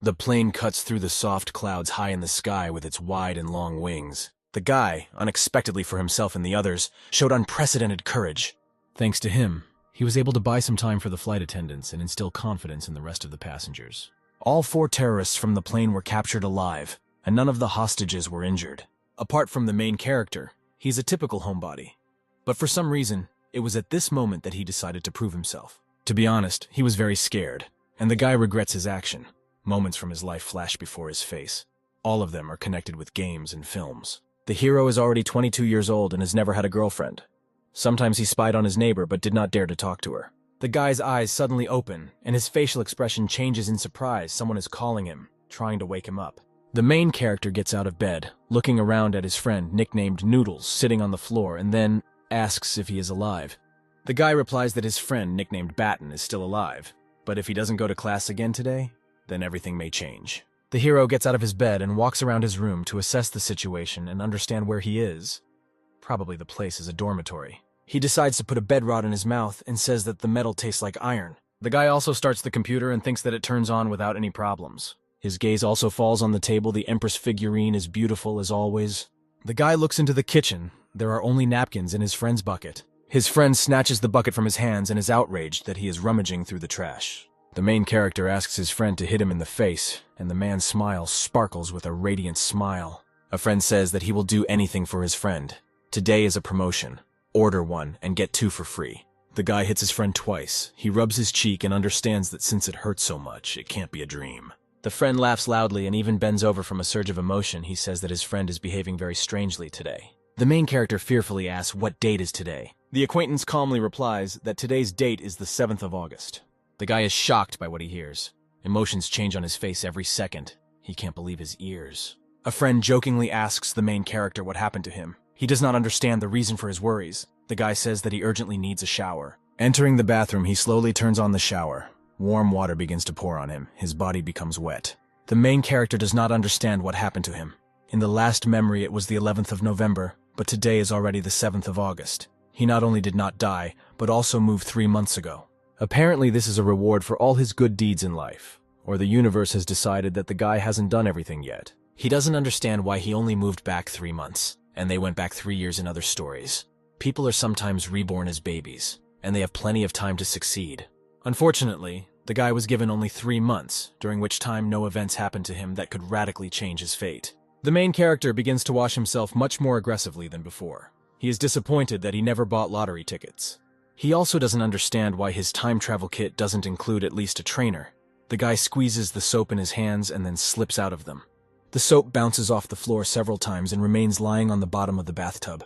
The plane cuts through the soft clouds high in the sky with its wide and long wings. The guy, unexpectedly for himself and the others, showed unprecedented courage. Thanks to him, he was able to buy some time for the flight attendants and instill confidence in the rest of the passengers. All 4 terrorists from the plane were captured alive, and none of the hostages were injured. Apart from the main character, he's a typical homebody. But for some reason, it was at this moment that he decided to prove himself. To be honest, he was very scared, and the guy regrets his action. Moments from his life flash before his face. All of them are connected with games and films. The hero is already 22 years old and has never had a girlfriend. Sometimes he spied on his neighbor but did not dare to talk to her. The guy's eyes suddenly open, and his facial expression changes in surprise. Someone is calling him, trying to wake him up. The main character gets out of bed, looking around at his friend, nicknamed Noodles, sitting on the floor, and then asks if he is alive. The guy replies that his friend, nicknamed Batten, is still alive, but if he doesn't go to class again today, then everything may change. The hero gets out of his bed and walks around his room to assess the situation and understand where he is. Probably the place is a dormitory. He decides to put a bed rod in his mouth and says that the metal tastes like iron. The guy also starts the computer and thinks that it turns on without any problems. His gaze also falls on the table. The Empress figurine is beautiful as always. The guy looks into the kitchen. There are only napkins in his friend's bucket. His friend snatches the bucket from his hands and is outraged that he is rummaging through the trash. The main character asks his friend to hit him in the face, and the man's smile sparkles with a radiant smile. A friend says that he will do anything for his friend. Today is a promotion. Order 1 and get 2 for free. The guy hits his friend twice. He rubs his cheek and understands that since it hurts so much, it can't be a dream. The friend laughs loudly and even bends over from a surge of emotion. He says that his friend is behaving very strangely today. The main character fearfully asks what date is today. The acquaintance calmly replies that today's date is the 7th of August. The guy is shocked by what he hears. Emotions change on his face every second. He can't believe his ears. A friend jokingly asks the main character what happened to him. He does not understand the reason for his worries. The guy says that he urgently needs a shower. Entering the bathroom, he slowly turns on the shower. Warm water begins to pour on him. His body becomes wet. The main character does not understand what happened to him. In the last memory, it was the 11th of November, but today is already the 7th of August. He not only did not die, but also moved 3 months ago. Apparently, this is a reward for all his good deeds in life, or the universe has decided that the guy hasn't done everything yet. He doesn't understand why he only moved back 3 months, and they went back 3 years in other stories. People are sometimes reborn as babies, and they have plenty of time to succeed. Unfortunately, the guy was given only 3 months, during which time no events happened to him that could radically change his fate. The main character begins to wash himself much more aggressively than before. He is disappointed that he never bought lottery tickets. He also doesn't understand why his time travel kit doesn't include at least a trainer. The guy squeezes the soap in his hands and then slips out of them. The soap bounces off the floor several times and remains lying on the bottom of the bathtub.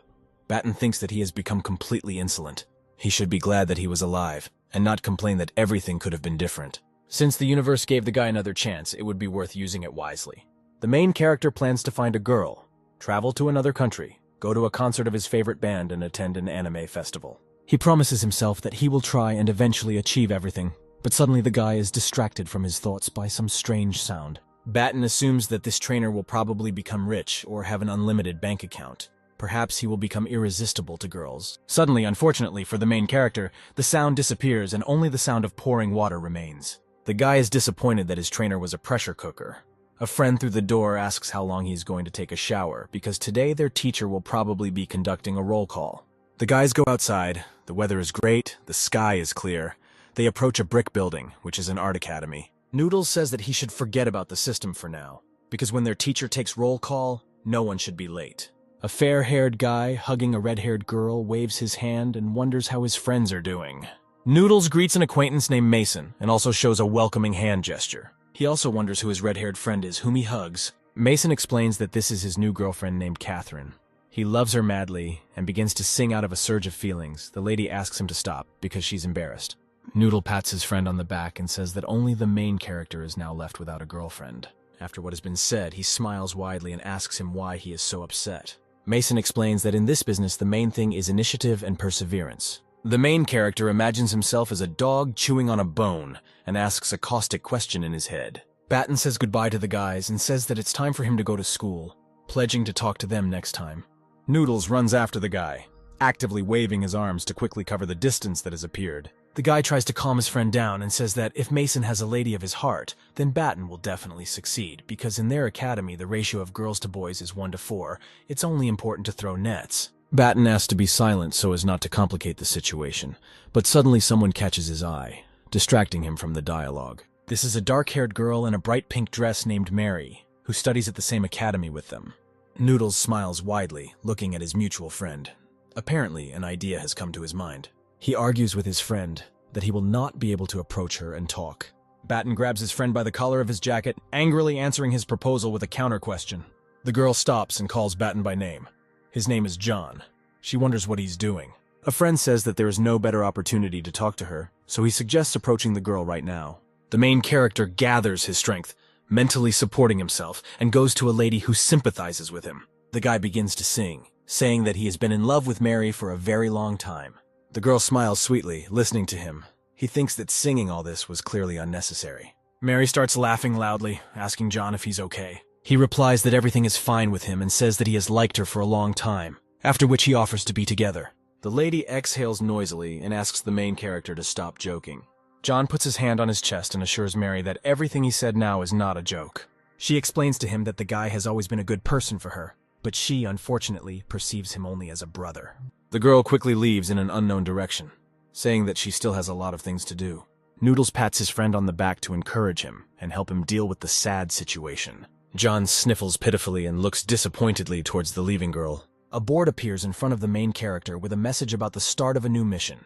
Batten thinks that he has become completely insolent. He should be glad that he was alive, and not complain that everything could have been different. Since the universe gave the guy another chance, it would be worth using it wisely. The main character plans to find a girl, travel to another country, go to a concert of his favorite band, and attend an anime festival. He promises himself that he will try and eventually achieve everything, but suddenly the guy is distracted from his thoughts by some strange sound. Batten assumes that this trainer will probably become rich or have an unlimited bank account. Perhaps he will become irresistible to girls. Suddenly, unfortunately for the main character, the sound disappears and only the sound of pouring water remains. The guy is disappointed that his trainer was a pressure cooker. A friend through the door asks how long he's going to take a shower, because today their teacher will probably be conducting a roll call. The guys go outside. The weather is great. The sky is clear. They approach a brick building, which is an art academy. Noodles says that he should forget about the system for now, because when their teacher takes roll call, no one should be late. A fair-haired guy hugging a red-haired girl waves his hand and wonders how his friends are doing. Noodles greets an acquaintance named Mason and also shows a welcoming hand gesture. He also wonders who his red-haired friend is, whom he hugs. Mason explains that this is his new girlfriend named Catherine. He loves her madly and begins to sing out of a surge of feelings. The lady asks him to stop because she's embarrassed. Noodle pats his friend on the back and says that only the main character is now left without a girlfriend. After what has been said, he smiles widely and asks him why he is so upset. Mason explains that in this business, the main thing is initiative and perseverance. The main character imagines himself as a dog chewing on a bone and asks a caustic question in his head. Batten says goodbye to the guys and says that it's time for him to go to school, pledging to talk to them next time. Noodles runs after the guy, actively waving his arms to quickly cover the distance that has appeared. The guy tries to calm his friend down and says that if Mason has a lady of his heart, then Batten will definitely succeed, because in their academy the ratio of girls to boys is 1 to 4. It's only important to throw nets. Batten asks to be silent so as not to complicate the situation, but suddenly someone catches his eye, distracting him from the dialogue. This is a dark-haired girl in a bright pink dress named Mary, who studies at the same academy with them. Noodles smiles widely, looking at his mutual friend. Apparently, an idea has come to his mind. He argues with his friend that he will not be able to approach her and talk. Batten grabs his friend by the collar of his jacket, angrily answering his proposal with a counter-question. The girl stops and calls Batten by name. His name is John. She wonders what he's doing. A friend says that there is no better opportunity to talk to her, so he suggests approaching the girl right now. The main character gathers his strength, mentally supporting himself, and goes to a lady who sympathizes with him. The guy begins to sing, saying that he has been in love with Mary for a very long time. The girl smiles sweetly, listening to him. He thinks that singing all this was clearly unnecessary. Mary starts laughing loudly, asking John if he's okay. He replies that everything is fine with him and says that he has liked her for a long time, after which he offers to be together. The lady exhales noisily and asks the main character to stop joking. John puts his hand on his chest and assures Mary that everything he said now is not a joke. She explains to him that the guy has always been a good person for her, but she, unfortunately, perceives him only as a brother. The girl quickly leaves in an unknown direction, saying that she still has a lot of things to do. Noodles pats his friend on the back to encourage him and help him deal with the sad situation. John sniffles pitifully and looks disappointedly towards the leaving girl. A board appears in front of the main character with a message about the start of a new mission.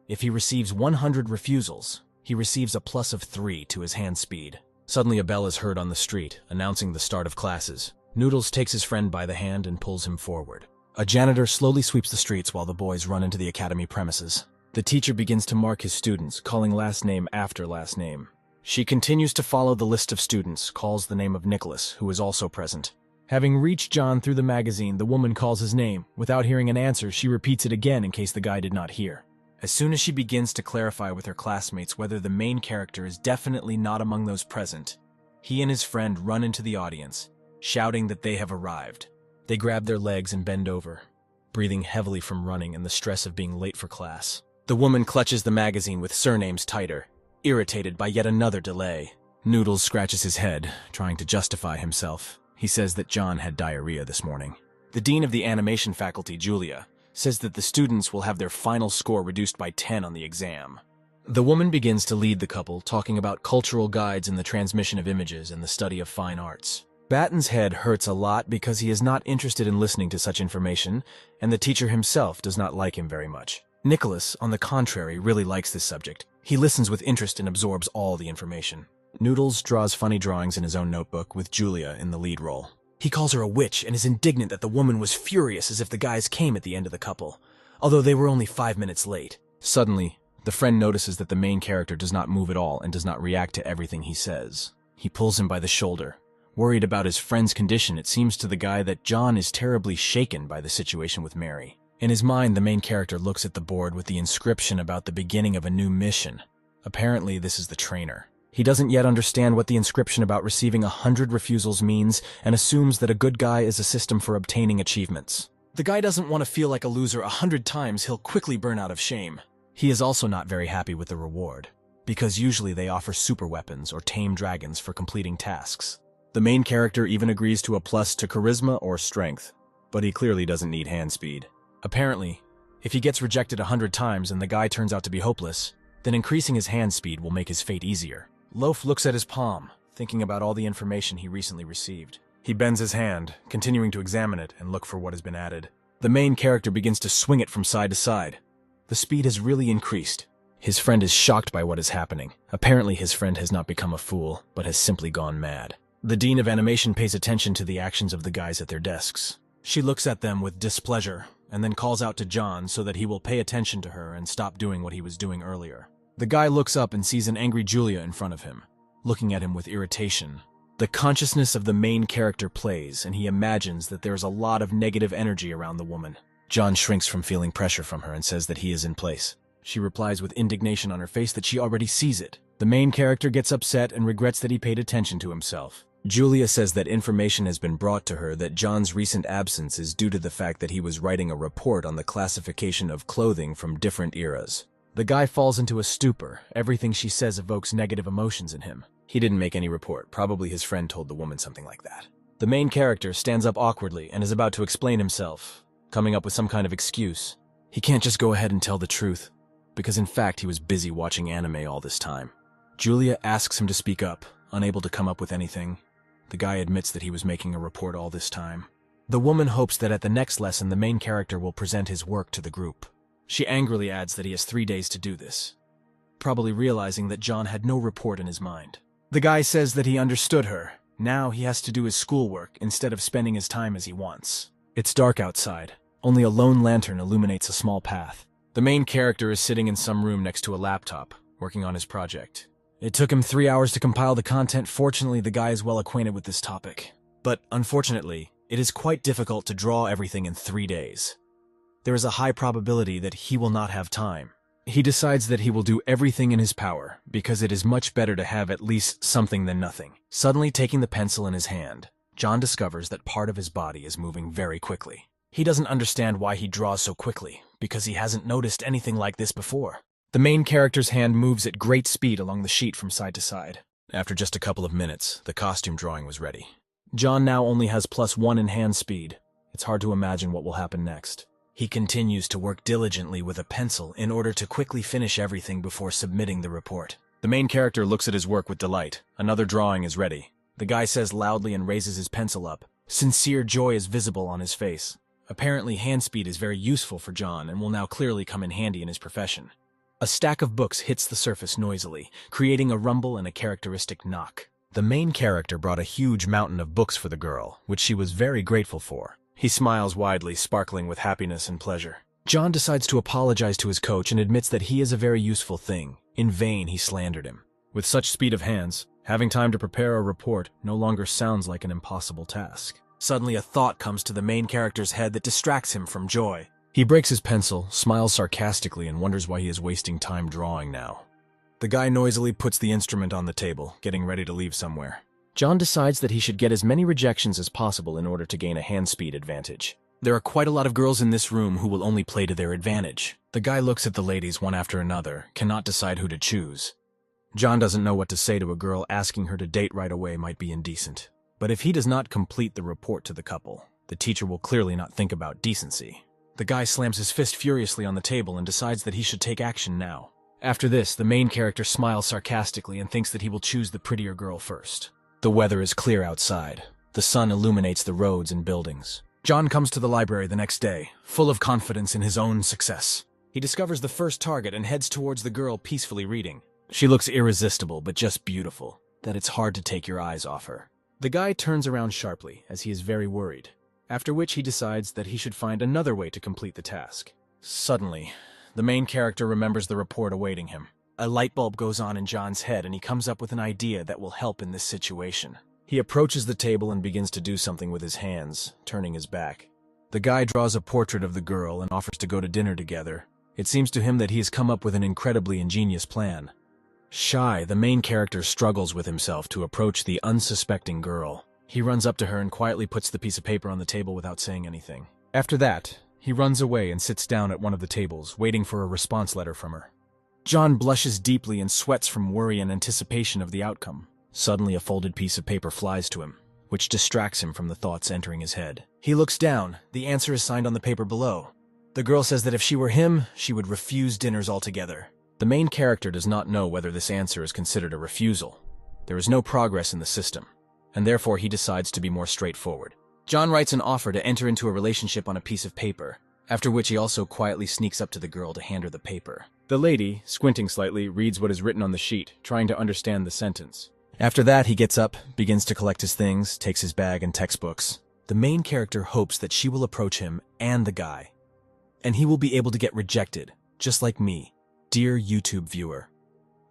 If he receives 100 refusals, he receives a plus of 3 to his hand speed. Suddenly a bell is heard on the street, announcing the start of classes. Noodles takes his friend by the hand and pulls him forward. A janitor slowly sweeps the streets while the boys run into the academy premises. The teacher begins to mark his students, calling last name after last name. She continues to follow the list of students, calls the name of Nicholas, who is also present. Having reached John through the magazine, the woman calls his name. Without hearing an answer, she repeats it again in case the guy did not hear. As soon as she begins to clarify with her classmates whether the main character is definitely not among those present, he and his friend run into the audience, shouting that they have arrived. They grab their legs and bend over, breathing heavily from running and the stress of being late for class. The woman clutches the magazine with surnames tighter, irritated by yet another delay. Noodles scratches his head, trying to justify himself. He says that John had diarrhea this morning. The dean of the animation faculty, Julia, says that the students will have their final score reduced by 10 on the exam. The woman begins to lead the couple, talking about cultural guides in the transmission of images and the study of fine arts. Batten's head hurts a lot because he is not interested in listening to such information, and the teacher himself does not like him very much. Nicholas, on the contrary, really likes this subject. He listens with interest and absorbs all the information. Noodles draws funny drawings in his own notebook with Julia in the lead role. He calls her a witch and is indignant that the woman was furious as if the guys came at the end of the couple, although they were only 5 minutes late. Suddenly, the friend notices that the main character does not move at all and does not react to everything he says. He pulls him by the shoulder. Worried about his friend's condition, it seems to the guy that John is terribly shaken by the situation with Mary. In his mind, the main character looks at the board with the inscription about the beginning of a new mission. Apparently, this is the trainer. He doesn't yet understand what the inscription about receiving 100 refusals means and assumes that a good guy is a system for obtaining achievements. The guy doesn't want to feel like a loser 100 times. He'll quickly burn out of shame. He is also not very happy with the reward, because usually they offer super weapons or tame dragons for completing tasks. The main character even agrees to a plus to charisma or strength, but he clearly doesn't need hand speed. Apparently, if he gets rejected 100 times and the guy turns out to be hopeless, then increasing his hand speed will make his fate easier. Loaf looks at his palm, thinking about all the information he recently received. He bends his hand, continuing to examine it and look for what has been added. The main character begins to swing it from side to side. The speed has really increased. His friend is shocked by what is happening. Apparently his friend has not become a fool, but has simply gone mad. The dean of animation pays attention to the actions of the guys at their desks. She looks at them with displeasure, and then calls out to John so that he will pay attention to her and stop doing what he was doing earlier. The guy looks up and sees an angry Julia in front of him, looking at him with irritation. The consciousness of the main character plays, and he imagines that there is a lot of negative energy around the woman. John shrinks from feeling pressure from her and says that he is in place. She replies with indignation on her face that she already sees it. The main character gets upset and regrets that he paid attention to himself. Julia says that information has been brought to her that John's recent absence is due to the fact that he was writing a report on the classification of clothing from different eras. The guy falls into a stupor. Everything she says evokes negative emotions in him. He didn't make any report. Probably his friend told the woman something like that. The main character stands up awkwardly and is about to explain himself, coming up with some kind of excuse. He can't just go ahead and tell the truth, because in fact he was busy watching anime all this time. Julia asks him to speak up, unable to come up with anything. The guy admits that he was making a report all this time. The woman hopes that at the next lesson the main character will present his work to the group. She angrily adds that he has 3 days to do this, probably realizing that John had no report in his mind. The guy says that he understood her. Now he has to do his schoolwork instead of spending his time as he wants. It's dark outside. Only a lone lantern illuminates a small path. The main character is sitting in some room next to a laptop, working on his project. It took him 3 hours to compile the content. Fortunately, the guy is well acquainted with this topic. But unfortunately, it is quite difficult to draw everything in 3 days. There is a high probability that he will not have time. He decides that he will do everything in his power, because it is much better to have at least something than nothing. Suddenly taking the pencil in his hand, John discovers that part of his body is moving very quickly. He doesn't understand why he draws so quickly, because he hasn't noticed anything like this before. The main character's hand moves at great speed along the sheet from side to side. After just a couple of minutes, the costume drawing was ready. John now only has +1 in hand speed. It's hard to imagine what will happen next. He continues to work diligently with a pencil in order to quickly finish everything before submitting the report. The main character looks at his work with delight. Another drawing is ready. The guy says loudly and raises his pencil up. Sincere joy is visible on his face. Apparently, hand speed is very useful for John and will now clearly come in handy in his profession. A stack of books hits the surface noisily, creating a rumble and a characteristic knock. The main character brought a huge mountain of books for the girl, which she was very grateful for. He smiles widely, sparkling with happiness and pleasure. John decides to apologize to his coach and admits that he is a very useful thing. In vain, he slandered him. With such speed of hands, having time to prepare a report no longer sounds like an impossible task. Suddenly, a thought comes to the main character's head that distracts him from joy. He breaks his pencil, smiles sarcastically, and wonders why he is wasting time drawing now. The guy noisily puts the instrument on the table, getting ready to leave somewhere. John decides that he should get as many rejections as possible in order to gain a hand speed advantage. There are quite a lot of girls in this room who will only play to their advantage. The guy looks at the ladies one after another, cannot decide who to choose. John doesn't know what to say to a girl. Asking her to date right away might be indecent. But if he does not complete the report to the couple, the teacher will clearly not think about decency. The guy slams his fist furiously on the table and decides that he should take action now. After this, the main character smiles sarcastically and thinks that he will choose the prettier girl first. The weather is clear outside. The sun illuminates the roads and buildings. John comes to the library the next day, full of confidence in his own success. He discovers the first target and heads towards the girl peacefully reading. She looks irresistible, but just beautiful, that it's hard to take your eyes off her. The guy turns around sharply, as he is very worried, after which he decides that he should find another way to complete the task. Suddenly, the main character remembers the report awaiting him. A light bulb goes on in John's head and he comes up with an idea that will help in this situation. He approaches the table and begins to do something with his hands, turning his back. The guy draws a portrait of the girl and offers to go to dinner together. It seems to him that he has come up with an incredibly ingenious plan. Shy, the main character struggles with himself to approach the unsuspecting girl. He runs up to her and quietly puts the piece of paper on the table without saying anything. After that, he runs away and sits down at one of the tables, waiting for a response letter from her. John blushes deeply and sweats from worry and anticipation of the outcome. Suddenly, a folded piece of paper flies to him, which distracts him from the thoughts entering his head. He looks down. The answer is signed on the paper below. The girl says that if she were him, she would refuse dinners altogether. The main character does not know whether this answer is considered a refusal. There is no progress in the system, and therefore he decides to be more straightforward. John writes an offer to enter into a relationship on a piece of paper, after which he also quietly sneaks up to the girl to hand her the paper. The lady, squinting slightly, reads what is written on the sheet, trying to understand the sentence. After that, he gets up, begins to collect his things, takes his bag and textbooks. The main character hopes that she will approach him and the guy, and he will be able to get rejected, just like me. Dear YouTube viewer,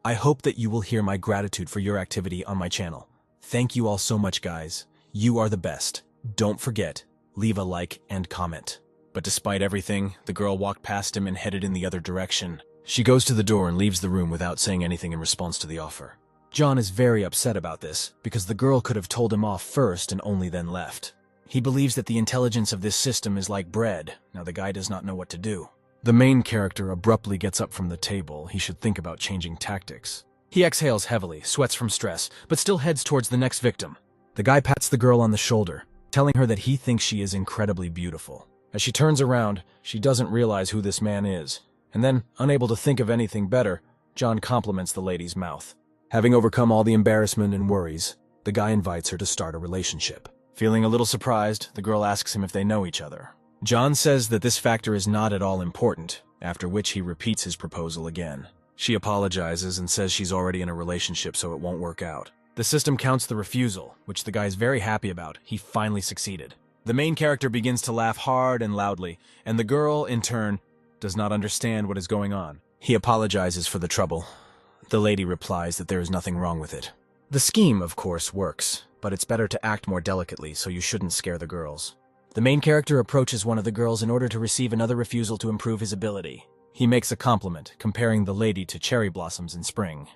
I hope that you will hear my gratitude for your activity on my channel. Thank you all so much, guys. You are the best. Don't forget, leave a like and comment. But despite everything, the girl walked past him and headed in the other direction. She goes to the door and leaves the room without saying anything in response to the offer. John is very upset about this, because the girl could have told him off first and only then left. He believes that the intelligence of this system is like bread. Now the guy does not know what to do. The main character abruptly gets up from the table. He should think about changing tactics. He exhales heavily, sweats from stress, but still heads towards the next victim. The guy pats the girl on the shoulder, telling her that he thinks she is incredibly beautiful. As she turns around, she doesn't realize who this man is. And then, unable to think of anything better, John compliments the lady's mouth. Having overcome all the embarrassment and worries, the guy invites her to start a relationship. Feeling a little surprised, the girl asks him if they know each other. John says that this factor is not at all important, after which he repeats his proposal again. She apologizes and says she's already in a relationship, so it won't work out. The system counts the refusal, which the guy is very happy about. He finally succeeded. The main character begins to laugh hard and loudly, and the girl, in turn, does not understand what is going on. He apologizes for the trouble. The lady replies that there is nothing wrong with it. The scheme, of course, works, but it's better to act more delicately, so you shouldn't scare the girls. The main character approaches one of the girls in order to receive another refusal to improve his ability. He makes a compliment, comparing the lady to cherry blossoms in spring,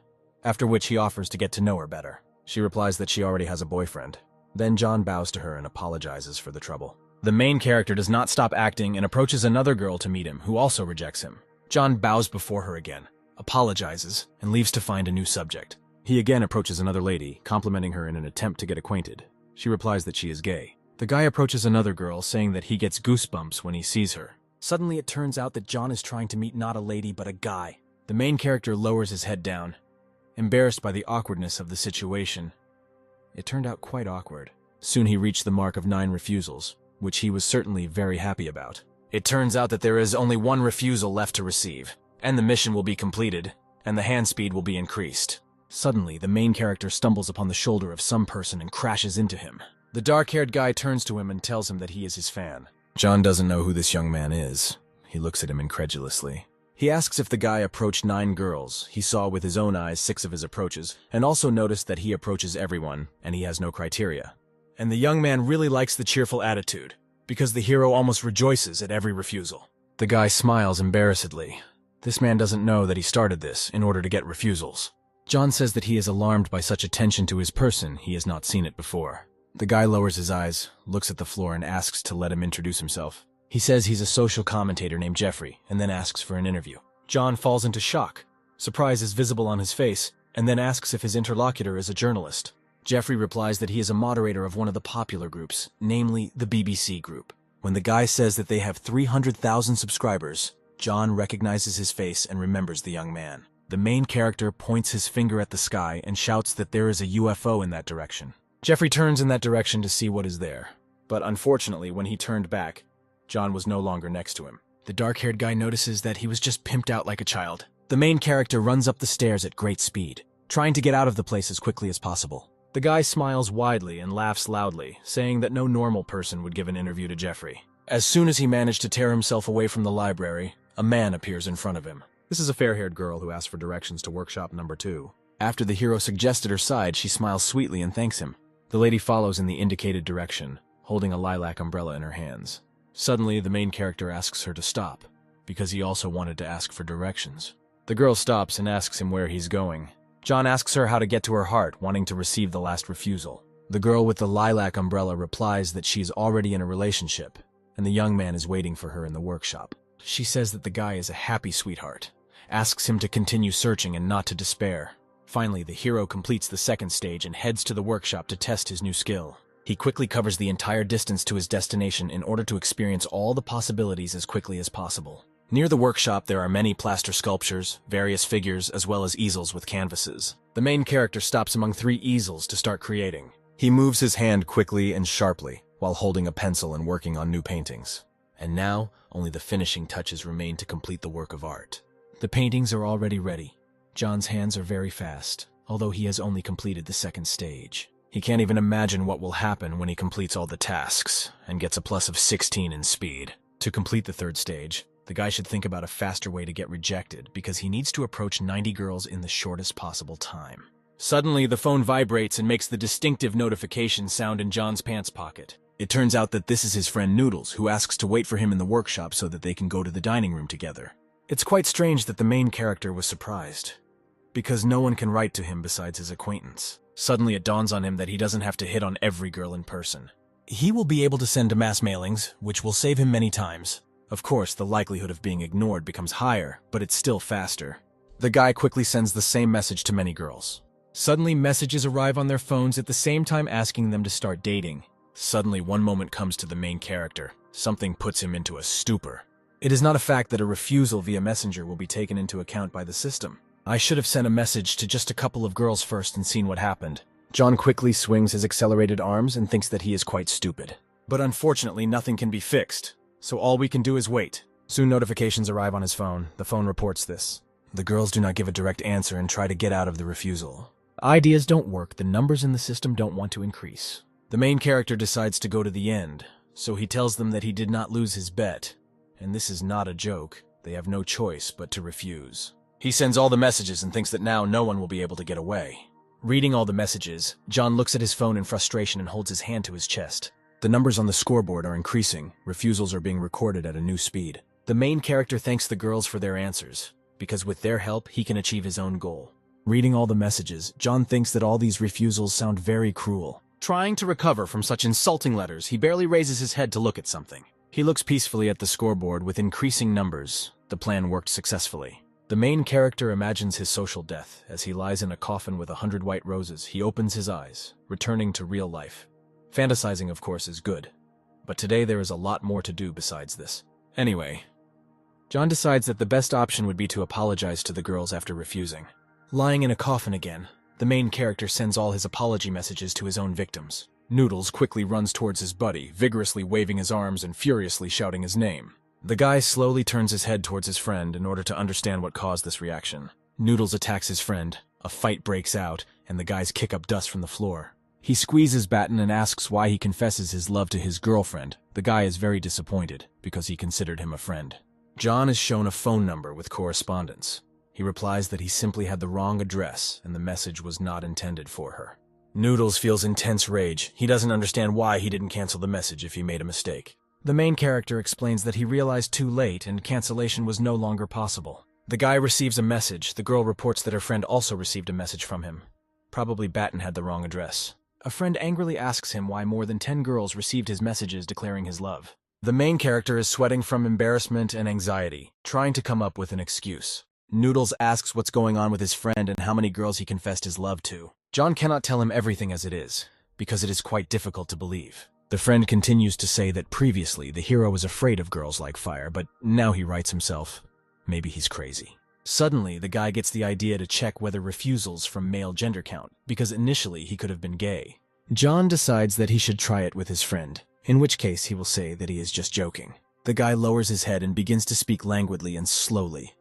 after which he offers to get to know her better. She replies that she already has a boyfriend. Then John bows to her and apologizes for the trouble. The main character does not stop acting and approaches another girl to meet him, who also rejects him. John bows before her again, apologizes, and leaves to find a new subject. He again approaches another lady, complimenting her in an attempt to get acquainted. She replies that she is gay. The guy approaches another girl, saying that he gets goosebumps when he sees her. Suddenly it turns out that John is trying to meet not a lady but a guy. The main character lowers his head down, embarrassed by the awkwardness of the situation. It turned out quite awkward. Soon he reached the mark of 9 refusals, which he was certainly very happy about. It turns out that there is only 1 refusal left to receive, and the mission will be completed, and the hand speed will be increased. Suddenly, the main character stumbles upon the shoulder of some person and crashes into him. The dark-haired guy turns to him and tells him that he is his fan. John doesn't know who this young man is. He looks at him incredulously. He asks if the guy approached 9 girls. He saw with his own eyes 6 of his approaches, and also noticed that he approaches everyone, and he has no criteria. And the young man really likes the cheerful attitude, because the hero almost rejoices at every refusal. The guy smiles embarrassedly. This man doesn't know that he started this in order to get refusals. John says that he is alarmed by such attention to his person. He has not seen it before. The guy lowers his eyes, looks at the floor, and asks to let him introduce himself. He says he's a social commentator named Jeffrey, and then asks for an interview. John falls into shock. Surprise is visible on his face, and then asks if his interlocutor is a journalist. Jeffrey replies that he is a moderator of one of the popular groups, namely the BBC group. When the guy says that they have 300,000 subscribers, John recognizes his face and remembers the young man. The main character points his finger at the sky and shouts that there is a UFO in that direction. Jeffrey turns in that direction to see what is there. But unfortunately, when he turned back, John was no longer next to him. The dark-haired guy notices that he was just pimped out like a child. The main character runs up the stairs at great speed, trying to get out of the place as quickly as possible. The guy smiles widely and laughs loudly, saying that no normal person would give an interview to Jeffrey. As soon as he managed to tear himself away from the library, a man appears in front of him. This is a fair-haired girl who asks for directions to workshop number 2. After the hero suggested her side, she smiles sweetly and thanks him. The lady follows in the indicated direction, holding a lilac umbrella in her hands. Suddenly, the main character asks her to stop, because he also wanted to ask for directions. The girl stops and asks him where he's going. John asks her how to get to her heart, wanting to receive the last refusal. The girl with the lilac umbrella replies that she is already in a relationship, and the young man is waiting for her in the workshop. She says that the guy is a happy sweetheart, asks him to continue searching and not to despair. Finally, the hero completes the second stage and heads to the workshop to test his new skill. He quickly covers the entire distance to his destination in order to experience all the possibilities as quickly as possible. Near the workshop, there are many plaster sculptures, various figures, as well as easels with canvases. The main character stops among 3 easels to start creating. He moves his hand quickly and sharply, while holding a pencil and working on new paintings. And now, only the finishing touches remain to complete the work of art. The paintings are already ready. John's hands are very fast, although he has only completed the second stage. He can't even imagine what will happen when he completes all the tasks, and gets a plus of 16 in speed. To complete the third stage, the guy should think about a faster way to get rejected, because he needs to approach 90 girls in the shortest possible time. Suddenly, the phone vibrates and makes the distinctive notification sound in John's pants pocket. It turns out that this is his friend Noodles, who asks to wait for him in the workshop so that they can go to the dining room together. It's quite strange that the main character was surprised, because no one can write to him besides his acquaintance. Suddenly it dawns on him that he doesn't have to hit on every girl in person. He will be able to send mass mailings, which will save him many times. Of course, the likelihood of being ignored becomes higher, but it's still faster. The guy quickly sends the same message to many girls. Suddenly, messages arrive on their phones at the same time asking them to start dating. Suddenly, one moment comes to the main character. Something puts him into a stupor. It is not a fact that a refusal via messenger will be taken into account by the system. I should have sent a message to just a couple of girls first and seen what happened. John quickly swings his accelerated arms and thinks that he is quite stupid. But unfortunately, nothing can be fixed, so all we can do is wait. Soon notifications arrive on his phone. The phone reports this. The girls do not give a direct answer and try to get out of the refusal. Ideas don't work. The numbers in the system don't want to increase. The main character decides to go to the end, so he tells them that he did not lose his bet. And this is not a joke. They have no choice but to refuse. He sends all the messages and thinks that now no one will be able to get away. Reading all the messages, John looks at his phone in frustration and holds his hand to his chest. The numbers on the scoreboard are increasing. Refusals are being recorded at a new speed. The main character thanks the girls for their answers, because with their help, he can achieve his own goal. Reading all the messages, John thinks that all these refusals sound very cruel. Trying to recover from such insulting letters, he barely raises his head to look at something. He looks peacefully at the scoreboard with increasing numbers. The plan worked successfully. The main character imagines his social death. As he lies in a coffin with 100 white roses, he opens his eyes, returning to real life. Fantasizing, of course, is good. But today there is a lot more to do besides this. Anyway, John decides that the best option would be to apologize to the girls after refusing. Lying in a coffin again, the main character sends all his apology messages to his own victims. Noodles quickly runs towards his buddy, vigorously waving his arms and furiously shouting his name. The guy slowly turns his head towards his friend in order to understand what caused this reaction. Noodles attacks his friend, a fight breaks out, and the guys kick up dust from the floor. He squeezes Batten and asks why he confesses his love to his girlfriend. The guy is very disappointed, because he considered him a friend. John is shown a phone number with correspondence. He replies that he simply had the wrong address, and the message was not intended for her. Noodles feels intense rage. He doesn't understand why he didn't cancel the message if he made a mistake. The main character explains that he realized too late and cancellation was no longer possible. The guy receives a message. The girl reports that her friend also received a message from him. Probably Batten had the wrong address. A friend angrily asks him why more than 10 girls received his messages declaring his love. The main character is sweating from embarrassment and anxiety, trying to come up with an excuse. Noodles asks what's going on with his friend and how many girls he confessed his love to. John cannot tell him everything as it is, because it is quite difficult to believe. The friend continues to say that previously the hero was afraid of girls like fire, but now he writes himself, maybe he's crazy. Suddenly, the guy gets the idea to check whether refusals from male gender count, because initially he could have been gay. John decides that he should try it with his friend, in which case he will say that he is just joking. The guy lowers his head and begins to speak languidly and slowly,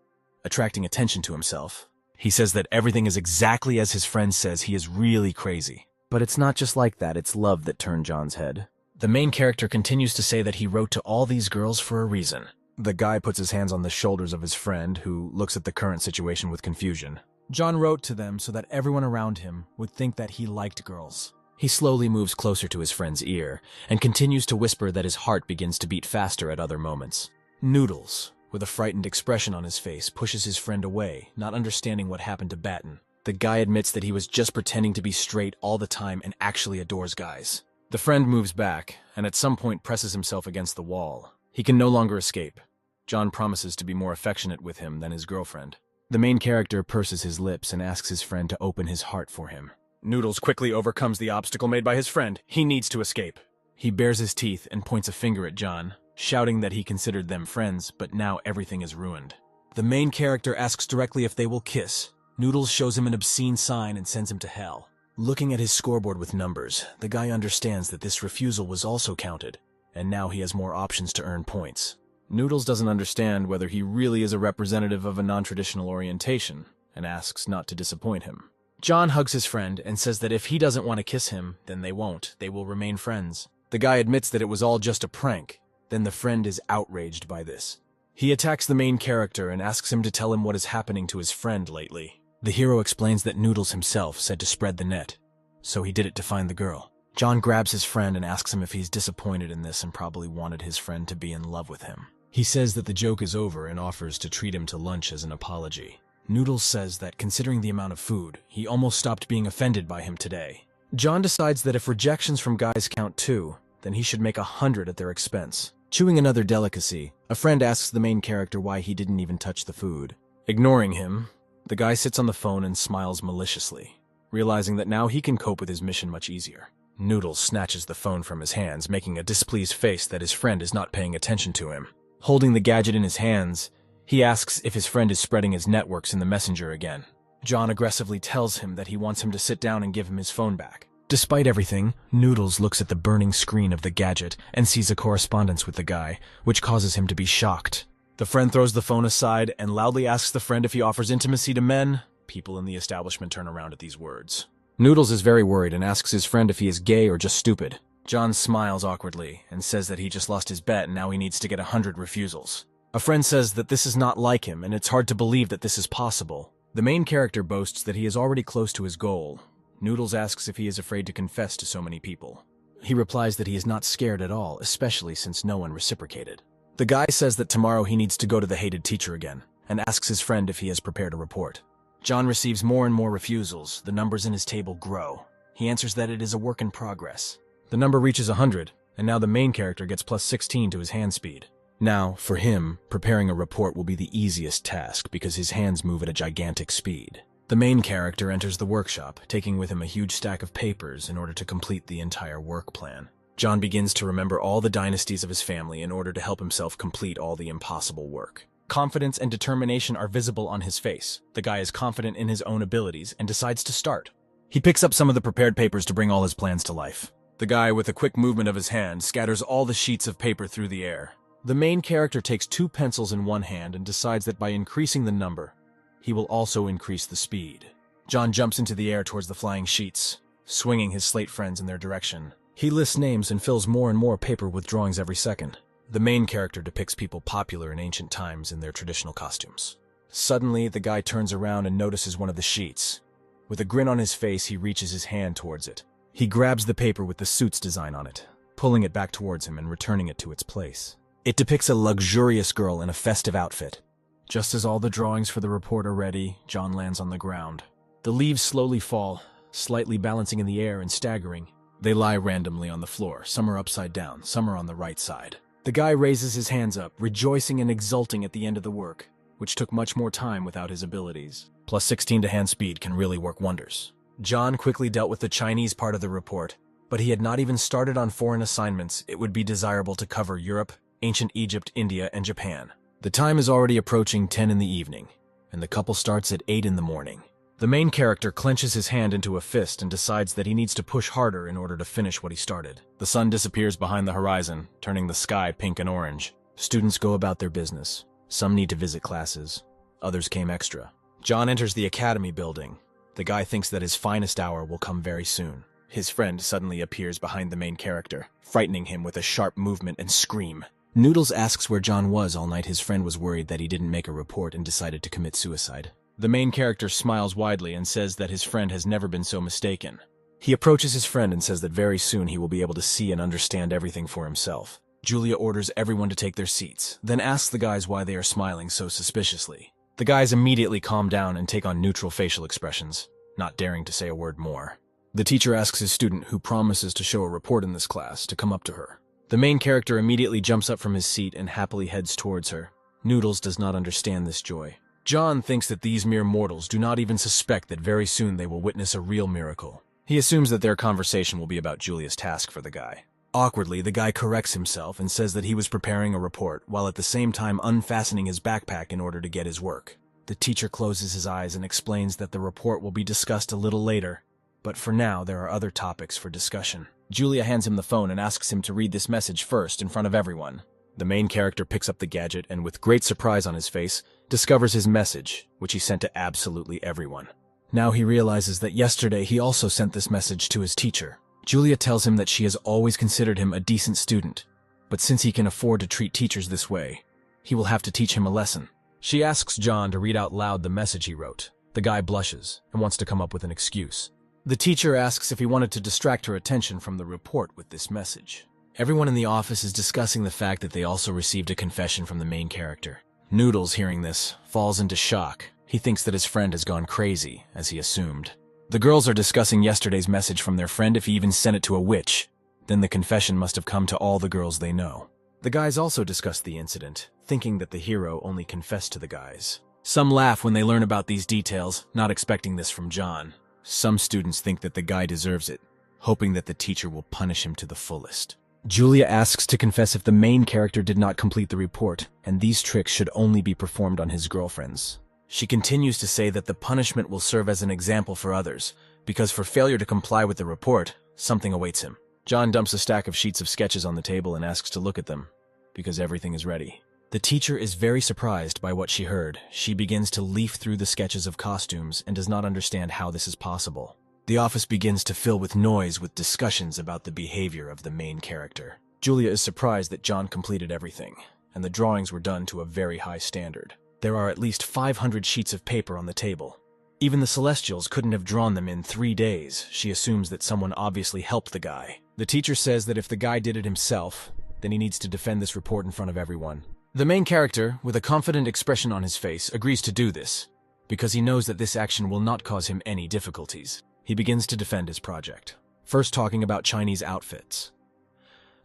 attracting attention to himself. He says that everything is exactly as his friend says. He is really crazy. But it's not just like that, it's love that turned John's head. The main character continues to say that he wrote to all these girls for a reason. The guy puts his hands on the shoulders of his friend, who looks at the current situation with confusion. John wrote to them so that everyone around him would think that he liked girls. He slowly moves closer to his friend's ear, and continues to whisper that his heart begins to beat faster at other moments. Noodles, with a frightened expression on his face, pushes his friend away, not understanding what happened to Batten. The guy admits that he was just pretending to be straight all the time and actually adores guys. The friend moves back, and at some point presses himself against the wall. He can no longer escape. John promises to be more affectionate with him than his girlfriend. The main character purses his lips and asks his friend to open his heart for him. Noodles quickly overcomes the obstacle made by his friend. He needs to escape. He bares his teeth and points a finger at John, shouting that he considered them friends, but now everything is ruined. The main character asks directly if they will kiss. Noodles shows him an obscene sign and sends him to hell. Looking at his scoreboard with numbers, the guy understands that this refusal was also counted, and now he has more options to earn points. Noodles doesn't understand whether he really is a representative of a non-traditional orientation, and asks not to disappoint him. John hugs his friend and says that if he doesn't want to kiss him, then they won't. They will remain friends. The guy admits that it was all just a prank. Then the friend is outraged by this. He attacks the main character and asks him to tell him what is happening to his friend lately. The hero explains that Noodles himself said to spread the net, so he did it to find the girl. John grabs his friend and asks him if he's disappointed in this and probably wanted his friend to be in love with him. He says that the joke is over and offers to treat him to lunch as an apology. Noodles says that considering the amount of food, he almost stopped being offended by him today. John decides that if rejections from guys count too, then he should make 100 at their expense. Chewing another delicacy, a friend asks the main character why he didn't even touch the food. Ignoring him, the guy sits on the phone and smiles maliciously, realizing that now he can cope with his mission much easier. Noodles snatches the phone from his hands, making a displeased face that his friend is not paying attention to him. Holding the gadget in his hands, he asks if his friend is spreading his networks in the messenger again. John aggressively tells him that he wants him to sit down and give him his phone back. Despite everything, Noodles looks at the burning screen of the gadget and sees a correspondence with the guy, which causes him to be shocked. The friend throws the phone aside and loudly asks the friend if he offers intimacy to men. People in the establishment turn around at these words. Noodles is very worried and asks his friend if he is gay or just stupid. John smiles awkwardly and says that he just lost his bet and now he needs to get 100 refusals. A friend says that this is not like him and it's hard to believe that this is possible. The main character boasts that he is already close to his goal. Noodles asks if he is afraid to confess to so many people. He replies that he is not scared at all, especially since no one reciprocated. The guy says that tomorrow he needs to go to the hated teacher again, and asks his friend if he has prepared a report. John receives more and more refusals. The numbers in his table grow. He answers that it is a work in progress. The number reaches 100, and now the main character gets plus 16 to his hand speed. Now, for him, preparing a report will be the easiest task because his hands move at a gigantic speed. The main character enters the workshop, taking with him a huge stack of papers in order to complete the entire work plan. John begins to remember all the dynasties of his family in order to help himself complete all the impossible work. Confidence and determination are visible on his face. The guy is confident in his own abilities and decides to start. He picks up some of the prepared papers to bring all his plans to life. The guy, with a quick movement of his hand, scatters all the sheets of paper through the air. The main character takes 2 pencils in one hand and decides that by increasing the number, he will also increase the speed. John jumps into the air towards the flying sheets, swinging his slate friends in their direction. He lists names and fills more and more paper with drawings every second. The main character depicts people popular in ancient times in their traditional costumes. Suddenly, the guy turns around and notices one of the sheets. With a grin on his face, he reaches his hand towards it. He grabs the paper with the suit's design on it, pulling it back towards him and returning it to its place. It depicts a luxurious girl in a festive outfit. Just as all the drawings for the report are ready, John lands on the ground. The leaves slowly fall, slightly balancing in the air and staggering. They lie randomly on the floor. Some are upside down, some are on the right side. The guy raises his hands up, rejoicing and exulting at the end of the work, which took much more time without his abilities. Plus 16 to hand speed can really work wonders. John quickly dealt with the Chinese part of the report, but he had not even started on foreign assignments. It would be desirable to cover Europe, ancient Egypt, India, and Japan. The time is already approaching 10 in the evening, and the couple starts at 8 in the morning. The main character clenches his hand into a fist and decides that he needs to push harder in order to finish what he started. The sun disappears behind the horizon, turning the sky pink and orange. Students go about their business. Some need to visit classes. Others came extra. John enters the academy building. The guy thinks that his finest hour will come very soon. His friend suddenly appears behind the main character, frightening him with a sharp movement and scream. Noodles asks where John was all night. His friend was worried that he didn't make a report and decided to commit suicide. The main character smiles widely and says that his friend has never been so mistaken. He approaches his friend and says that very soon he will be able to see and understand everything for himself. Julia orders everyone to take their seats, then asks the guys why they are smiling so suspiciously. The guys immediately calm down and take on neutral facial expressions, not daring to say a word more. The teacher asks his student, who promises to show a report in this class, to come up to her. The main character immediately jumps up from his seat and happily heads towards her. Noodles does not understand this joy. John thinks that these mere mortals do not even suspect that very soon they will witness a real miracle. He assumes that their conversation will be about Julia's task for the guy. Awkwardly, the guy corrects himself and says that he was preparing a report, while at the same time unfastening his backpack in order to get his work. The teacher closes his eyes and explains that the report will be discussed a little later, but for now there are other topics for discussion. Julia hands him the phone and asks him to read this message first in front of everyone. The main character picks up the gadget and, with great surprise on his face, discovers his message, which he sent to absolutely everyone. Now he realizes that yesterday he also sent this message to his teacher. Julia tells him that she has always considered him a decent student, but since he can afford to treat teachers this way, he will have to teach him a lesson. She asks John to read out loud the message he wrote. The guy blushes and wants to come up with an excuse. The teacher asks if he wanted to distract her attention from the report with this message. Everyone in the office is discussing the fact that they also received a confession from the main character. Noodles, hearing this, falls into shock. He thinks that his friend has gone crazy, as he assumed. The girls are discussing yesterday's message from their friend, if he even sent it to a witch. Then the confession must have come to all the girls they know. The guys also discuss the incident, thinking that the hero only confessed to the guys. Some laugh when they learn about these details, not expecting this from John. Some students think that the guy deserves it, hoping that the teacher will punish him to the fullest. Julia asks to confess if the main character did not complete the report, and these tricks should only be performed on his girlfriends. She continues to say that the punishment will serve as an example for others, because for failure to comply with the report, something awaits him. John dumps a stack of sheets of sketches on the table and asks to look at them, because everything is ready. The teacher is very surprised by what she heard. She begins to leaf through the sketches of costumes and does not understand how this is possible. The office begins to fill with noise with discussions about the behavior of the main character. Julia is surprised that John completed everything, and the drawings were done to a very high standard. There are at least 500 sheets of paper on the table. Even the Celestials couldn't have drawn them in 3 days. She assumes that someone obviously helped the guy. The teacher says that if the guy did it himself, then he needs to defend this report in front of everyone. The main character, with a confident expression on his face, agrees to do this, because he knows that this action will not cause him any difficulties. He begins to defend his project, first talking about Chinese outfits.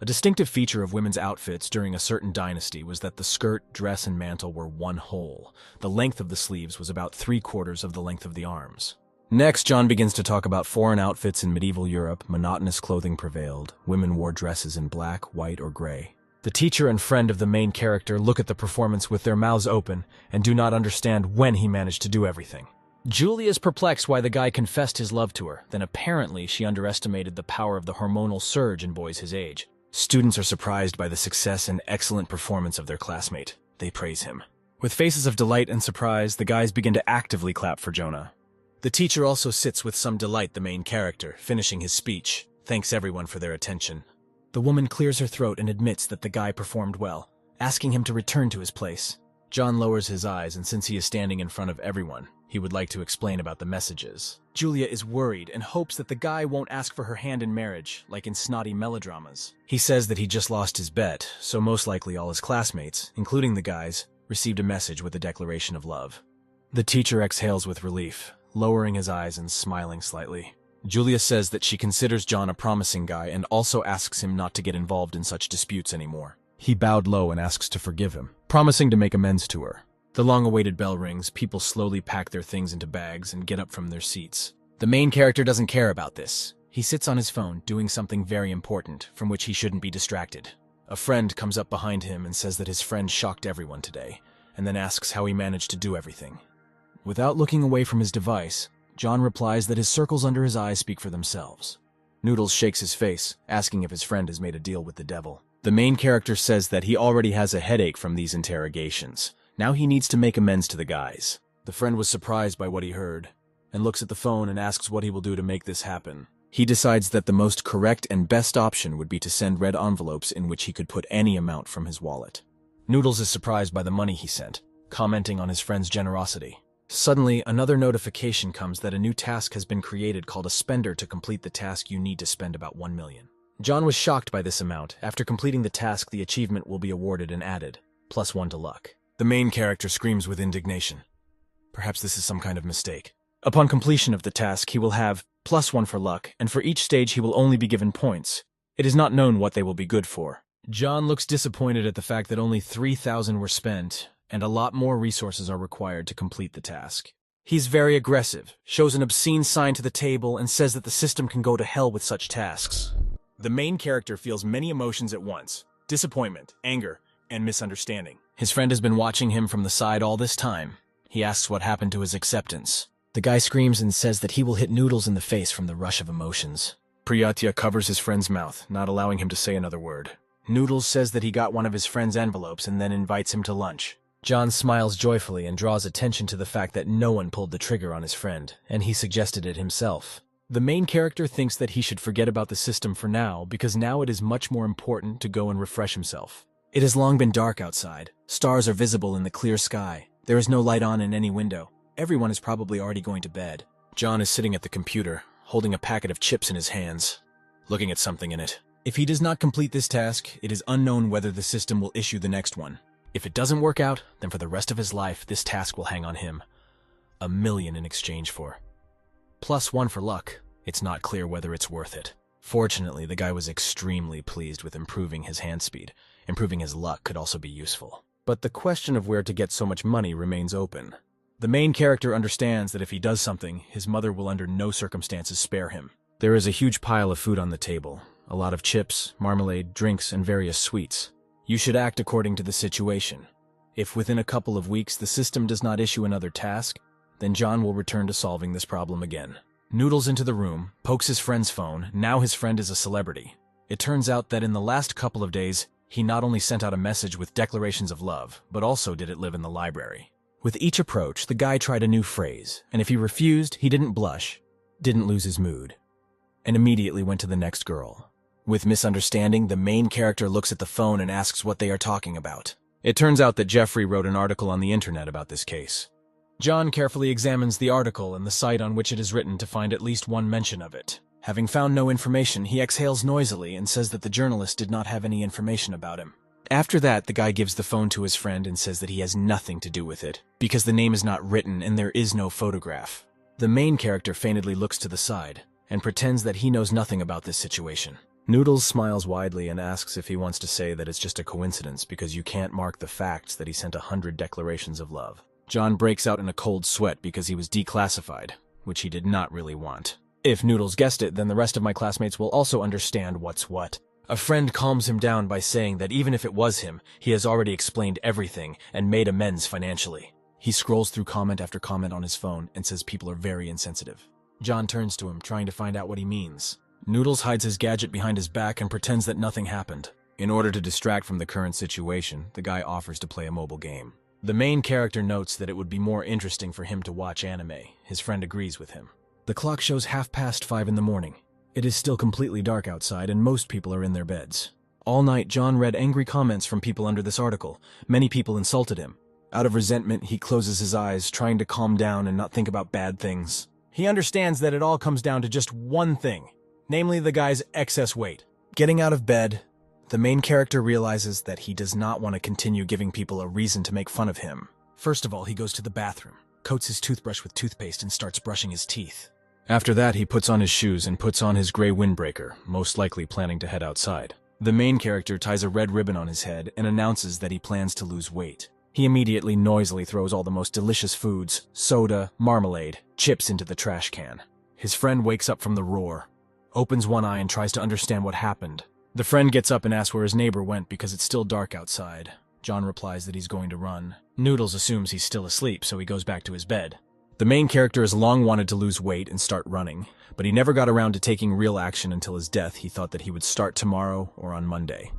A distinctive feature of women's outfits during a certain dynasty was that the skirt, dress, and mantle were one whole. The length of the sleeves was about 3/4 of the length of the arms. Next, John begins to talk about foreign outfits in medieval Europe. Monotonous clothing prevailed. Women wore dresses in black, white, or gray. The teacher and friend of the main character look at the performance with their mouths open and do not understand when he managed to do everything. Julia is perplexed why the guy confessed his love to her, then apparently she underestimated the power of the hormonal surge in boys his age. Students are surprised by the success and excellent performance of their classmate. They praise him. With faces of delight and surprise, the guys begin to actively clap for Jonah. The teacher also sits with some delight the main character, finishing his speech, thanks everyone for their attention. The woman clears her throat and admits that the guy performed well, asking him to return to his place. John lowers his eyes, and since he is standing in front of everyone, he would like to explain about the messages. Julia is worried and hopes that the guy won't ask for her hand in marriage, like in snotty melodramas. He says that he just lost his bet, so most likely all his classmates, including the guys, received a message with a declaration of love. The teacher exhales with relief, lowering his eyes and smiling slightly. Julia says that she considers John a promising guy and also asks him not to get involved in such disputes anymore. He bowed low and asks to forgive him, promising to make amends to her. The long-awaited bell rings, people slowly pack their things into bags and get up from their seats. The main character doesn't care about this. He sits on his phone, doing something very important, from which he shouldn't be distracted. A friend comes up behind him and says that his friend shocked everyone today, and then asks how he managed to do everything. Without looking away from his device, John replies that his circles under his eyes speak for themselves. Noodles shakes his face, asking if his friend has made a deal with the devil. The main character says that he already has a headache from these interrogations. Now he needs to make amends to the guys. The friend was surprised by what he heard, and looks at the phone and asks what he will do to make this happen. He decides that the most correct and best option would be to send red envelopes in which he could put any amount from his wallet. Noodles is surprised by the money he sent, commenting on his friend's generosity. Suddenly, another notification comes that a new task has been created called a spender. To complete the task, you need to spend about 1 million. John was shocked by this amount. After completing the task, the achievement will be awarded and added, +1 to luck. The main character screams with indignation. Perhaps this is some kind of mistake. Upon completion of the task, he will have +1 for luck, and for each stage he will only be given points. It is not known what they will be good for. John looks disappointed at the fact that only 3,000 were spent, and a lot more resources are required to complete the task. He's very aggressive, shows an obscene sign to the table, and says that the system can go to hell with such tasks. The main character feels many emotions at once: disappointment, anger, and misunderstanding. His friend has been watching him from the side all this time. He asks what happened to his acceptance. The guy screams and says that he will hit Noodles in the face from the rush of emotions. Priyatya covers his friend's mouth, not allowing him to say another word. Noodles says that he got one of his friend's envelopes and then invites him to lunch. John smiles joyfully and draws attention to the fact that no one pulled the trigger on his friend, and he suggested it himself. The main character thinks that he should forget about the system for now, because now it is much more important to go and refresh himself. It has long been dark outside. Stars are visible in the clear sky. There is no light on in any window. Everyone is probably already going to bed. John is sitting at the computer, holding a packet of chips in his hands, looking at something in it. If he does not complete this task, it is unknown whether the system will issue the next one. If it doesn't work out, then for the rest of his life, this task will hang on him. 1 million in exchange for +1 for luck. It's not clear whether it's worth it. Fortunately, the guy was extremely pleased with improving his hand speed. Improving his luck could also be useful. But the question of where to get so much money remains open. The main character understands that if he does something, his mother will under no circumstances spare him. There is a huge pile of food on the table, a lot of chips, marmalade, drinks, and various sweets. You should act according to the situation. If within a couple of weeks the system does not issue another task, then John will return to solving this problem again. Noodles into the room, pokes his friend's phone. Now his friend is a celebrity. It turns out that in the last couple of days, he not only sent out a message with declarations of love, but also did it live in the library. With each approach, the guy tried a new phrase, and if he refused, he didn't blush, didn't lose his mood, and immediately went to the next girl. With misunderstanding, the main character looks at the phone and asks what they are talking about. It turns out that Jeffrey wrote an article on the internet about this case. John carefully examines the article and the site on which it is written to find at least one mention of it. Having found no information, he exhales noisily and says that the journalist did not have any information about him. After that, the guy gives the phone to his friend and says that he has nothing to do with it, because the name is not written and there is no photograph. The main character faintly looks to the side and pretends that he knows nothing about this situation. Noodles smiles widely and asks if he wants to say that it's just a coincidence because you can't mark the facts that he sent 100 declarations of love. John breaks out in a cold sweat because he was declassified, which he did not really want. If Noodles guessed it, then the rest of my classmates will also understand what's what. A friend calms him down by saying that even if it was him, he has already explained everything and made amends financially. He scrolls through comment after comment on his phone and says people are very insensitive. John turns to him, trying to find out what he means. Noodles hides his gadget behind his back and pretends that nothing happened. In order to distract from the current situation, the guy offers to play a mobile game. The main character notes that it would be more interesting for him to watch anime. His friend agrees with him. The clock shows 5:30 in the morning. It is still completely dark outside and most people are in their beds. All night, John read angry comments from people under this article. Many people insulted him. Out of resentment, he closes his eyes, trying to calm down and not think about bad things. He understands that it all comes down to just one thing, namely the guy's excess weight. Getting out of bed, the main character realizes that he does not want to continue giving people a reason to make fun of him. First of all, he goes to the bathroom, coats his toothbrush with toothpaste and starts brushing his teeth. After that, he puts on his shoes and puts on his gray windbreaker, most likely planning to head outside. The main character ties a red ribbon on his head and announces that he plans to lose weight. He immediately noisily throws all the most delicious foods, soda, marmalade, chips into the trash can. His friend wakes up from the roar, opens one eye and tries to understand what happened. The friend gets up and asks where his neighbor went because it's still dark outside. John replies that he's going to run. Noodles assumes he's still asleep, so he goes back to his bed. The main character has long wanted to lose weight and start running, but he never got around to taking real action until his death. He thought that he would start tomorrow or on Monday.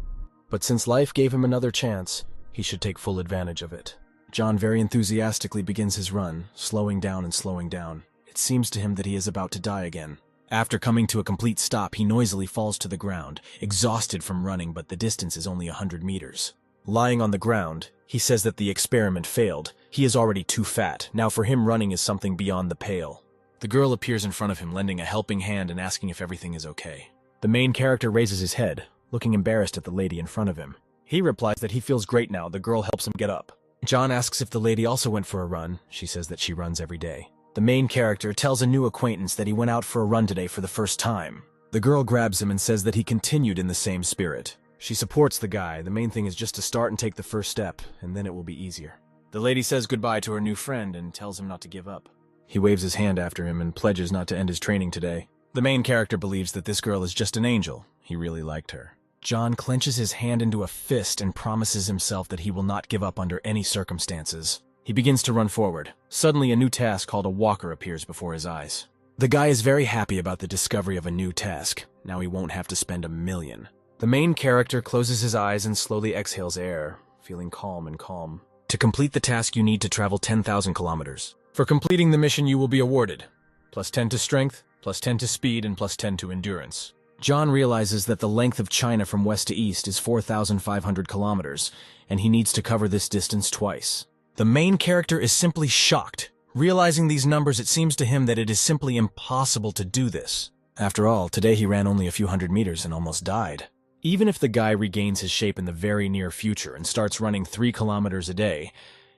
But since life gave him another chance, he should take full advantage of it. John very enthusiastically begins his run, slowing down and slowing down. It seems to him that he is about to die again. After coming to a complete stop, he noisily falls to the ground, exhausted from running, but the distance is only 100 meters. Lying on the ground, he says that the experiment failed. He is already too fat. Now for him, running is something beyond the pale. The girl appears in front of him, lending a helping hand and asking if everything is okay. The main character raises his head, looking embarrassed at the lady in front of him. He replies that he feels great now. The girl helps him get up. John asks if the lady also went for a run. She says that she runs every day. The main character tells a new acquaintance that he went out for a run today for the first time. The girl grabs him and says that he continued in the same spirit. She supports the guy. The main thing is just to start and take the first step, and then it will be easier. The lady says goodbye to her new friend and tells him not to give up. He waves his hand after him and pledges not to end his training today. The main character believes that this girl is just an angel. He really liked her. John clenches his hand into a fist and promises himself that he will not give up under any circumstances. He begins to run forward. Suddenly, a new task called a walker appears before his eyes. The guy is very happy about the discovery of a new task. Now he won't have to spend $1 million. The main character closes his eyes and slowly exhales air, feeling calm and calm. To complete the task, you need to travel 10,000 kilometers. For completing the mission, you will be awarded +10 to strength, +10 to speed, and +10 to endurance. John realizes that the length of China from west to east is 4,500 kilometers, and he needs to cover this distance twice. The main character is simply shocked. Realizing these numbers, it seems to him that it is simply impossible to do this. After all, today he ran only a few hundred meters and almost died. Even if the guy regains his shape in the very near future and starts running 3 kilometers a day,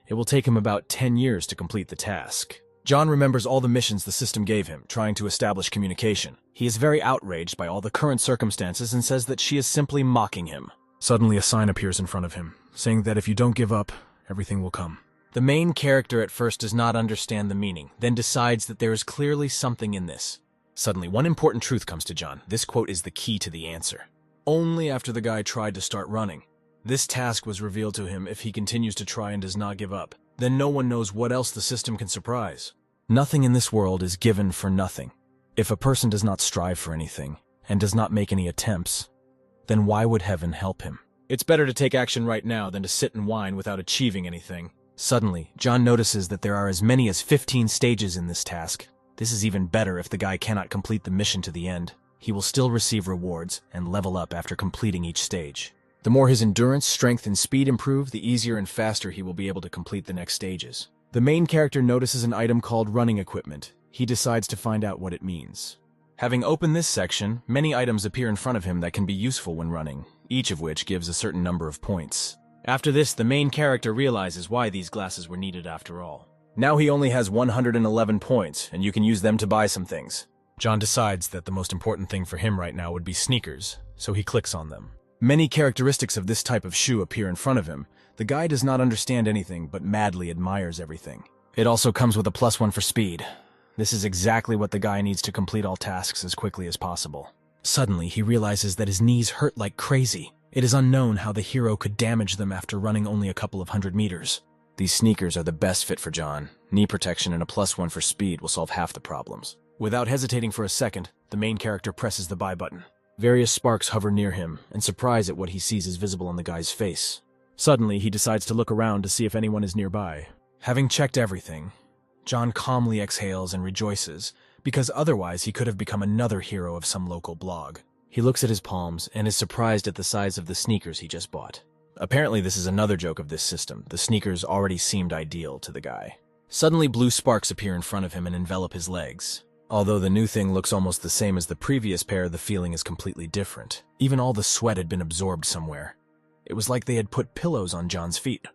it will take him about 10 years to complete the task. John remembers all the missions the system gave him, trying to establish communication. He is very outraged by all the current circumstances and says that she is simply mocking him. Suddenly, a sign appears in front of him, saying that if you don't give up, everything will come. The main character at first does not understand the meaning, then decides that there is clearly something in this. Suddenly, one important truth comes to John. This quote is the key to the answer. Only after the guy tried to start running. This task was revealed to him if he continues to try and does not give up. Then no one knows what else the system can surprise. Nothing in this world is given for nothing. If a person does not strive for anything, and does not make any attempts, then why would heaven help him? It's better to take action right now than to sit and whine without achieving anything. Suddenly, John notices that there are as many as 15 stages in this task. This is even better if the guy cannot complete the mission to the end. He will still receive rewards and level up after completing each stage. The more his endurance, strength, and speed improve, the easier and faster he will be able to complete the next stages. The main character notices an item called running equipment. He decides to find out what it means. Having opened this section, many items appear in front of him that can be useful when running, each of which gives a certain number of points. After this, the main character realizes why these glasses were needed after all. Now he only has 111 points, and you can use them to buy some things. John decides that the most important thing for him right now would be sneakers, so he clicks on them. Many characteristics of this type of shoe appear in front of him. The guy does not understand anything, but madly admires everything. It also comes with a +1 for speed. This is exactly what the guy needs to complete all tasks as quickly as possible. Suddenly, he realizes that his knees hurt like crazy. It is unknown how the hero could damage them after running only a couple of 100 meters. These sneakers are the best fit for John. Knee protection and a +1 for speed will solve half the problems. Without hesitating for a second, the main character presses the buy button. Various sparks hover near him, and surprise at what he sees is visible on the guy's face. Suddenly, he decides to look around to see if anyone is nearby. Having checked everything, John calmly exhales and rejoices, because otherwise he could have become another hero of some local blog. He looks at his palms and is surprised at the size of the sneakers he just bought. Apparently, this is another joke of this system. The sneakers already seemed ideal to the guy. Suddenly, blue sparks appear in front of him and envelop his legs. Although the new thing looks almost the same as the previous pair, the feeling is completely different. Even all the sweat had been absorbed somewhere. It was like they had put pillows on John's feet.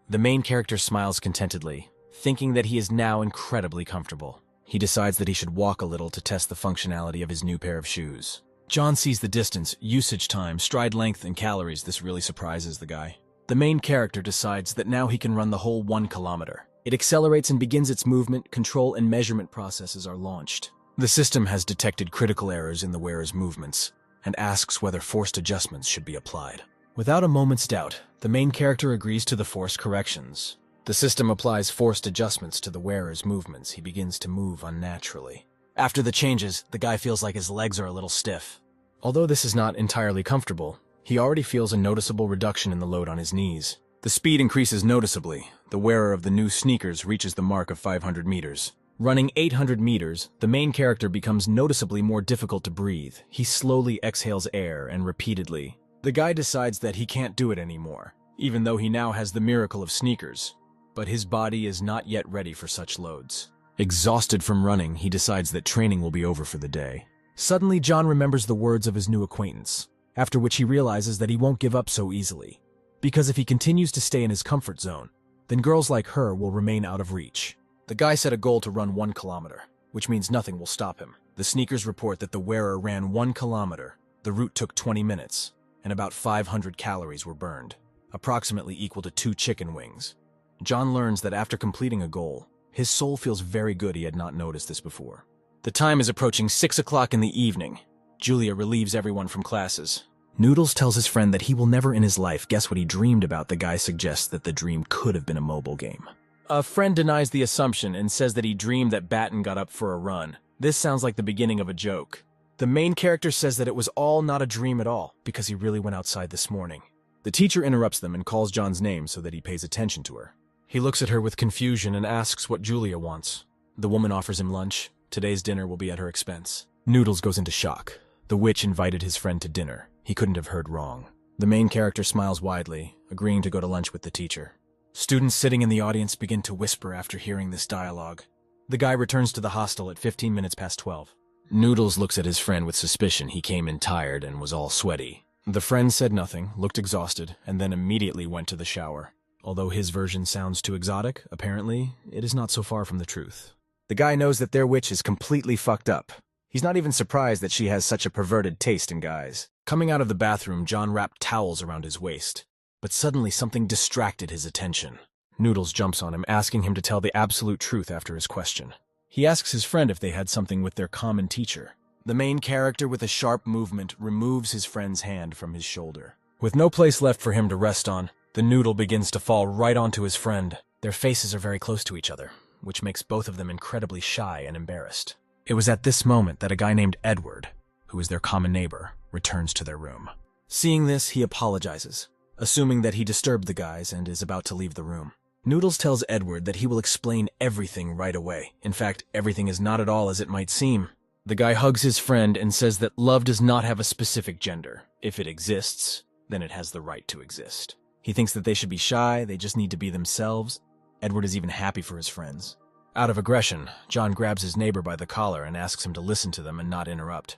The main character smiles contentedly, thinking that he is now incredibly comfortable. He decides that he should walk a little to test the functionality of his new pair of shoes. John sees the distance, usage time, stride length, and calories. This really surprises the guy. The main character decides that now he can run the whole 1 kilometer. It accelerates and begins its movement, control, and measurement processes are launched. The system has detected critical errors in the wearer's movements and asks whether forced adjustments should be applied. Without a moment's doubt, the main character agrees to the forced corrections. The system applies forced adjustments to the wearer's movements. He begins to move unnaturally. After the changes, the guy feels like his legs are a little stiff. Although this is not entirely comfortable, he already feels a noticeable reduction in the load on his knees. The speed increases noticeably. The wearer of the new sneakers reaches the mark of 500 meters. Running 800 meters, the main character becomes noticeably more difficult to breathe. He slowly exhales air and repeatedly. The guy decides that he can't do it anymore, even though he now has the miracle of sneakers. But his body is not yet ready for such loads. Exhausted from running, he decides that training will be over for the day. Suddenly, John remembers the words of his new acquaintance, after which he realizes that he won't give up so easily. Because if he continues to stay in his comfort zone, then girls like her will remain out of reach. The guy set a goal to run 1 kilometer, which means nothing will stop him. The sneakers report that the wearer ran 1 kilometer. The route took 20 minutes, and about 500 calories were burned, approximately equal to 2 chicken wings. John learns that after completing a goal, his soul feels very good. He had not noticed this before. The time is approaching 6 o'clock in the evening. Julia relieves everyone from classes. Noodles tells his friend that he will never in his life guess what he dreamed about. The guy suggests that the dream could have been a mobile game. A friend denies the assumption and says that he dreamed that Batten got up for a run. This sounds like the beginning of a joke. The main character says that it was all not a dream at all, because he really went outside this morning. The teacher interrupts them and calls John's name so that he pays attention to her. He looks at her with confusion and asks what Julia wants. The woman offers him lunch. Today's dinner will be at her expense. Noodles goes into shock. The witch invited his friend to dinner. He couldn't have heard wrong. The main character smiles widely, agreeing to go to lunch with the teacher. Students sitting in the audience begin to whisper after hearing this dialogue. The guy returns to the hostel at 15 minutes past 12. Noodles looks at his friend with suspicion. He came in tired and was all sweaty. The friend said nothing, looked exhausted, and then immediately went to the shower. Although his version sounds too exotic, apparently, it is not so far from the truth. The guy knows that their witch is completely fucked up. He's not even surprised that she has such a perverted taste in guys. Coming out of the bathroom, John wrapped towels around his waist. But suddenly something distracted his attention. Noodles jumps on him, asking him to tell the absolute truth after his question. He asks his friend if they had something with their common teacher. The main character, with a sharp movement, removes his friend's hand from his shoulder. With no place left for him to rest on, the noodle begins to fall right onto his friend. Their faces are very close to each other, which makes both of them incredibly shy and embarrassed. It was at this moment that a guy named Edward, who is their common neighbor, returns to their room. Seeing this, he apologizes, assuming that he disturbed the guys and is about to leave the room. Noodles tells Edward that he will explain everything right away. In fact, everything is not at all as it might seem. The guy hugs his friend and says that love does not have a specific gender. If it exists, then it has the right to exist. He thinks that they should be shy, they just need to be themselves. Edward is even happy for his friends. Out of aggression, John grabs his neighbor by the collar and asks him to listen to them and not interrupt.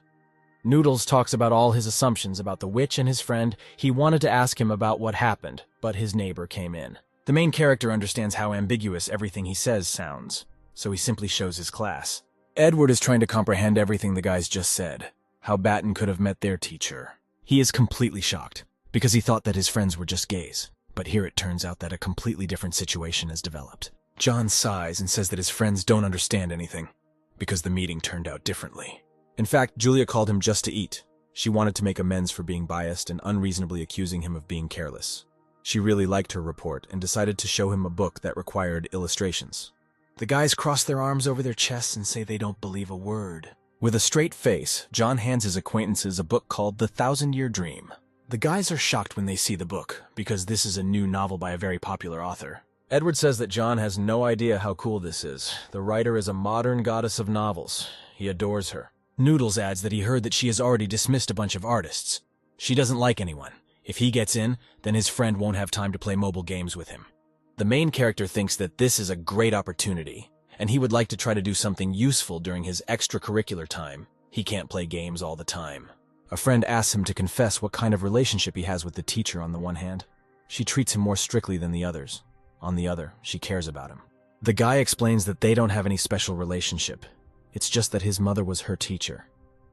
Noodles talks about all his assumptions about the witch and his friend. He wanted to ask him about what happened, but his neighbor came in. The main character understands how ambiguous everything he says sounds, so he simply shows his class. Edward is trying to comprehend everything the guys just said, how Batten could have met their teacher. He is completely shocked, because he thought that his friends were just gays. But here it turns out that a completely different situation has developed. John sighs and says that his friends don't understand anything, because the meeting turned out differently. In fact, Julia called him just to eat. She wanted to make amends for being biased and unreasonably accusing him of being careless. She really liked her report and decided to show him a book that required illustrations. The guys cross their arms over their chests and say they don't believe a word. With a straight face, John hands his acquaintances a book called The 1,000-Year Dream. The guys are shocked when they see the book, because this is a new novel by a very popular author. Edward says that John has no idea how cool this is. The writer is a modern goddess of novels. He adores her. Noodles adds that he heard that she has already dismissed a bunch of artists. She doesn't like anyone. If he gets in, then his friend won't have time to play mobile games with him. The main character thinks that this is a great opportunity, and he would like to try to do something useful during his extracurricular time. He can't play games all the time. A friend asks him to confess what kind of relationship he has with the teacher on the one hand. She treats him more strictly than the others. On the other, she cares about him. The guy explains that they don't have any special relationship. It's just that his mother was her teacher.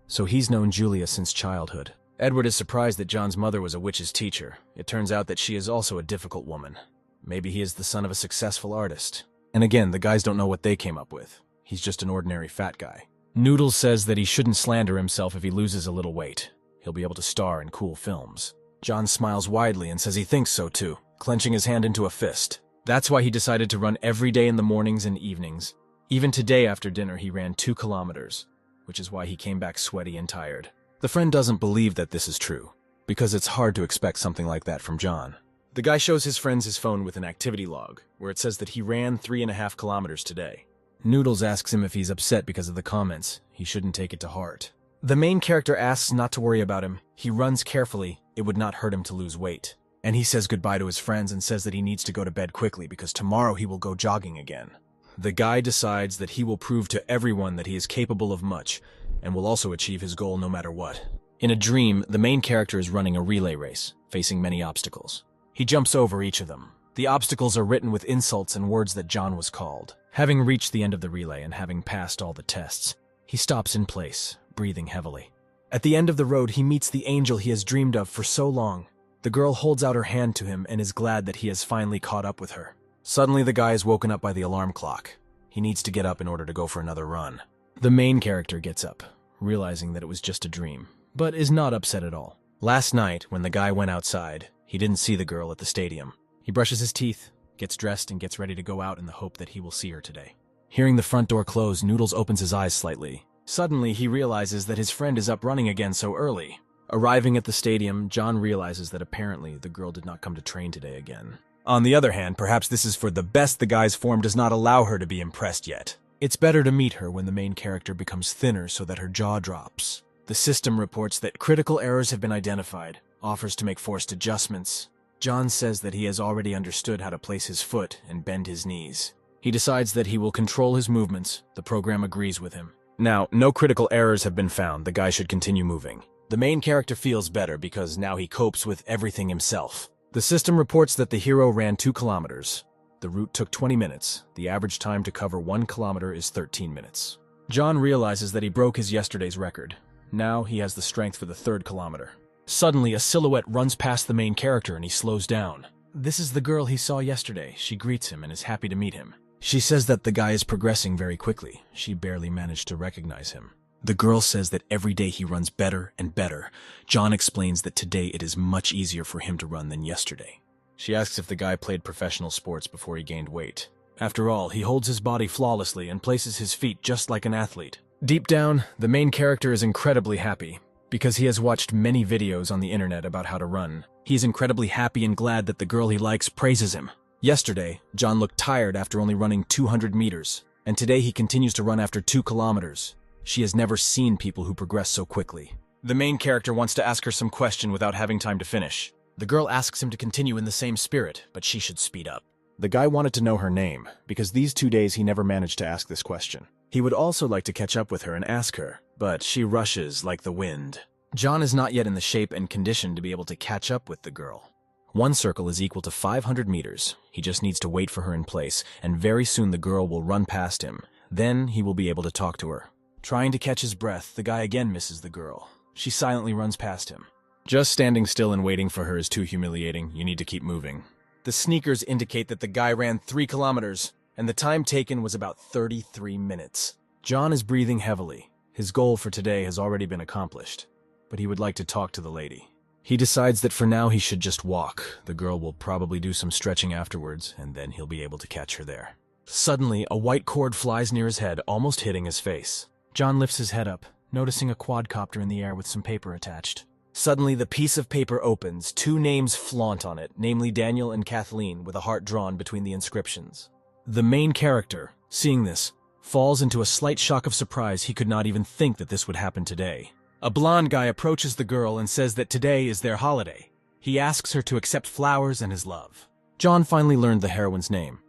So he's known Julia since childhood. Edward is surprised that John's mother was a witch's teacher. It turns out that she is also a difficult woman. Maybe he is the son of a successful artist. And again, the guys don't know what they came up with. He's just an ordinary fat guy. Noodles says that he shouldn't slander himself if he loses a little weight. He'll be able to star in cool films. John smiles widely and says he thinks so too, clenching his hand into a fist. That's why he decided to run every day in the mornings and evenings. Even today after dinner, he ran 2 kilometers, which is why he came back sweaty and tired. The friend doesn't believe that this is true, because it's hard to expect something like that from John. The guy shows his friends his phone with an activity log, where it says that he ran 3.5 kilometers today. Noodles asks him if he's upset because of the comments. He shouldn't take it to heart. The main character asks not to worry about him. He runs carefully. It would not hurt him to lose weight. And he says goodbye to his friends and says that he needs to go to bed quickly because tomorrow he will go jogging again. The guy decides that he will prove to everyone that he is capable of much, and will also achieve his goal no matter what. In a dream, the main character is running a relay race, facing many obstacles. He jumps over each of them. The obstacles are written with insults and words that John was called. Having reached the end of the relay and having passed all the tests, he stops in place, breathing heavily. At the end of the road, he meets the angel he has dreamed of for so long. The girl holds out her hand to him and is glad that he has finally caught up with her. Suddenly, the guy is woken up by the alarm clock. He needs to get up in order to go for another run. The main character gets up, realizing that it was just a dream, but is not upset at all. Last night, when the guy went outside, he didn't see the girl at the stadium. He brushes his teeth, gets dressed, and gets ready to go out in the hope that he will see her today. Hearing the front door close, Noodles opens his eyes slightly. Suddenly, he realizes that his friend is up running again so early. Arriving at the stadium, John realizes that apparently the girl did not come to train today again. On the other hand, perhaps this is for the best. The guy's form does not allow her to be impressed yet. It's better to meet her when the main character becomes thinner so that her jaw drops. The system reports that critical errors have been identified, offers to make forced adjustments. John says that he has already understood how to place his foot and bend his knees. He decides that he will control his movements. The program agrees with him. Now, no critical errors have been found. The guy should continue moving. The main character feels better because now he copes with everything himself. The system reports that the hero ran 2 kilometers. The route took 20 minutes. The average time to cover 1 kilometer is 13 minutes. John realizes that he broke his yesterday's record. Now he has the strength for the 3rd kilometer. Suddenly, a silhouette runs past the main character and he slows down. This is the girl he saw yesterday. She greets him and is happy to meet him. She says that the guy is progressing very quickly. She barely managed to recognize him. The girl says that every day he runs better and better. John explains that today it is much easier for him to run than yesterday. She asks if the guy played professional sports before he gained weight. After all, he holds his body flawlessly and places his feet just like an athlete. Deep down, the main character is incredibly happy because he has watched many videos on the internet about how to run. He is incredibly happy and glad that the girl he likes praises him. Yesterday, John looked tired after only running 200 meters, and today he continues to run after 2 kilometers. She has never seen people who progress so quickly. The main character wants to ask her some question without having time to finish. The girl asks him to continue in the same spirit, but she should speed up. The guy wanted to know her name, because these 2 days he never managed to ask this question. He would also like to catch up with her and ask her, but she rushes like the wind. John is not yet in the shape and condition to be able to catch up with the girl. 1 circle is equal to 500 meters. He just needs to wait for her in place, and very soon the girl will run past him. Then he will be able to talk to her. Trying to catch his breath, the guy again misses the girl. She silently runs past him. Just standing still and waiting for her is too humiliating. You need to keep moving. The sneakers indicate that the guy ran 3 kilometers, and the time taken was about 33 minutes. John is breathing heavily. His goal for today has already been accomplished, but he would like to talk to the lady. He decides that for now he should just walk. The girl will probably do some stretching afterwards, and then he'll be able to catch her there. Suddenly, a white cord flies near his head, almost hitting his face. John lifts his head up, noticing a quadcopter in the air with some paper attached. Suddenly, the piece of paper opens. 2 names flaunt on it, namely Daniel and Kathleen, with a heart drawn between the inscriptions. The main character, seeing this, falls into a slight shock of surprise. He could not even think that this would happen today. A blonde guy approaches the girl and says that today is their holiday. He asks her to accept flowers and his love. John finally learned the heroine's name,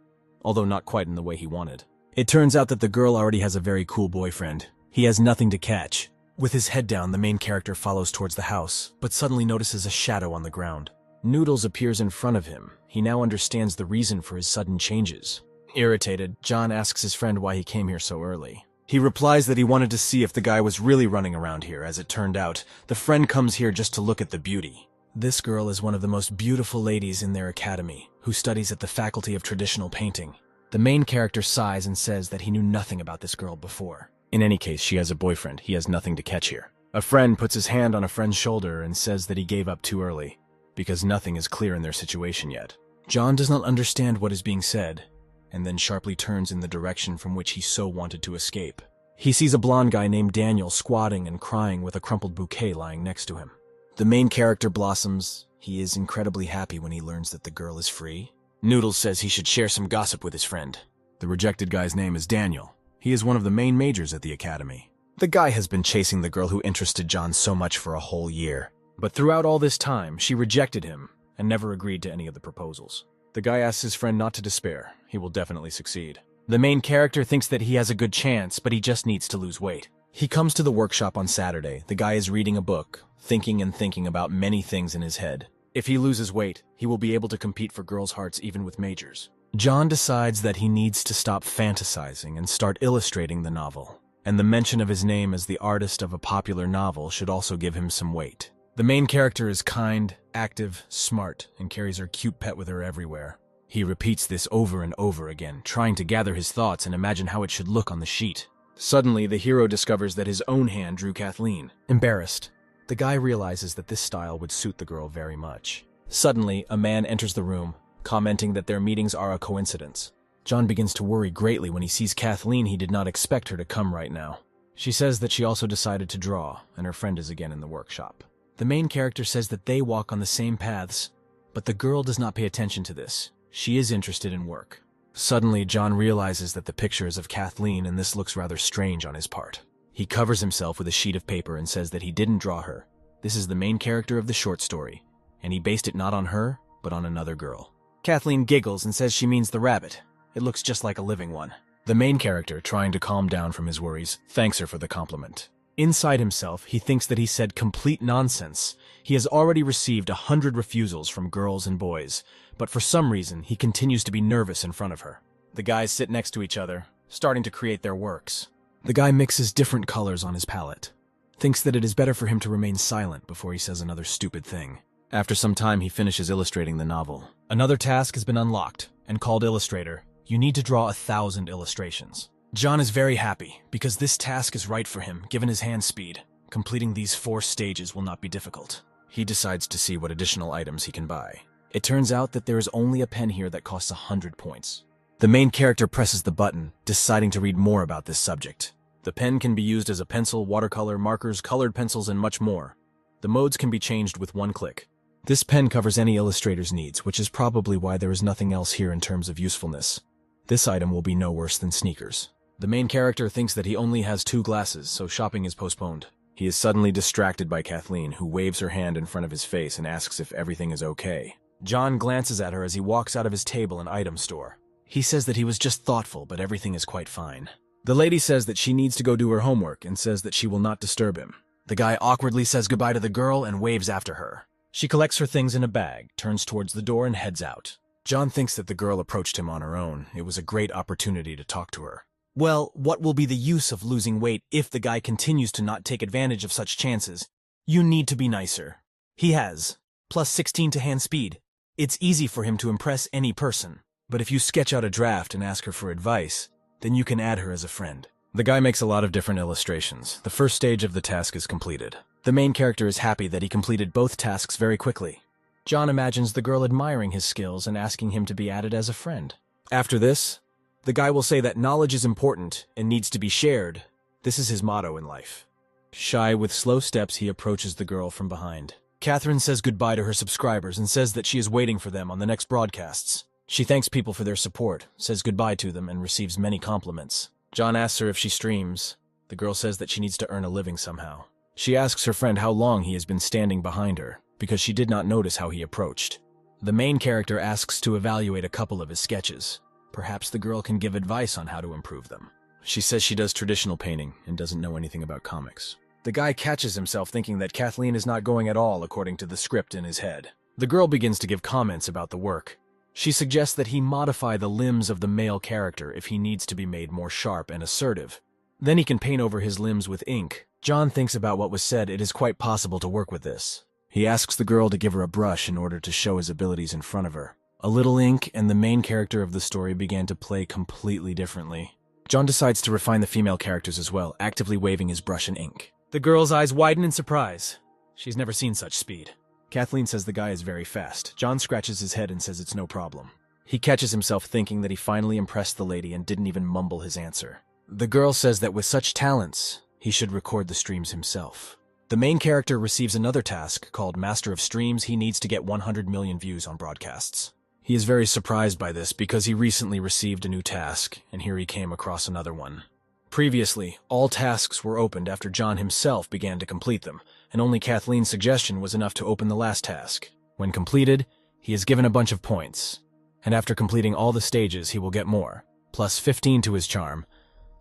although not quite in the way he wanted. It turns out that the girl already has a very cool boyfriend. He has nothing to catch. With his head down, the main character follows towards the house, but suddenly notices a shadow on the ground. Noodles appears in front of him. He now understands the reason for his sudden changes. Irritated, John asks his friend why he came here so early. He replies that he wanted to see if the guy was really running around here. As it turned out, the friend comes here just to look at the beauty. This girl is one of the most beautiful ladies in their academy, who studies at the Faculty of Traditional Painting. The main character sighs and says that he knew nothing about this girl before. In any case, she has a boyfriend. He has nothing to catch here. A friend puts his hand on a friend's shoulder and says that he gave up too early, because nothing is clear in their situation yet. John does not understand what is being said, and then sharply turns in the direction from which he so wanted to escape. He sees a blonde guy named Daniel squatting and crying with a crumpled bouquet lying next to him. The main character blossoms. He is incredibly happy when he learns that the girl is free. Noodles says he should share some gossip with his friend. The rejected guy's name is Daniel. He is one of the main majors at the academy. The guy has been chasing the girl who interested John so much for a whole year. But throughout all this time, she rejected him and never agreed to any of the proposals. The guy asks his friend not to despair. He will definitely succeed. The main character thinks that he has a good chance, but he just needs to lose weight. He comes to the workshop on Saturday. The guy is reading a book, thinking about many things in his head. If he loses weight, he will be able to compete for girls' hearts even with majors. John decides that he needs to stop fantasizing and start illustrating the novel, and the mention of his name as the artist of a popular novel should also give him some weight. The main character is kind, active, smart, and carries her cute pet with her everywhere. He repeats this over and over again, trying to gather his thoughts and imagine how it should look on the sheet. Suddenly, the hero discovers that his own hand drew Kathleen. Embarrassed, the guy realizes that this style would suit the girl very much. Suddenly, a man enters the room, commenting that their meetings are a coincidence. John begins to worry greatly when he sees Kathleen. He did not expect her to come right now. She says that she also decided to draw, and her friend is again in the workshop. The main character says that they walk on the same paths, but the girl does not pay attention to this. She is interested in work. Suddenly, John realizes that the picture is of Kathleen, and this looks rather strange on his part. He covers himself with a sheet of paper and says that he didn't draw her. This is the main character of the short story, and he based it not on her, but on another girl. Kathleen giggles and says she means the rabbit. It looks just like a living one. The main character, trying to calm down from his worries, thanks her for the compliment. Inside himself, he thinks that he said complete nonsense. He has already received 100 refusals from girls and boys, but for some reason, he continues to be nervous in front of her. The guys sit next to each other, starting to create their works. The guy mixes different colors on his palette, thinks that it is better for him to remain silent before he says another stupid thing. After some time, he finishes illustrating the novel. Another task has been unlocked, and called Illustrator. You need to draw 1,000 illustrations. John is very happy, because this task is right for him, given his hand speed. Completing these 4 stages will not be difficult. He decides to see what additional items he can buy. It turns out that there is only a pen here that costs 100 points. The main character presses the button, deciding to read more about this subject. The pen can be used as a pencil, watercolor, markers, colored pencils, and much more. The modes can be changed with one click. This pen covers any illustrator's needs, which is probably why there is nothing else here in terms of usefulness. This item will be no worse than sneakers. The main character thinks that he only has 2 glasses, so shopping is postponed. He is suddenly distracted by Kathleen, who waves her hand in front of his face and asks if everything is okay. John glances at her as he walks out of his table and item store. He says that he was just thoughtful, but everything is quite fine. The lady says that she needs to go do her homework and says that she will not disturb him. The guy awkwardly says goodbye to the girl and waves after her. She collects her things in a bag, turns towards the door, and heads out. John thinks that the girl approached him on her own. It was a great opportunity to talk to her. Well, what will be the use of losing weight if the guy continues to not take advantage of such chances? You need to be nicer. He has plus 16 to hand speed. It's easy for him to impress any person. But if you sketch out a draft and ask her for advice, then you can add her as a friend. The guy makes a lot of different illustrations. The first stage of the task is completed. The main character is happy that he completed both tasks very quickly. John imagines the girl admiring his skills and asking him to be added as a friend. After this, the guy will say that knowledge is important and needs to be shared. This is his motto in life. Shy with slow steps, he approaches the girl from behind. Catherine says goodbye to her subscribers and says that she is waiting for them on the next broadcasts. She thanks people for their support, says goodbye to them, and receives many compliments. John asks her if she streams. The girl says that she needs to earn a living somehow. She asks her friend how long he has been standing behind her, because she did not notice how he approached. The main character asks to evaluate a couple of his sketches. Perhaps the girl can give advice on how to improve them. She says she does traditional painting and doesn't know anything about comics. The guy catches himself thinking that Kathleen is not going at all according to the script in his head. The girl begins to give comments about the work. She suggests that he modify the limbs of the male character if he needs to be made more sharp and assertive. Then he can paint over his limbs with ink. John thinks about what was said. It is quite possible to work with this. He asks the girl to give her a brush in order to show his abilities in front of her. A little ink and the main character of the story began to play completely differently. John decides to refine the female characters as well, actively waving his brush and ink. The girl's eyes widen in surprise. She's never seen such speed. Kathleen says the guy is very fast. John scratches his head and says it's no problem. He catches himself thinking that he finally impressed the lady and didn't even mumble his answer. The girl says that with such talents, he should record the streams himself. The main character receives another task called Master of Streams. He needs to get 100 million views on broadcasts. He is very surprised by this because he recently received a new task, and here he came across another one. Previously, all tasks were opened after John himself began to complete them, and only Kathleen's suggestion was enough to open the last task. When completed, he is given a bunch of points, and after completing all the stages, he will get more, plus 15 to his charm.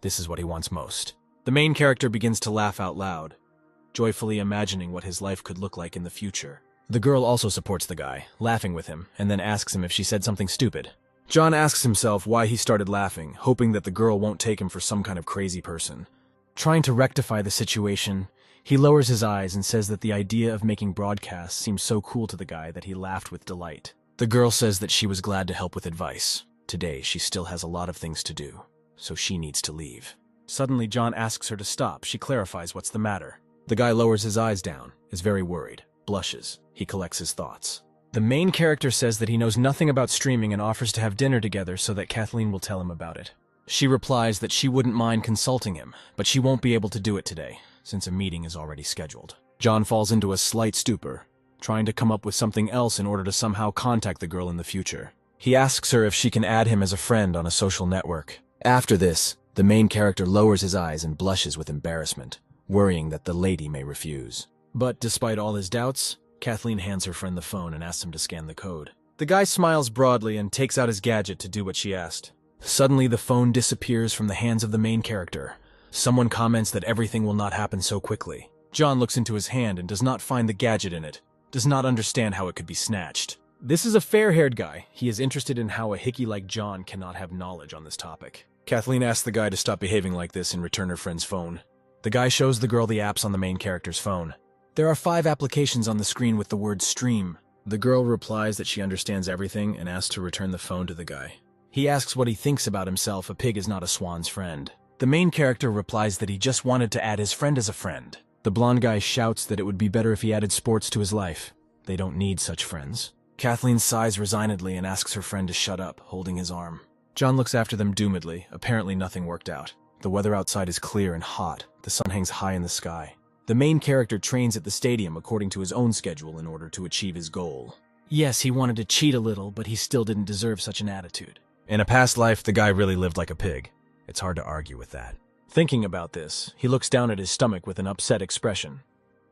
This is what he wants most. The main character begins to laugh out loud, joyfully imagining what his life could look like in the future. The girl also supports the guy, laughing with him, and then asks him if she said something stupid. John asks himself why he started laughing, hoping that the girl won't take him for some kind of crazy person. Trying to rectify the situation, he lowers his eyes and says that the idea of making broadcasts seems so cool to the guy that he laughed with delight. The girl says that she was glad to help with advice. Today, she still has a lot of things to do, so she needs to leave. Suddenly, John asks her to stop. She clarifies what's the matter. The guy lowers his eyes down, is very worried, blushes. He collects his thoughts. The main character says that he knows nothing about streaming and offers to have dinner together so that Kathleen will tell him about it. She replies that she wouldn't mind consulting him, but she won't be able to do it today, since a meeting is already scheduled. John falls into a slight stupor, trying to come up with something else in order to somehow contact the girl in the future. He asks her if she can add him as a friend on a social network. After this, the main character lowers his eyes and blushes with embarrassment, worrying that the lady may refuse. But despite all his doubts, Kathleen hands her friend the phone and asks him to scan the code. The guy smiles broadly and takes out his gadget to do what she asked. Suddenly, the phone disappears from the hands of the main character. Someone comments that everything will not happen so quickly. John looks into his hand and does not find the gadget in it, does not understand how it could be snatched. This is a fair-haired guy. He is interested in how a hickey like John cannot have knowledge on this topic. Kathleen asks the guy to stop behaving like this and return her friend's phone. The guy shows the girl the apps on the main character's phone. There are 5 applications on the screen with the word stream. The girl replies that she understands everything and asks to return the phone to the guy. He asks what he thinks about himself. A pig is not a swan's friend. The main character replies that he just wanted to add his friend as a friend. The blonde guy shouts that it would be better if he added sports to his life. They don't need such friends. Kathleen sighs resignedly and asks her friend to shut up, holding his arm. John looks after them doomedly. Apparently nothing worked out. The weather outside is clear and hot. The sun hangs high in the sky. The main character trains at the stadium according to his own schedule in order to achieve his goal. Yes, he wanted to cheat a little, but he still didn't deserve such an attitude. In a past life, the guy really lived like a pig. It's hard to argue with that. Thinking about this, he looks down at his stomach with an upset expression.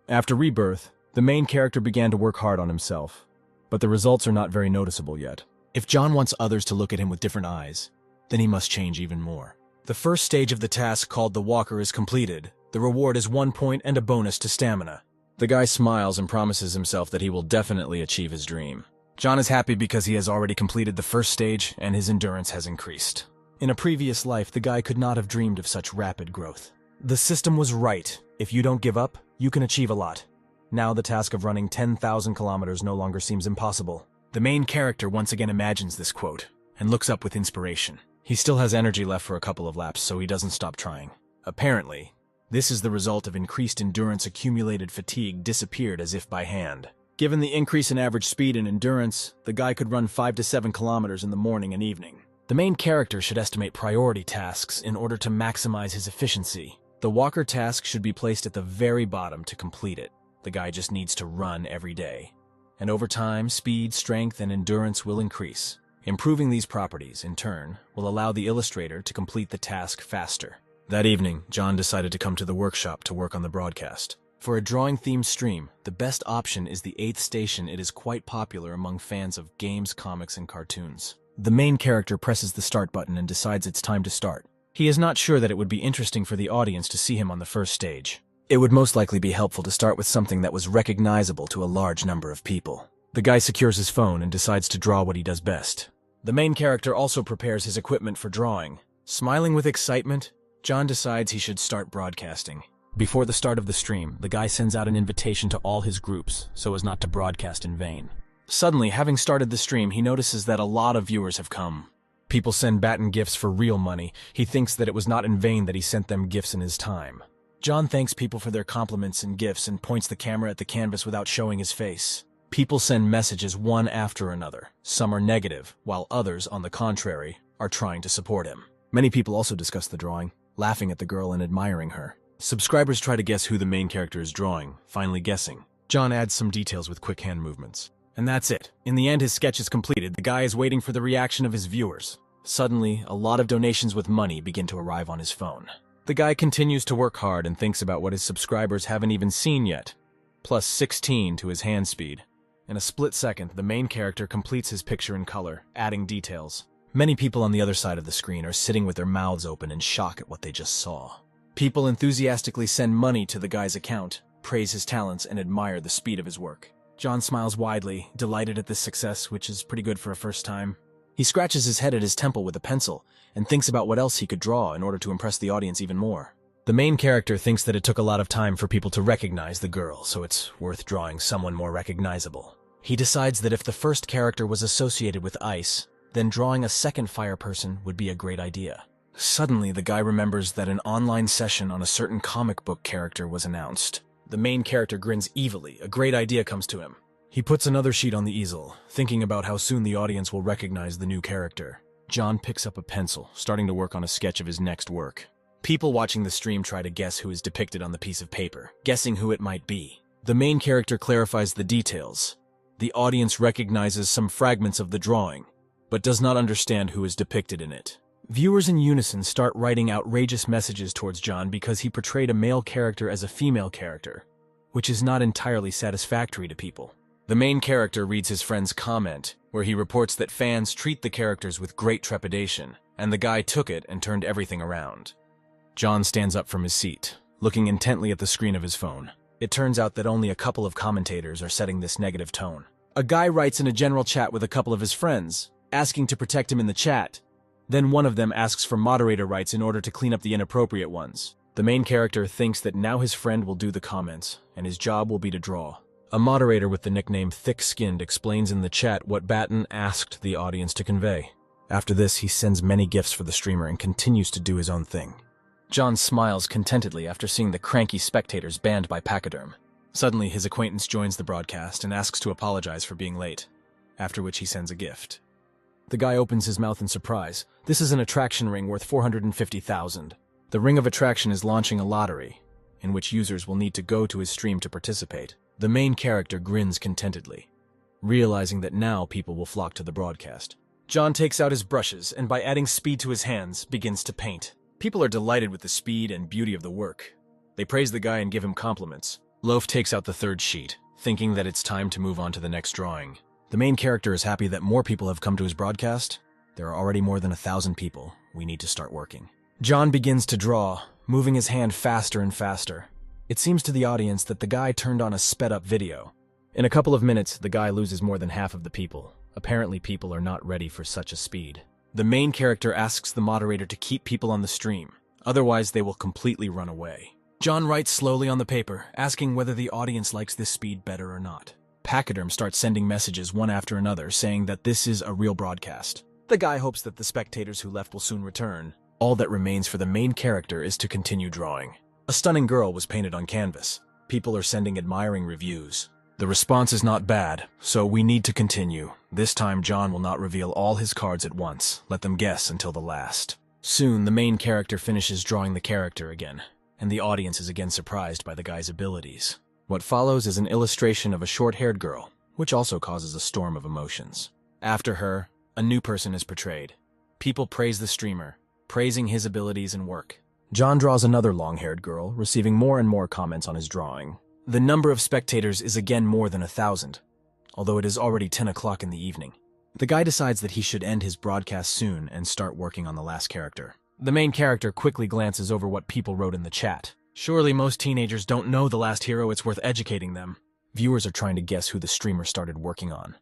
After rebirth, the main character began to work hard on himself, but the results are not very noticeable yet. If John wants others to look at him with different eyes, then he must change even more. The first stage of the task, called the Walker, is completed. The reward is 1 point and a bonus to stamina. The guy smiles and promises himself that he will definitely achieve his dream. John is happy because he has already completed the first stage and his endurance has increased. In a previous life, the guy could not have dreamed of such rapid growth. The system was right. If you don't give up, you can achieve a lot. Now the task of running 10,000 kilometers no longer seems impossible. The main character once again imagines this quote and looks up with inspiration. He still has energy left for a couple of laps, so he doesn't stop trying. Apparently, this is the result of increased endurance. Accumulated fatigue disappeared as if by hand. Given the increase in average speed and endurance, the guy could run 5 to 7 kilometers in the morning and evening. The main character should estimate priority tasks in order to maximize his efficiency. The walker task should be placed at the very bottom to complete it. The guy just needs to run every day. And over time, speed, strength, and endurance will increase. Improving these properties, in turn, will allow the illustrator to complete the task faster. That evening, John decided to come to the workshop to work on the broadcast. For a drawing-themed stream, the best option is the 8th station. It is quite popular among fans of games, comics, and cartoons. The main character presses the start button and decides it's time to start. He is not sure that it would be interesting for the audience to see him on the first stage. It would most likely be helpful to start with something that was recognizable to a large number of people. The guy secures his phone and decides to draw what he does best. The main character also prepares his equipment for drawing. Smiling with excitement, John decides he should start broadcasting. Before the start of the stream, the guy sends out an invitation to all his groups so as not to broadcast in vain. Suddenly, having started the stream, he notices that a lot of viewers have come. People send Batten gifts for real money. He thinks that it was not in vain that he sent them gifts in his time. John thanks people for their compliments and gifts and points the camera at the canvas without showing his face. People send messages one after another. Some are negative, while others, on the contrary, are trying to support him. Many people also discuss the drawing, laughing at the girl and admiring her. Subscribers try to guess who the main character is drawing, finally guessing. John adds some details with quick hand movements. And that's it. In the end, his sketch is completed. The guy is waiting for the reaction of his viewers. Suddenly, a lot of donations with money begin to arrive on his phone. The guy continues to work hard and thinks about what his subscribers haven't even seen yet. Plus 16 to his hand speed. In a split second, the main character completes his picture in color, adding details. Many people on the other side of the screen are sitting with their mouths open in shock at what they just saw. People enthusiastically send money to the guy's account, praise his talents, and admire the speed of his work. John smiles widely, delighted at this success, which is pretty good for a first time. He scratches his head at his temple with a pencil and thinks about what else he could draw in order to impress the audience even more. The main character thinks that it took a lot of time for people to recognize the girl, so it's worth drawing someone more recognizable. He decides that if the first character was associated with ice, then drawing a second fire person would be a great idea. Suddenly, the guy remembers that an online session on a certain comic book character was announced. The main character grins evilly. A great idea comes to him. He puts another sheet on the easel, thinking about how soon the audience will recognize the new character. John picks up a pencil, starting to work on a sketch of his next work. People watching the stream try to guess who is depicted on the piece of paper, guessing who it might be. The main character clarifies the details. The audience recognizes some fragments of the drawing, but does not understand who is depicted in it. Viewers in unison start writing outrageous messages towards John because he portrayed a male character as a female character, which is not entirely satisfactory to people. The main character reads his friend's comment, where he reports that fans treat the characters with great trepidation, and the guy took it and turned everything around. John stands up from his seat, looking intently at the screen of his phone. It turns out that only a couple of commentators are setting this negative tone. A guy writes in a general chat with a couple of his friends, asking to protect him in the chat. Then one of them asks for moderator rights in order to clean up the inappropriate ones. The main character thinks that now his friend will do the comments, and his job will be to draw. A moderator with the nickname Thick-Skinned explains in the chat what Batten asked the audience to convey. After this, he sends many gifts for the streamer and continues to do his own thing. John smiles contentedly after seeing the cranky spectators banned by Pachyderm. Suddenly, his acquaintance joins the broadcast and asks to apologize for being late, after which he sends a gift. The guy opens his mouth in surprise. This is an attraction ring worth 450,000. The Ring of Attraction is launching a lottery, in which users will need to go to his stream to participate. The main character grins contentedly, realizing that now people will flock to the broadcast. John takes out his brushes and by adding speed to his hands, begins to paint. People are delighted with the speed and beauty of the work. They praise the guy and give him compliments. Loaf takes out the third sheet, thinking that it's time to move on to the next drawing. The main character is happy that more people have come to his broadcast. There are already more than 1,000 people. We need to start working. John begins to draw, moving his hand faster and faster. It seems to the audience that the guy turned on a sped-up video. In a couple of minutes, the guy loses more than half of the people. Apparently, people are not ready for such a speed. The main character asks the moderator to keep people on the stream, otherwise they will completely run away. John writes slowly on the paper, asking whether the audience likes this speed better or not. Pachyderm starts sending messages one after another, saying that this is a real broadcast. The guy hopes that the spectators who left will soon return. All that remains for the main character is to continue drawing. A stunning girl was painted on canvas. People are sending admiring reviews. The response is not bad, so we need to continue. This time John will not reveal all his cards at once. Let them guess until the last. Soon, the main character finishes drawing the character again, and the audience is again surprised by the guy's abilities. What follows is an illustration of a short-haired girl, which also causes a storm of emotions. After her, a new person is portrayed. People praise the streamer, praising his abilities and work. John draws another long-haired girl, receiving more and more comments on his drawing. The number of spectators is again more than 1,000, although it is already 10 o'clock in the evening. The guy decides that he should end his broadcast soon and start working on the last character. The main character quickly glances over what people wrote in the chat. Surely most teenagers don't know the last hero, it's worth educating them. Viewers are trying to guess who the streamer started working on.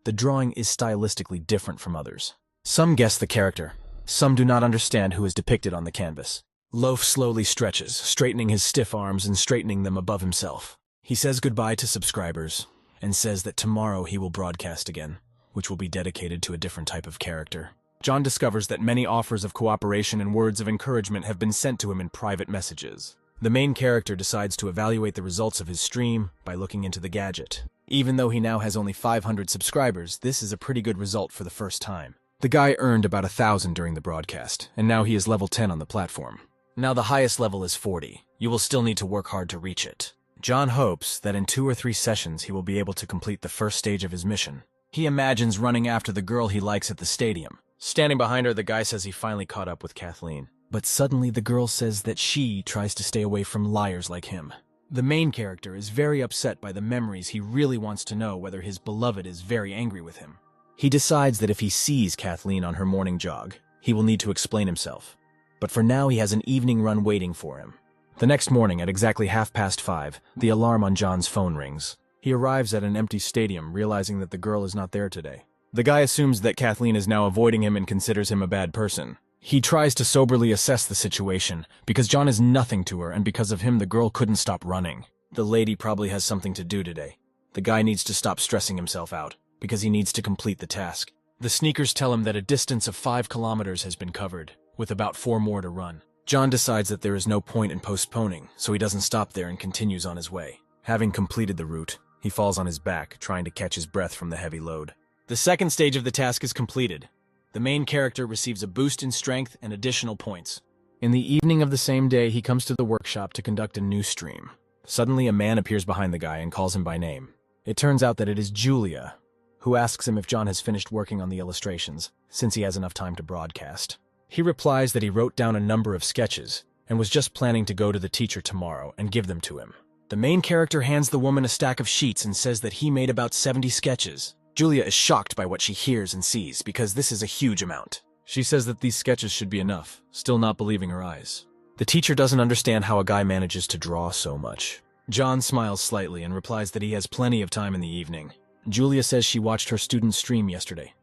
The drawing is stylistically different from others. Some guess the character. Some do not understand who is depicted on the canvas. Loaf slowly stretches, straightening his stiff arms and straightening them above himself. He says goodbye to subscribers, and says that tomorrow he will broadcast again, which will be dedicated to a different type of character. John discovers that many offers of cooperation and words of encouragement have been sent to him in private messages. The main character decides to evaluate the results of his stream by looking into the gadget. Even though he now has only 500 subscribers, this is a pretty good result for the first time. The guy earned about 1,000 during the broadcast, and now he is level 10 on the platform. Now the highest level is 40. You will still need to work hard to reach it. John hopes that in 2 or 3 sessions he will be able to complete the first stage of his mission. He imagines running after the girl he likes at the stadium. Standing behind her, the guy says he finally caught up with Kathleen. But suddenly the girl says that she tries to stay away from liars like him. The main character is very upset by the memories. He really wants to know whether his beloved is very angry with him. He decides that if he sees Kathleen on her morning jog, he will need to explain himself. But for now he has an evening run waiting for him. The next morning at exactly 5:30, the alarm on John's phone rings. He arrives at an empty stadium, realizing that the girl is not there today. The guy assumes that Kathleen is now avoiding him and considers him a bad person. He tries to soberly assess the situation, because John is nothing to her, and because of him the girl couldn't stop running. The lady probably has something to do today. The guy needs to stop stressing himself out, because he needs to complete the task. The sneakers tell him that a distance of 5 kilometers has been covered, with about 4 more to run. John decides that there is no point in postponing, so he doesn't stop there and continues on his way. Having completed the route, he falls on his back, trying to catch his breath from the heavy load. The second stage of the task is completed. The main character receives a boost in strength and additional points. In the evening of the same day, he comes to the workshop to conduct a new stream. Suddenly, a man appears behind the guy and calls him by name. It turns out that it is Julia, who asks him if John has finished working on the illustrations, since he has enough time to broadcast. He replies that he wrote down a number of sketches and was just planning to go to the teacher tomorrow and give them to him. The main character hands the woman a stack of sheets and says that he made about 70 sketches. Julia is shocked by what she hears and sees because this is a huge amount. She says that these sketches should be enough, still not believing her eyes. The teacher doesn't understand how a guy manages to draw so much. John smiles slightly and replies that he has plenty of time in the evening. Julia says she watched her student's stream yesterday.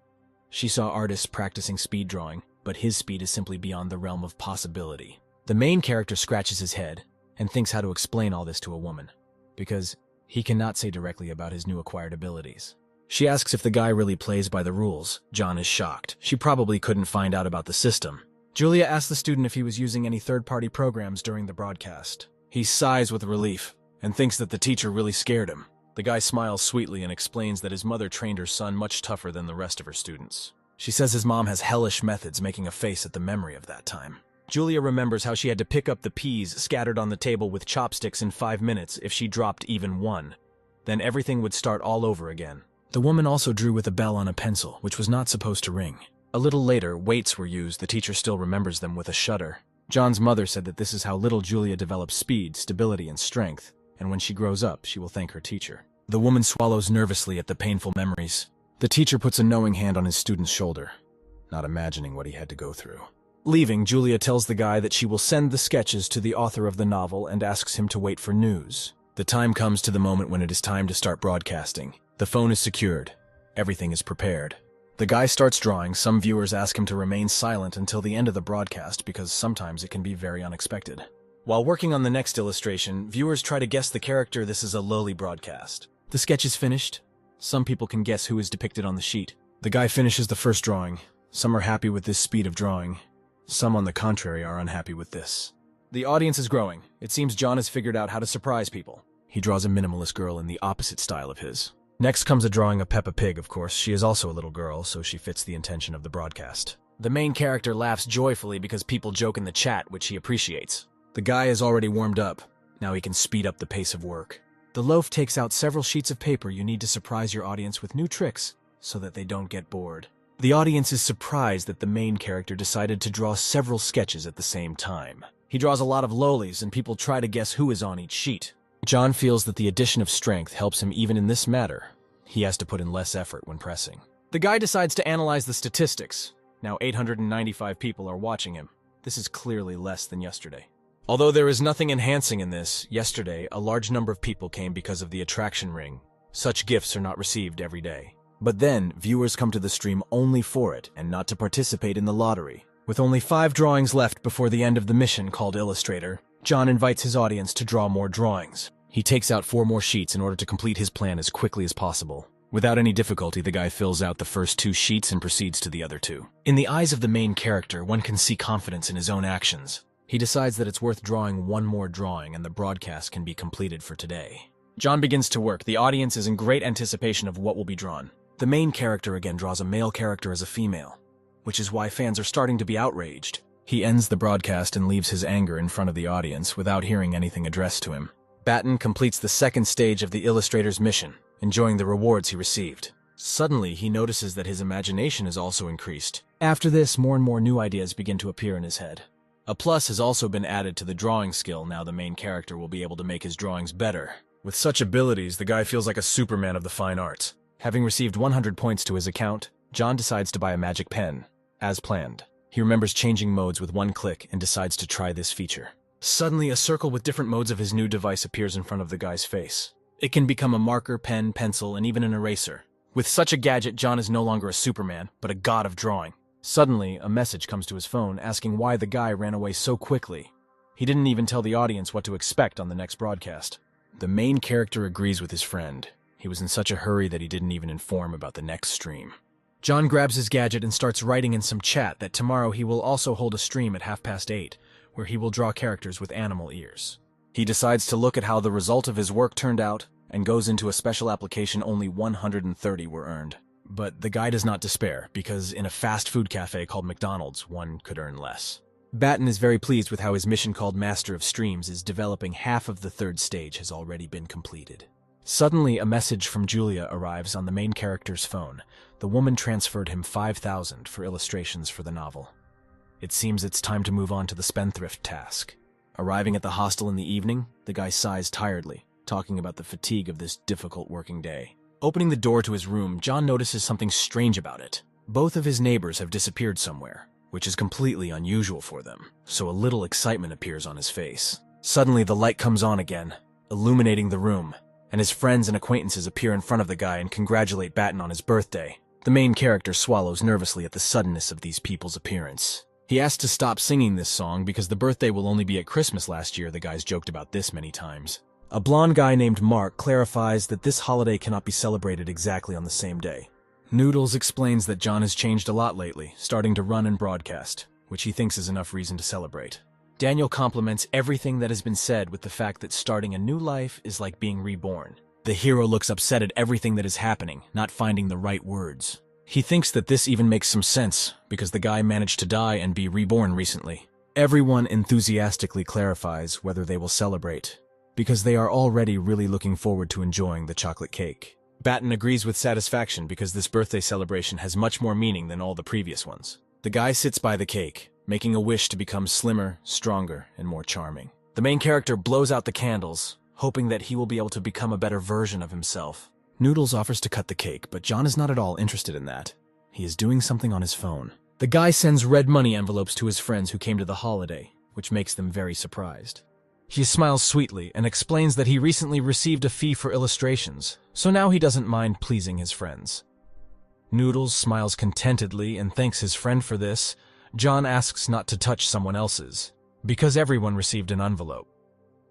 She saw artists practicing speed drawing, but his speed is simply beyond the realm of possibility. The main character scratches his head and thinks how to explain all this to a woman, because he cannot say directly about his new acquired abilities. She asks if the guy really plays by the rules. John is shocked. She probably couldn't find out about the system. Julia asks the student if he was using any third-party programs during the broadcast. He sighs with relief and thinks that the teacher really scared him. The guy smiles sweetly and explains that his mother trained her son much tougher than the rest of her students. She says his mom has hellish methods, making a face at the memory of that time. Julia remembers how she had to pick up the peas scattered on the table with chopsticks in 5 minutes if she dropped even one. Then everything would start all over again. The woman also drew with a bell on a pencil, which was not supposed to ring. A little later, weights were used. The teacher still remembers them with a shudder. John's mother said that this is how little Julia develops speed, stability, and strength, and when she grows up, she will thank her teacher. The woman swallows nervously at the painful memories. The teacher puts a knowing hand on his student's shoulder, not imagining what he had to go through. Leaving, Julia tells the guy that she will send the sketches to the author of the novel and asks him to wait for news. The time comes to the moment when it is time to start broadcasting. The phone is secured. Everything is prepared. The guy starts drawing. Some viewers ask him to remain silent until the end of the broadcast because sometimes it can be very unexpected. While working on the next illustration, viewers try to guess the character. This is a lowly broadcast. The sketch is finished. Some people can guess who is depicted on the sheet. The guy finishes the first drawing. Some are happy with this speed of drawing. Some, on the contrary, are unhappy with this. The audience is growing. It seems John has figured out how to surprise people. He draws a minimalist girl in the opposite style of his. Next comes a drawing of Peppa Pig, of course. She is also a little girl, so she fits the intention of the broadcast. The main character laughs joyfully because people joke in the chat, which he appreciates. The guy is already warmed up. Now he can speed up the pace of work. The loaf takes out several sheets of paper. You need to surprise your audience with new tricks so that they don't get bored. The audience is surprised that the main character decided to draw several sketches at the same time. He draws a lot of lowlies, and people try to guess who is on each sheet. John feels that the addition of strength helps him even in this matter. He has to put in less effort when pressing. The guy decides to analyze the statistics. Now 895 people are watching him. This is clearly less than yesterday. Although there is nothing enhancing in this, yesterday a large number of people came because of the attraction ring. Such gifts are not received every day. But then, viewers come to the stream only for it and not to participate in the lottery. With only 5 drawings left before the end of the mission called Illustrator, John invites his audience to draw more drawings. He takes out 4 more sheets in order to complete his plan as quickly as possible. Without any difficulty, the guy fills out the first 2 sheets and proceeds to the other 2. In the eyes of the main character, one can see confidence in his own actions. He decides that it's worth drawing 1 more drawing and the broadcast can be completed for today. John begins to work. The audience is in great anticipation of what will be drawn. The main character again draws a male character as a female, which is why fans are starting to be outraged. He ends the broadcast and leaves his anger in front of the audience without hearing anything addressed to him. Batten completes the second stage of the illustrator's mission, enjoying the rewards he received. Suddenly, he notices that his imagination is also increased. After this, more and more new ideas begin to appear in his head. A plus has also been added to the drawing skill. Now the main character will be able to make his drawings better. With such abilities, the guy feels like a Superman of the fine arts. Having received 100 points to his account, John decides to buy a magic pen, as planned. He remembers changing modes with 1 click and decides to try this feature. Suddenly, a circle with different modes of his new device appears in front of the guy's face. It can become a marker, pen, pencil, and even an eraser. With such a gadget, John is no longer a Superman, but a god of drawing. Suddenly, a message comes to his phone asking why the guy ran away so quickly. He didn't even tell the audience what to expect on the next broadcast. The main character agrees with his friend. He was in such a hurry that he didn't even inform about the next stream. John grabs his gadget and starts writing in some chat that tomorrow he will also hold a stream at 8:30, where he will draw characters with animal ears. He decides to look at how the result of his work turned out and goes into a special application. Only 130 were earned. But the guy does not despair, because in a fast food cafe called McDonald's, one could earn less. Batten is very pleased with how his mission called Master of Streams is developing. Half of the 3rd stage has already been completed. Suddenly, a message from Julia arrives on the main character's phone. The woman transferred him 5,000 for illustrations for the novel. It seems it's time to move on to the spendthrift task. Arriving at the hostel in the evening, the guy sighs tiredly, talking about the fatigue of this difficult working day. Opening the door to his room, John notices something strange about it. Both of his neighbors have disappeared somewhere. which is completely unusual for them, so a little excitement appears on his face. Suddenly, the light comes on again, illuminating the room, and his friends and acquaintances appear in front of the guy and congratulate Batten on his birthday. The main character swallows nervously at the suddenness of these people's appearance. He asks to stop singing this song because the birthday will only be at Christmas last year. The guys joked about this many times. A blonde guy named Mark clarifies that this holiday cannot be celebrated exactly on the same day. Noodles explains that John has changed a lot lately, starting to run and broadcast, which he thinks is enough reason to celebrate. Daniel compliments everything that has been said with the fact that starting a new life is like being reborn. The hero looks upset at everything that is happening, not finding the right words. He thinks that this even makes some sense, because the guy managed to die and be reborn recently. Everyone enthusiastically clarifies whether they will celebrate, because they are already really looking forward to enjoying the chocolate cake. Batten agrees with satisfaction because this birthday celebration has much more meaning than all the previous ones. The guy sits by the cake, making a wish to become slimmer, stronger, and more charming. The main character blows out the candles, hoping that he will be able to become a better version of himself. Noodles offers to cut the cake, but John is not at all interested in that. He is doing something on his phone. The guy sends red money envelopes to his friends who came to the holiday, which makes them very surprised. He smiles sweetly and explains that he recently received a fee for illustrations, so now he doesn't mind pleasing his friends. Noodles smiles contentedly and thanks his friend for this. John asks not to touch someone else's, because everyone received an envelope.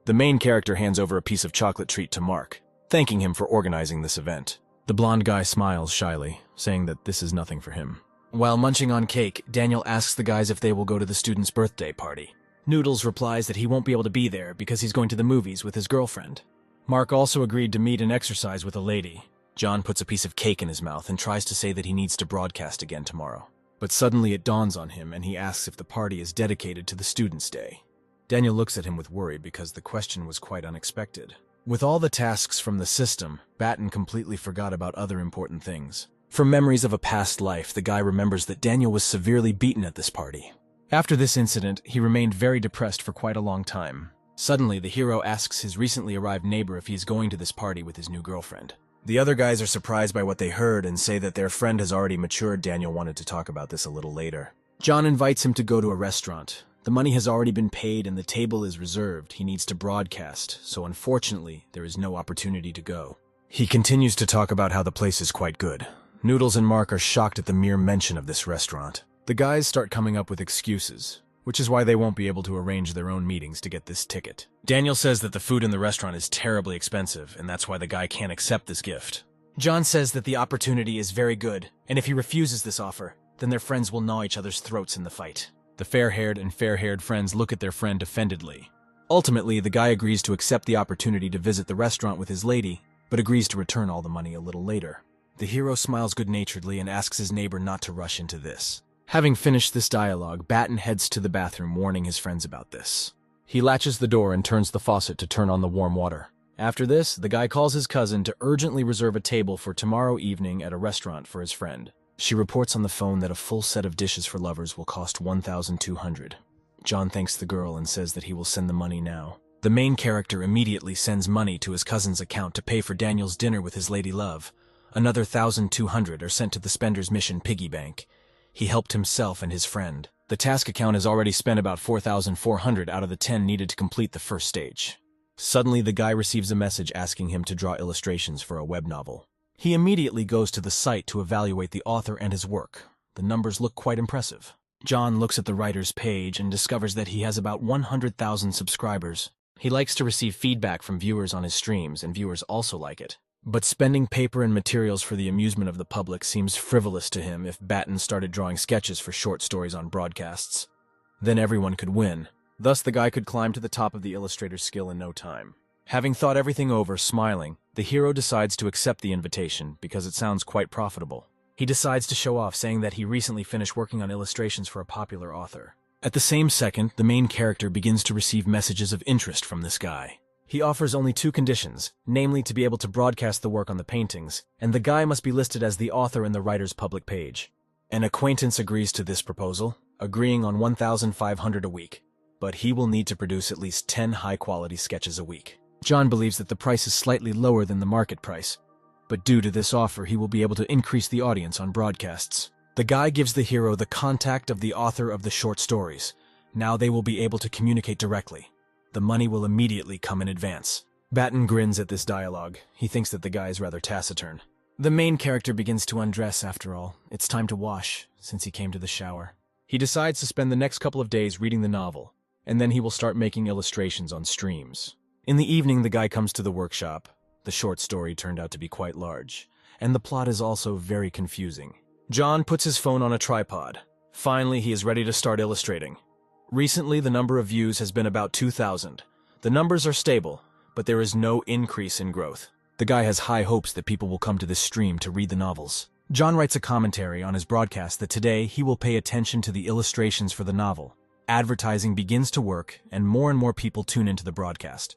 The main character hands over a piece of chocolate treat to Mark, thanking him for organizing this event. The blonde guy smiles shyly, saying that this is nothing for him. While munching on cake, Daniel asks the guys if they will go to the student's birthday party. Noodles replies that he won't be able to be there because he's going to the movies with his girlfriend. Mark also agreed to meet and exercise with a lady. John puts a piece of cake in his mouth and tries to say that he needs to broadcast again tomorrow. But suddenly it dawns on him and he asks if the party is dedicated to the Student's Day. Daniel looks at him with worry because the question was quite unexpected. With all the tasks from the system, Batten completely forgot about other important things. From memories of a past life, the guy remembers that Daniel was severely beaten at this party. After this incident, he remained very depressed for quite a long time. Suddenly, the hero asks his recently arrived neighbor if he is going to this party with his new girlfriend. The other guys are surprised by what they heard and say that their friend has already matured. Daniel wanted to talk about this a little later. John invites him to go to a restaurant. The money has already been paid and the table is reserved. He needs to broadcast, so unfortunately, there is no opportunity to go. He continues to talk about how the place is quite good. Noodles and Mark are shocked at the mere mention of this restaurant. The guys start coming up with excuses, which is why they won't be able to arrange their own meetings to get this ticket. Daniel says that the food in the restaurant is terribly expensive, and that's why the guy can't accept this gift. John says that the opportunity is very good, and if he refuses this offer, then their friends will gnaw each other's throats in the fight. The fair-haired and fair-haired friends look at their friend offendedly. Ultimately, the guy agrees to accept the opportunity to visit the restaurant with his lady, but agrees to return all the money a little later. The hero smiles good-naturedly and asks his neighbor not to rush into this. Having finished this dialogue, Batten heads to the bathroom, warning his friends about this. He latches the door and turns the faucet to turn on the warm water. After this, the guy calls his cousin to urgently reserve a table for tomorrow evening at a restaurant for his friend. She reports on the phone that a full set of dishes for lovers will cost $1,200. John thanks the girl and says that he will send the money now. The main character immediately sends money to his cousin's account to pay for Daniel's dinner with his lady love. Another $1,200 are sent to the Spender's Mission piggy bank. He helped himself and his friend. The task account has already spent about $4,400 out of the 10 needed to complete the first stage. Suddenly, the guy receives a message asking him to draw illustrations for a web novel. He immediately goes to the site to evaluate the author and his work. The numbers look quite impressive. John looks at the writer's page and discovers that he has about 100,000 subscribers. He likes to receive feedback from viewers on his streams, and viewers also like it. But spending paper and materials for the amusement of the public seems frivolous to him if Batten started drawing sketches for short stories on broadcasts. Then everyone could win. Thus, the guy could climb to the top of the illustrator's skill in no time. Having thought everything over, smiling, the hero decides to accept the invitation because it sounds quite profitable. He decides to show off, saying that he recently finished working on illustrations for a popular author. At the same second, the main character begins to receive messages of interest from this guy. He offers only 2 conditions, namely to be able to broadcast the work on the paintings, and the guy must be listed as the author in the writer's public page. An acquaintance agrees to this proposal, agreeing on $1,500 a week, but he will need to produce at least 10 high-quality sketches a week. John believes that the price is slightly lower than the market price, but due to this offer, he will be able to increase the audience on broadcasts. The guy gives the hero the contact of the author of the short stories. Now they will be able to communicate directly. The money will immediately come in advance. Batten grins at this dialogue. He thinks that the guy is rather taciturn. The main character begins to undress after all. It's time to wash, since he came to the shower. He decides to spend the next couple of days reading the novel, and then he will start making illustrations on streams. In the evening, the guy comes to the workshop. The short story turned out to be quite large, and the plot is also very confusing. John puts his phone on a tripod. Finally, he is ready to start illustrating. Recently, the number of views has been about 2,000. The numbers are stable, but there is no increase in growth. The guy has high hopes that people will come to this stream to read the novels. John writes a commentary on his broadcast that today he will pay attention to the illustrations for the novel. Advertising begins to work, and more people tune into the broadcast.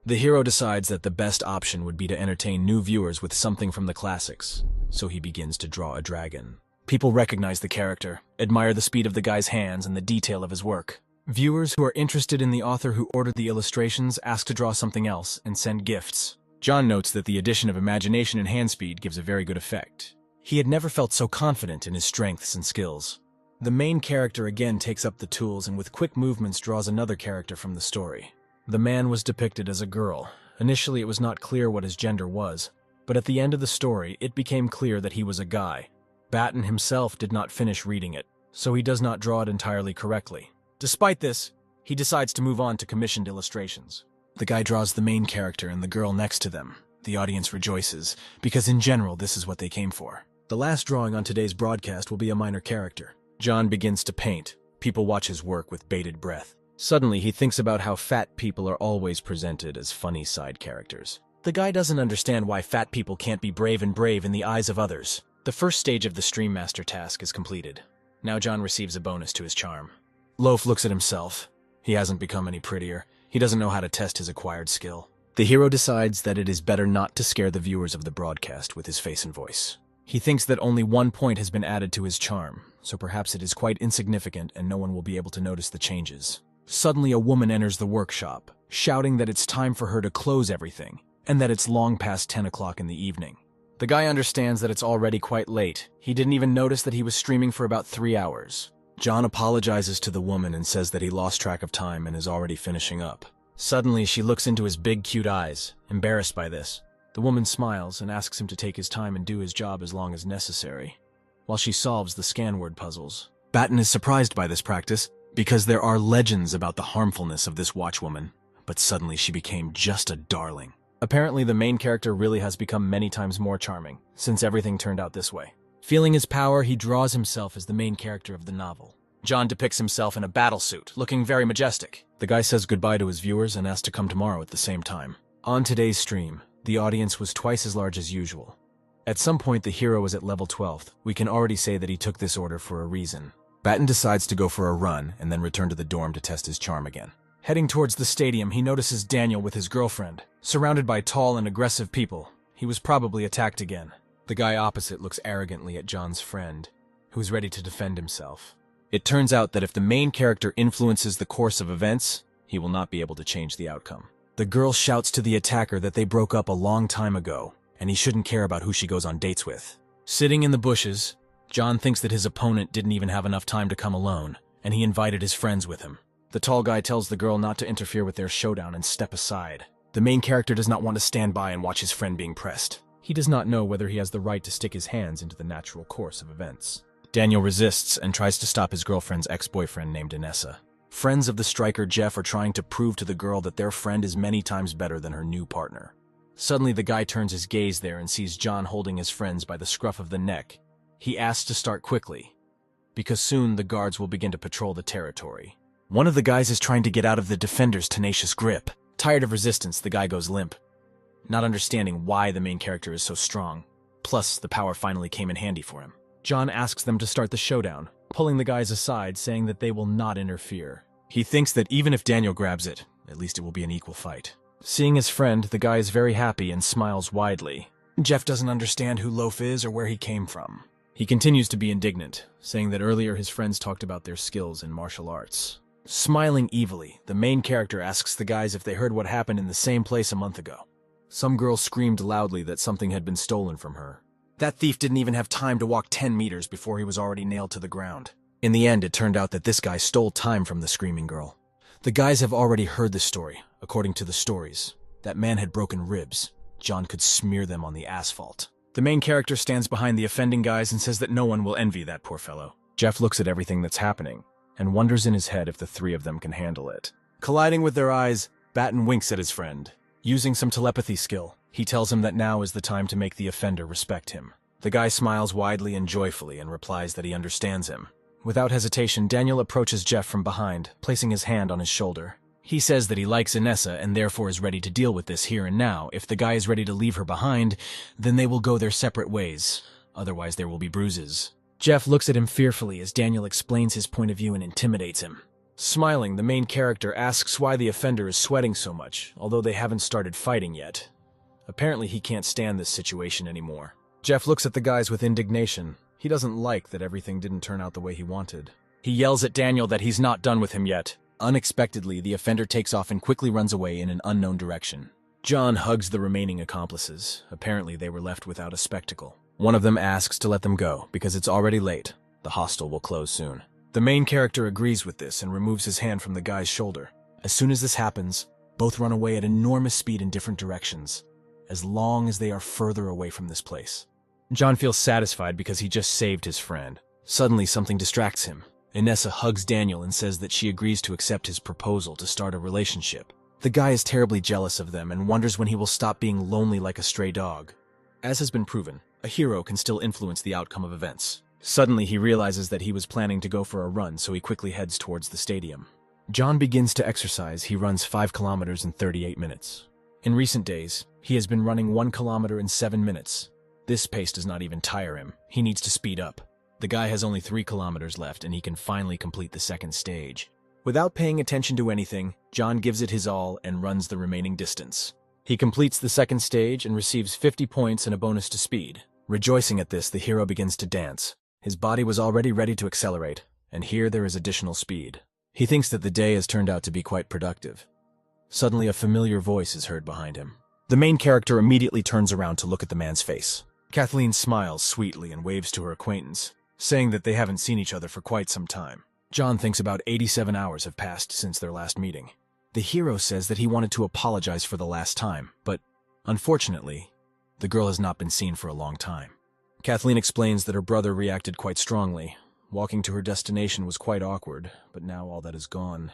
The hero decides that the best option would be to entertain new viewers with something from the classics, so he begins to draw a dragon. People recognize the character, admire the speed of the guy's hands and the detail of his work. Viewers who are interested in the author who ordered the illustrations ask to draw something else and send gifts. John notes that the addition of imagination and hand speed gives a very good effect. He had never felt so confident in his strengths and skills. The main character again takes up the tools and with quick movements draws another character from the story. The man was depicted as a girl. Initially it was not clear what his gender was, but at the end of the story it became clear that he was a guy. Batten himself did not finish reading it, so he does not draw it entirely correctly. Despite this, he decides to move on to commissioned illustrations. The guy draws the main character and the girl next to them. The audience rejoices, because in general this is what they came for. The last drawing on today's broadcast will be a minor character. John begins to paint. People watch his work with bated breath. Suddenly he thinks about how fat people are always presented as funny side characters. The guy doesn't understand why fat people can't be brave in the eyes of others. The first stage of the Stream Master task is completed. Now John receives a bonus to his charm. Loaf looks at himself. He hasn't become any prettier. He doesn't know how to test his acquired skill. The hero decides that it is better not to scare the viewers of the broadcast with his face and voice. He thinks that only 1 point has been added to his charm, so perhaps it is quite insignificant and no one will be able to notice the changes. Suddenly a woman enters the workshop, shouting that it's time for her to close everything, and that it's long past 10 o'clock in the evening. The guy understands that it's already quite late. He didn't even notice that he was streaming for about 3 hours. John apologizes to the woman and says that he lost track of time and is already finishing up. Suddenly, she looks into his big, cute eyes, embarrassed by this. The woman smiles and asks him to take his time and do his job as long as necessary, while she solves the scan word puzzles. Batten is surprised by this practice, because there are legends about the harmfulness of this watchwoman, but suddenly she became just a darling. Apparently, the main character really has become many times more charming, since everything turned out this way. Feeling his power, he draws himself as the main character of the novel. John depicts himself in a battle suit, looking very majestic. The guy says goodbye to his viewers and asks to come tomorrow at the same time. On today's stream, the audience was twice as large as usual. At some point, the hero was at level 12th. We can already say that he took this order for a reason. Batten decides to go for a run and then return to the dorm to test his charm again. Heading towards the stadium, he notices Daniel with his girlfriend. Surrounded by tall and aggressive people, he was probably attacked again. The guy opposite looks arrogantly at John's friend, who is ready to defend himself. It turns out that if the main character influences the course of events, he will not be able to change the outcome. The girl shouts to the attacker that they broke up a long time ago, and he shouldn't care about who she goes on dates with. Sitting in the bushes, John thinks that his opponent didn't even have enough time to come alone, and he invited his friends with him. The tall guy tells the girl not to interfere with their showdown and step aside. The main character does not want to stand by and watch his friend being pressed. He does not know whether he has the right to stick his hands into the natural course of events. Daniel resists and tries to stop his girlfriend's ex-boyfriend named Inessa. Friends of the striker Jeff are trying to prove to the girl that their friend is many times better than her new partner. Suddenly the guy turns his gaze there and sees John holding his friends by the scruff of the neck. He asks to start quickly, because soon the guards will begin to patrol the territory. One of the guys is trying to get out of the defender's tenacious grip. Tired of resistance, the guy goes limp, not understanding why the main character is so strong. Plus, the power finally came in handy for him. John asks them to start the showdown, pulling the guys aside, saying that they will not interfere. He thinks that even if Daniel grabs it, at least it will be an equal fight. Seeing his friend, the guy is very happy and smiles widely. Jeff doesn't understand who Loaf is or where he came from. He continues to be indignant, saying that earlier his friends talked about their skills in martial arts. Smiling evilly, the main character asks the guys if they heard what happened in the same place a month ago. Some girl screamed loudly that something had been stolen from her. That thief didn't even have time to walk 10 meters before he was already nailed to the ground. In the end, it turned out that this guy stole time from the screaming girl. The guys have already heard the story. According to the stories, that man had broken ribs. John could smear them on the asphalt. The main character stands behind the offending guys and says that no one will envy that poor fellow. Jeff looks at everything that's happening and wonders in his head if the three of them can handle it. Colliding with their eyes, Batten winks at his friend. Using some telepathy skill, he tells him that now is the time to make the offender respect him. The guy smiles widely and joyfully and replies that he understands him. Without hesitation, Daniel approaches Jeff from behind, placing his hand on his shoulder. He says that he likes Inessa and therefore is ready to deal with this here and now. If the guy is ready to leave her behind, then they will go their separate ways. Otherwise, there will be bruises. Jeff looks at him fearfully as Daniel explains his point of view and intimidates him. Smiling, the main character asks why the offender is sweating so much, although they haven't started fighting yet. Apparently, he can't stand this situation anymore. Jeff looks at the guys with indignation. He doesn't like that everything didn't turn out the way he wanted. He yells at Daniel that he's not done with him yet. Unexpectedly, the offender takes off and quickly runs away in an unknown direction. John hugs the remaining accomplices. Apparently, they were left without a spectacle. One of them asks to let them go because it's already late. The hostel will close soon. The main character agrees with this and removes his hand from the guy's shoulder. As soon as this happens, both run away at enormous speed in different directions, as long as they are further away from this place. John feels satisfied because he just saved his friend. Suddenly, something distracts him. Inessa hugs Daniel and says that she agrees to accept his proposal to start a relationship. The guy is terribly jealous of them and wonders when he will stop being lonely like a stray dog. As has been proven, a hero can still influence the outcome of events. Suddenly, he realizes that he was planning to go for a run, so he quickly heads towards the stadium. John begins to exercise. He runs 5 kilometers in 38 minutes. In recent days, he has been running 1 kilometer in 7 minutes. This pace does not even tire him. He needs to speed up. The guy has only 3 kilometers left, and he can finally complete the second stage. Without paying attention to anything, John gives it his all and runs the remaining distance. He completes the second stage and receives 50 points and a bonus to speed. Rejoicing at this, the hero begins to dance. His body was already ready to accelerate, and here there is additional speed. He thinks that the day has turned out to be quite productive. Suddenly, a familiar voice is heard behind him. The main character immediately turns around to look at the man's face. Kathleen smiles sweetly and waves to her acquaintance, saying that they haven't seen each other for quite some time. John thinks about 87 hours have passed since their last meeting. The hero says that he wanted to apologize for the last time, but unfortunately, the girl has not been seen for a long time. Kathleen explains that her brother reacted quite strongly. Walking to her destination was quite awkward, but now all that is gone.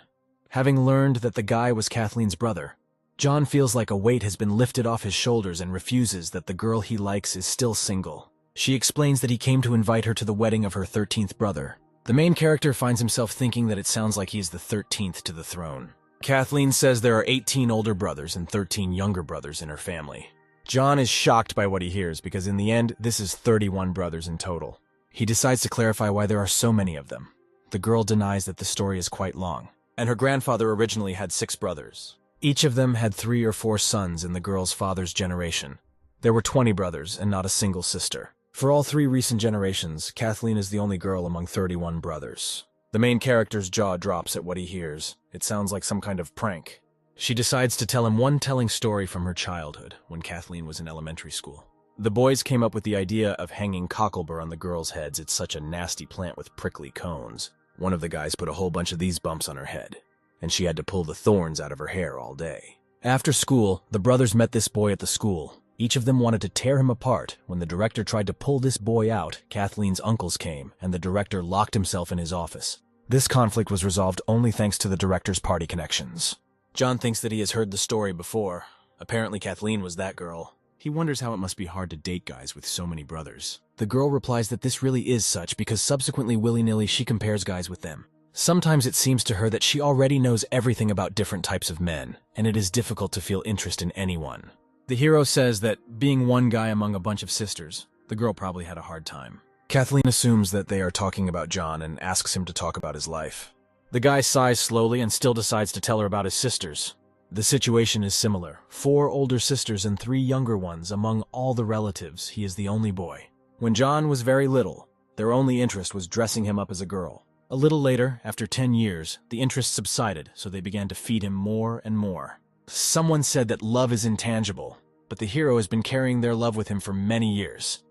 Having learned that the guy was Kathleen's brother, John feels like a weight has been lifted off his shoulders and refuses that the girl he likes is still single. She explains that he came to invite her to the wedding of her 13th brother. The main character finds himself thinking that it sounds like he is the 13th to the throne. Kathleen says there are 18 older brothers and 13 younger brothers in her family. John is shocked by what he hears because in the end, this is 31 brothers in total. He decides to clarify why there are so many of them. The girl denies that the story is quite long, and her grandfather originally had 6 brothers. Each of them had 3 or 4 sons in the girl's father's generation. There were 20 brothers and not a single sister. For all 3 recent generations, Kathleen is the only girl among 31 brothers. The main character's jaw drops at what he hears. It sounds like some kind of prank. She decides to tell him one telling story from her childhood, when Kathleen was in elementary school. The boys came up with the idea of hanging cocklebur on the girls' heads. It's such a nasty plant with prickly cones. One of the guys put a whole bunch of these bumps on her head, and she had to pull the thorns out of her hair all day. After school, the brothers met this boy at the school. Each of them wanted to tear him apart. When the director tried to pull this boy out, Kathleen's uncles came, and the director locked himself in his office. This conflict was resolved only thanks to the director's party connections. John thinks that he has heard the story before. Apparently Kathleen was that girl. He wonders how it must be hard to date guys with so many brothers. The girl replies that this really is such because subsequently willy-nilly she compares guys with them. Sometimes it seems to her that she already knows everything about different types of men, and it is difficult to feel interest in anyone. The hero says that being one guy among a bunch of sisters, the girl probably had a hard time. Kathleen assumes that they are talking about John and asks him to talk about his life. The guy sighs slowly and still decides to tell her about his sisters. The situation is similar. 4 older sisters and 3 younger ones. Among all the relatives, he is the only boy. When John was very little, their only interest was dressing him up as a girl. A little later, after 10 years, the interest subsided, so they began to feed him more and more. Someone said that love is intangible, but the hero has been carrying their love with him for many years.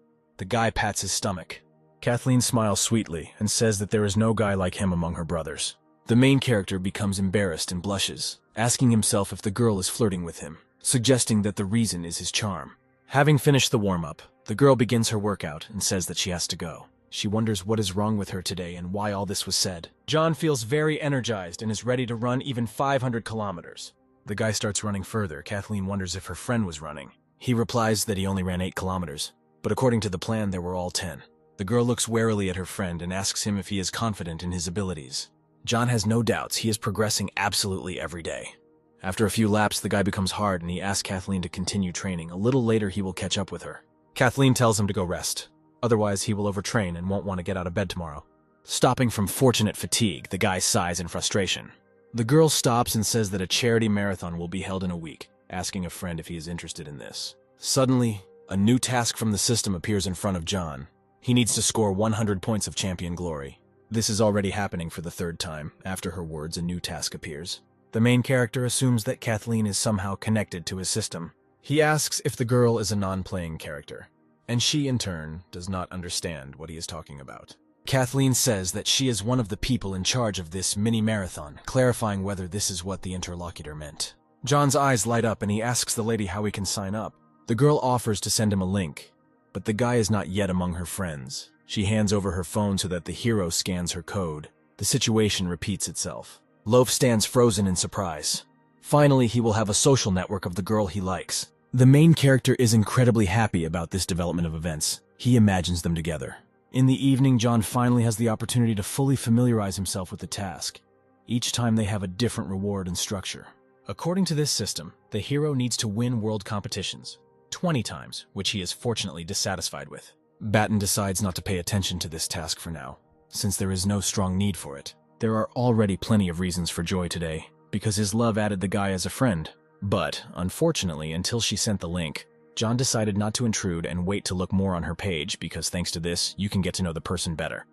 The guy pats his stomach. Kathleen smiles sweetly and says that there is no guy like him among her brothers. The main character becomes embarrassed and blushes, asking himself if the girl is flirting with him, suggesting that the reason is his charm. Having finished the warm-up, the girl begins her workout and says that she has to go. She wonders what is wrong with her today and why all this was said. John feels very energized and is ready to run even 500 kilometers. The guy starts running further. Kathleen wonders if her friend was running. He replies that he only ran 8 kilometers, but according to the plan, there were all 10. The girl looks warily at her friend and asks him if he is confident in his abilities. John has no doubts. He is progressing absolutely every day. After a few laps, the guy becomes hard and he asks Kathleen to continue training. A little later, he will catch up with her. Kathleen tells him to go rest. Otherwise, he will overtrain and won't want to get out of bed tomorrow. Stopping from fortunate fatigue, the guy sighs in frustration. The girl stops and says that a charity marathon will be held in a week, asking a friend if he is interested in this. Suddenly, a new task from the system appears in front of John. He needs to score 100 points of champion glory. This is already happening for the 3rd time. After her words, a new task appears. The main character assumes that Kathleen is somehow connected to his system. He asks if the girl is a non-playing character, and she, in turn, does not understand what he is talking about. Kathleen says that she is one of the people in charge of this mini-marathon, clarifying whether this is what the interlocutor meant. John's eyes light up and he asks the lady how he can sign up. The girl offers to send him a link, but the guy is not yet among her friends. She hands over her phone so that the hero scans her code. The situation repeats itself. Loaf stands frozen in surprise. Finally, he will have a social network of the girl he likes. The main character is incredibly happy about this development of events. He imagines them together. In the evening, John finally has the opportunity to fully familiarize himself with the task. Each time they have a different reward and structure. According to this system, the hero needs to win world competitions 20 times, which he is fortunately dissatisfied with. Batten decides not to pay attention to this task for now, since there is no strong need for it. There are already plenty of reasons for joy today, because his love added the guy as a friend. But, unfortunately, until she sent the link, John decided not to intrude and wait to look more on her page because thanks to this, you can get to know the person better.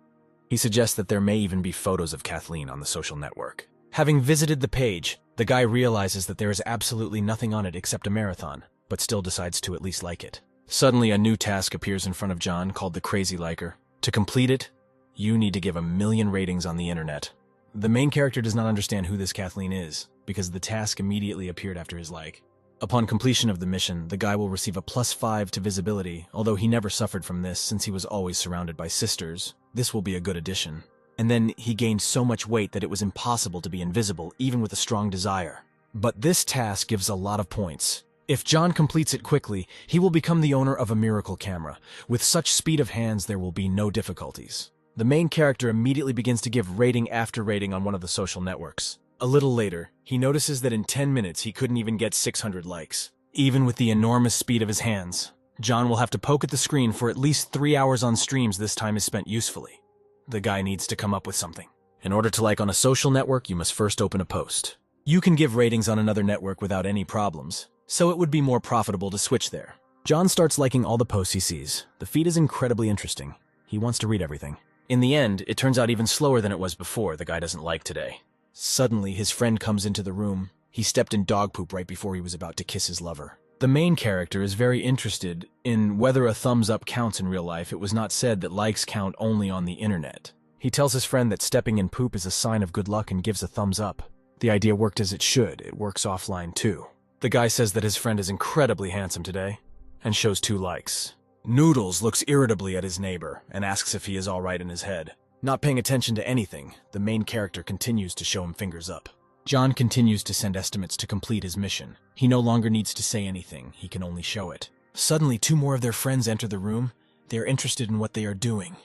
He suggests that there may even be photos of Kathleen on the social network. Having visited the page, the guy realizes that there is absolutely nothing on it except a marathon, but still decides to at least like it. Suddenly, a new task appears in front of John called the Crazy Liker. To complete it, you need to give 1,000,000 ratings on the internet. The main character does not understand who this Kathleen is, because the task immediately appeared after his like. Upon completion of the mission, the guy will receive a +5 to visibility, although he never suffered from this since he was always surrounded by sisters. This will be a good addition. And then he gained so much weight that it was impossible to be invisible, even with a strong desire. But this task gives a lot of points. If John completes it quickly, he will become the owner of a miracle camera. With such speed of hands, there will be no difficulties. The main character immediately begins to give rating after rating on one of the social networks. A little later, he notices that in 10 minutes he couldn't even get 600 likes. Even with the enormous speed of his hands, John will have to poke at the screen for at least 3 hours on streams this time is spent usefully. The guy needs to come up with something. In order to like on a social network, you must first open a post. You can give ratings on another network without any problems, so it would be more profitable to switch there. John starts liking all the posts he sees. The feed is incredibly interesting. He wants to read everything. In the end, it turns out even slower than it was before. The guy doesn't like today. Suddenly, his friend comes into the room. He stepped in dog poop right before he was about to kiss his lover. The main character is very interested in whether a thumbs up counts in real life. It was not said that likes count only on the internet. He tells his friend that stepping in poop is a sign of good luck and gives a thumbs up. The idea worked as it should. It works offline too. The guy says that his friend is incredibly handsome today and shows 2 likes. Noodles looks irritably at his neighbor and asks if he is alright in his head. Not paying attention to anything, the main character continues to show him fingers up. John continues to send estimates to complete his mission. He no longer needs to say anything, he can only show it. Suddenly, 2 more of their friends enter the room. They are interested in what they are doing.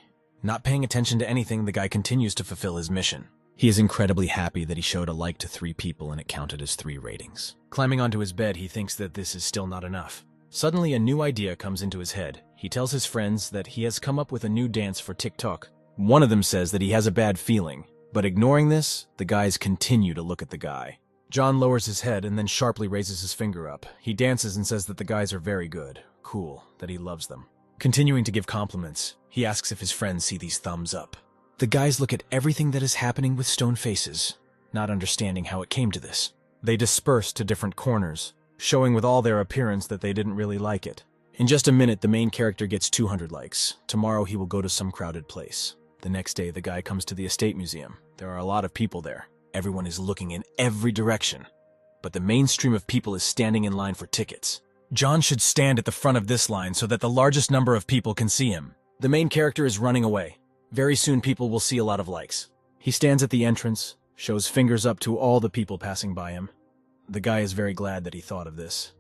Not paying attention to anything, the guy continues to fulfill his mission. He is incredibly happy that he showed a like to 3 people and it counted as 3 ratings. Climbing onto his bed, he thinks that this is still not enough. Suddenly, a new idea comes into his head. He tells his friends that he has come up with a new dance for TikTok. One of them says that he has a bad feeling, but ignoring this, the guys continue to look at the guy. John lowers his head and then sharply raises his finger up. He dances and says that the guys are very good, cool, that he loves them. Continuing to give compliments, he asks if his friends see these thumbs up. The guys look at everything that is happening with stone faces, not understanding how it came to this. They disperse to different corners, showing with all their appearance that they didn't really like it. In just a minute, the main character gets 200 likes. Tomorrow he will go to some crowded place. The next day, the guy comes to the estate museum. There are a lot of people there. Everyone is looking in every direction. But the mainstream of people is standing in line for tickets. John should stand at the front of this line so that the largest number of people can see him. The main character is running away. Very soon people will see a lot of likes. He stands at the entrance, shows fingers up to all the people passing by him. The guy is very glad that he thought of this.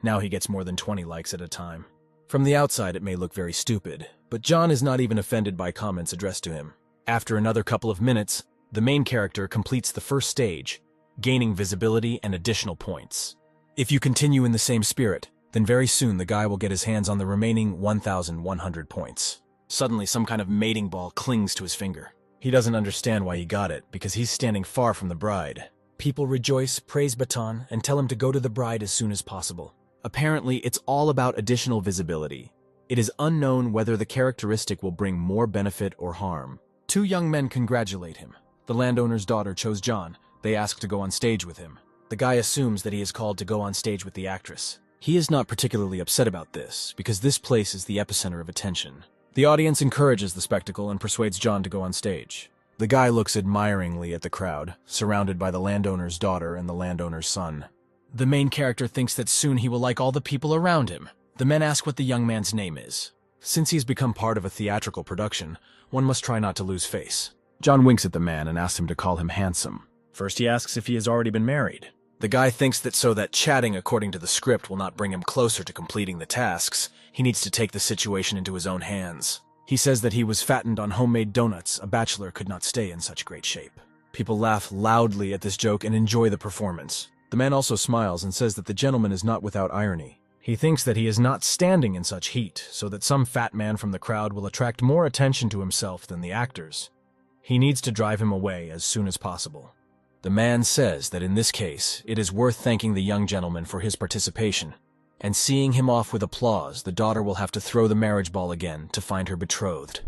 Now he gets more than 20 likes at a time. From the outside, it may look very stupid, but John is not even offended by comments addressed to him. After another couple of minutes, the main character completes the first stage, gaining visibility and additional points. If you continue in the same spirit, then very soon the guy will get his hands on the remaining 1,100 points. Suddenly, some kind of mating ball clings to his finger. He doesn't understand why he got it, because he's standing far from the bride. People rejoice, praise Baton, and tell him to go to the bride as soon as possible. Apparently, it's all about additional visibility. It is unknown whether the characteristic will bring more benefit or harm. Two young men congratulate him. The landowner's daughter chose John. They ask to go on stage with him. The guy assumes that he is called to go on stage with the actress. He is not particularly upset about this, because this place is the epicenter of attention. The audience encourages the spectacle and persuades John to go on stage. The guy looks admiringly at the crowd, surrounded by the landowner's daughter and the landowner's son. The main character thinks that soon he will like all the people around him. The men ask what the young man's name is. Since he's become part of a theatrical production, one must try not to lose face. John winks at the man and asks him to call him handsome. First he asks if he has already been married. The guy thinks that so that chatting according to the script will not bring him closer to completing the tasks, he needs to take the situation into his own hands. He says that he was fattened on homemade donuts. A bachelor could not stay in such great shape. People laugh loudly at this joke and enjoy the performance. The man also smiles and says that the gentleman is not without irony. He thinks that he is not standing in such heat, so that some fat man from the crowd will attract more attention to himself than the actors. He needs to drive him away as soon as possible. The man says that in this case, it is worth thanking the young gentleman for his participation, and seeing him off with applause, the daughter will have to throw the marriage ball again to find her betrothed.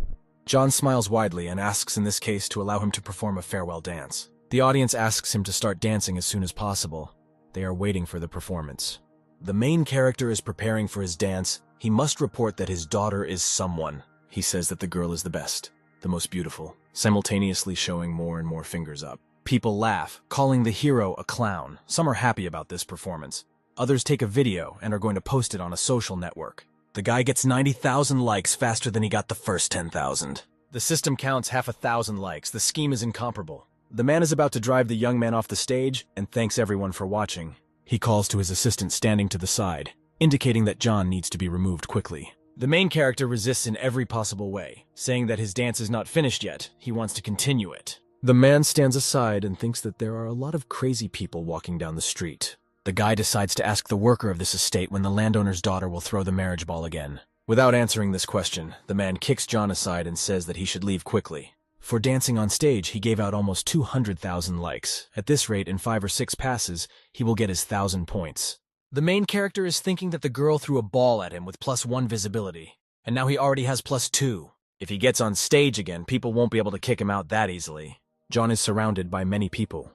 John smiles widely and asks in this case to allow him to perform a farewell dance. The audience asks him to start dancing as soon as possible. They are waiting for the performance. The main character is preparing for his dance. He must report that his daughter is someone. He says that the girl is the best, the most beautiful, simultaneously showing more and more fingers up. People laugh, calling the hero a clown. Some are happy about this performance. Others take a video and are going to post it on a social network. The guy gets 90,000 likes faster than he got the first 10,000. The system counts 1,000 likes. The scheme is incomparable. The man is about to drive the young man off the stage and thanks everyone for watching. He calls to his assistant standing to the side, indicating that John needs to be removed quickly. The main character resists in every possible way, saying that his dance is not finished yet. He wants to continue it. The man stands aside and thinks that there are a lot of crazy people walking down the street. The guy decides to ask the worker of this estate when the landowner's daughter will throw the marriage ball again. Without answering this question, the man kicks John aside and says that he should leave quickly. For dancing on stage, he gave out almost 200,000 likes. At this rate, in 5 or 6 passes, he will get his 1,000 points. The main character is thinking that the girl threw a ball at him with +1 visibility, and now he already has +2. If he gets on stage again, people won't be able to kick him out that easily. John is surrounded by many people.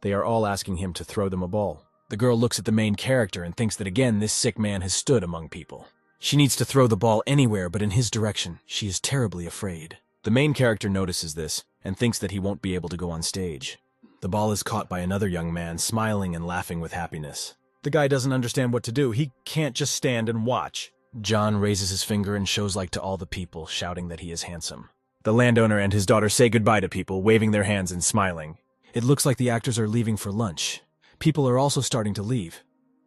They are all asking him to throw them a ball. The girl looks at the main character and thinks that again this sick man has stood among people. She needs to throw the ball anywhere but in his direction. She is terribly afraid. The main character notices this and thinks that he won't be able to go on stage. The ball is caught by another young man, smiling and laughing with happiness. The guy doesn't understand what to do. He can't just stand and watch. John raises his finger and shows like to all the people, shouting that he is handsome. The landowner and his daughter say goodbye to people, waving their hands and smiling. It looks like the actors are leaving for lunch. People are also starting to leave.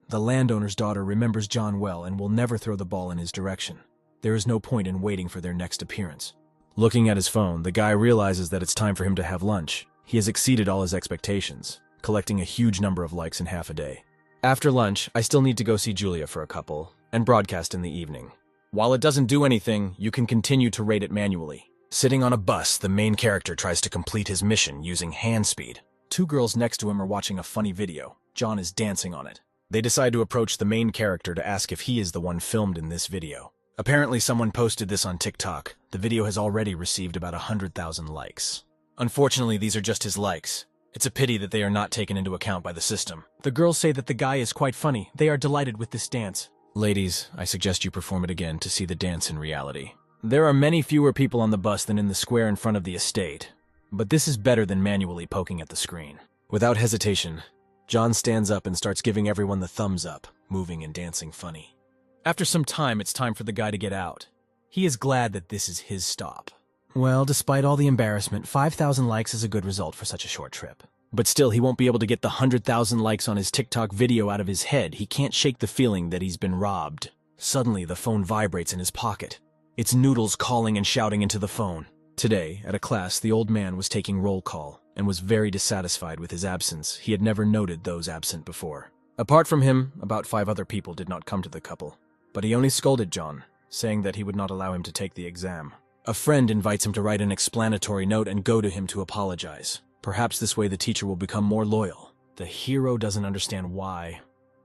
The landowner's daughter remembers John well and will never throw the ball in his direction. There is no point in waiting for their next appearance. Looking at his phone, the guy realizes that it's time for him to have lunch. He has exceeded all his expectations, collecting a huge number of likes in half a day. After lunch, I still need to go see Julia for a couple, and broadcast in the evening. While it doesn't do anything, you can continue to rate it manually. Sitting on a bus, the main character tries to complete his mission using hand speed. 2 girls next to him are watching a funny video. John is dancing on it. They decide to approach the main character to ask if he is the one filmed in this video. Apparently someone posted this on TikTok. The video has already received about 100,000 likes. Unfortunately, these are just his likes. It's a pity that they are not taken into account by the system. The girls say that the guy is quite funny. They are delighted with this dance. Ladies, I suggest you perform it again to see the dance in reality. There are many fewer people on the bus than in the square in front of the estate, but this is better than manually poking at the screen. Without hesitation, John stands up and starts giving everyone the thumbs up, moving and dancing funny. After some time, it's time for the guy to get out. He is glad that this is his stop. Well, despite all the embarrassment, 5,000 likes is a good result for such a short trip. But still, he won't be able to get the 100,000 likes on his TikTok video out of his head. He can't shake the feeling that he's been robbed. Suddenly, the phone vibrates in his pocket. It's Noodles calling and shouting into the phone. Today, at a class, the old man was taking roll call and was very dissatisfied with his absence. He had never noted those absent before. Apart from him, about 5 other people did not come to the couple. But he only scolded John, saying that he would not allow him to take the exam. A friend invites him to write an explanatory note and go to him to apologize. Perhaps this way the teacher will become more loyal. The hero doesn't understand why.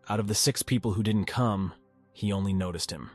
Out of the 6 people who didn't come, he only noticed him.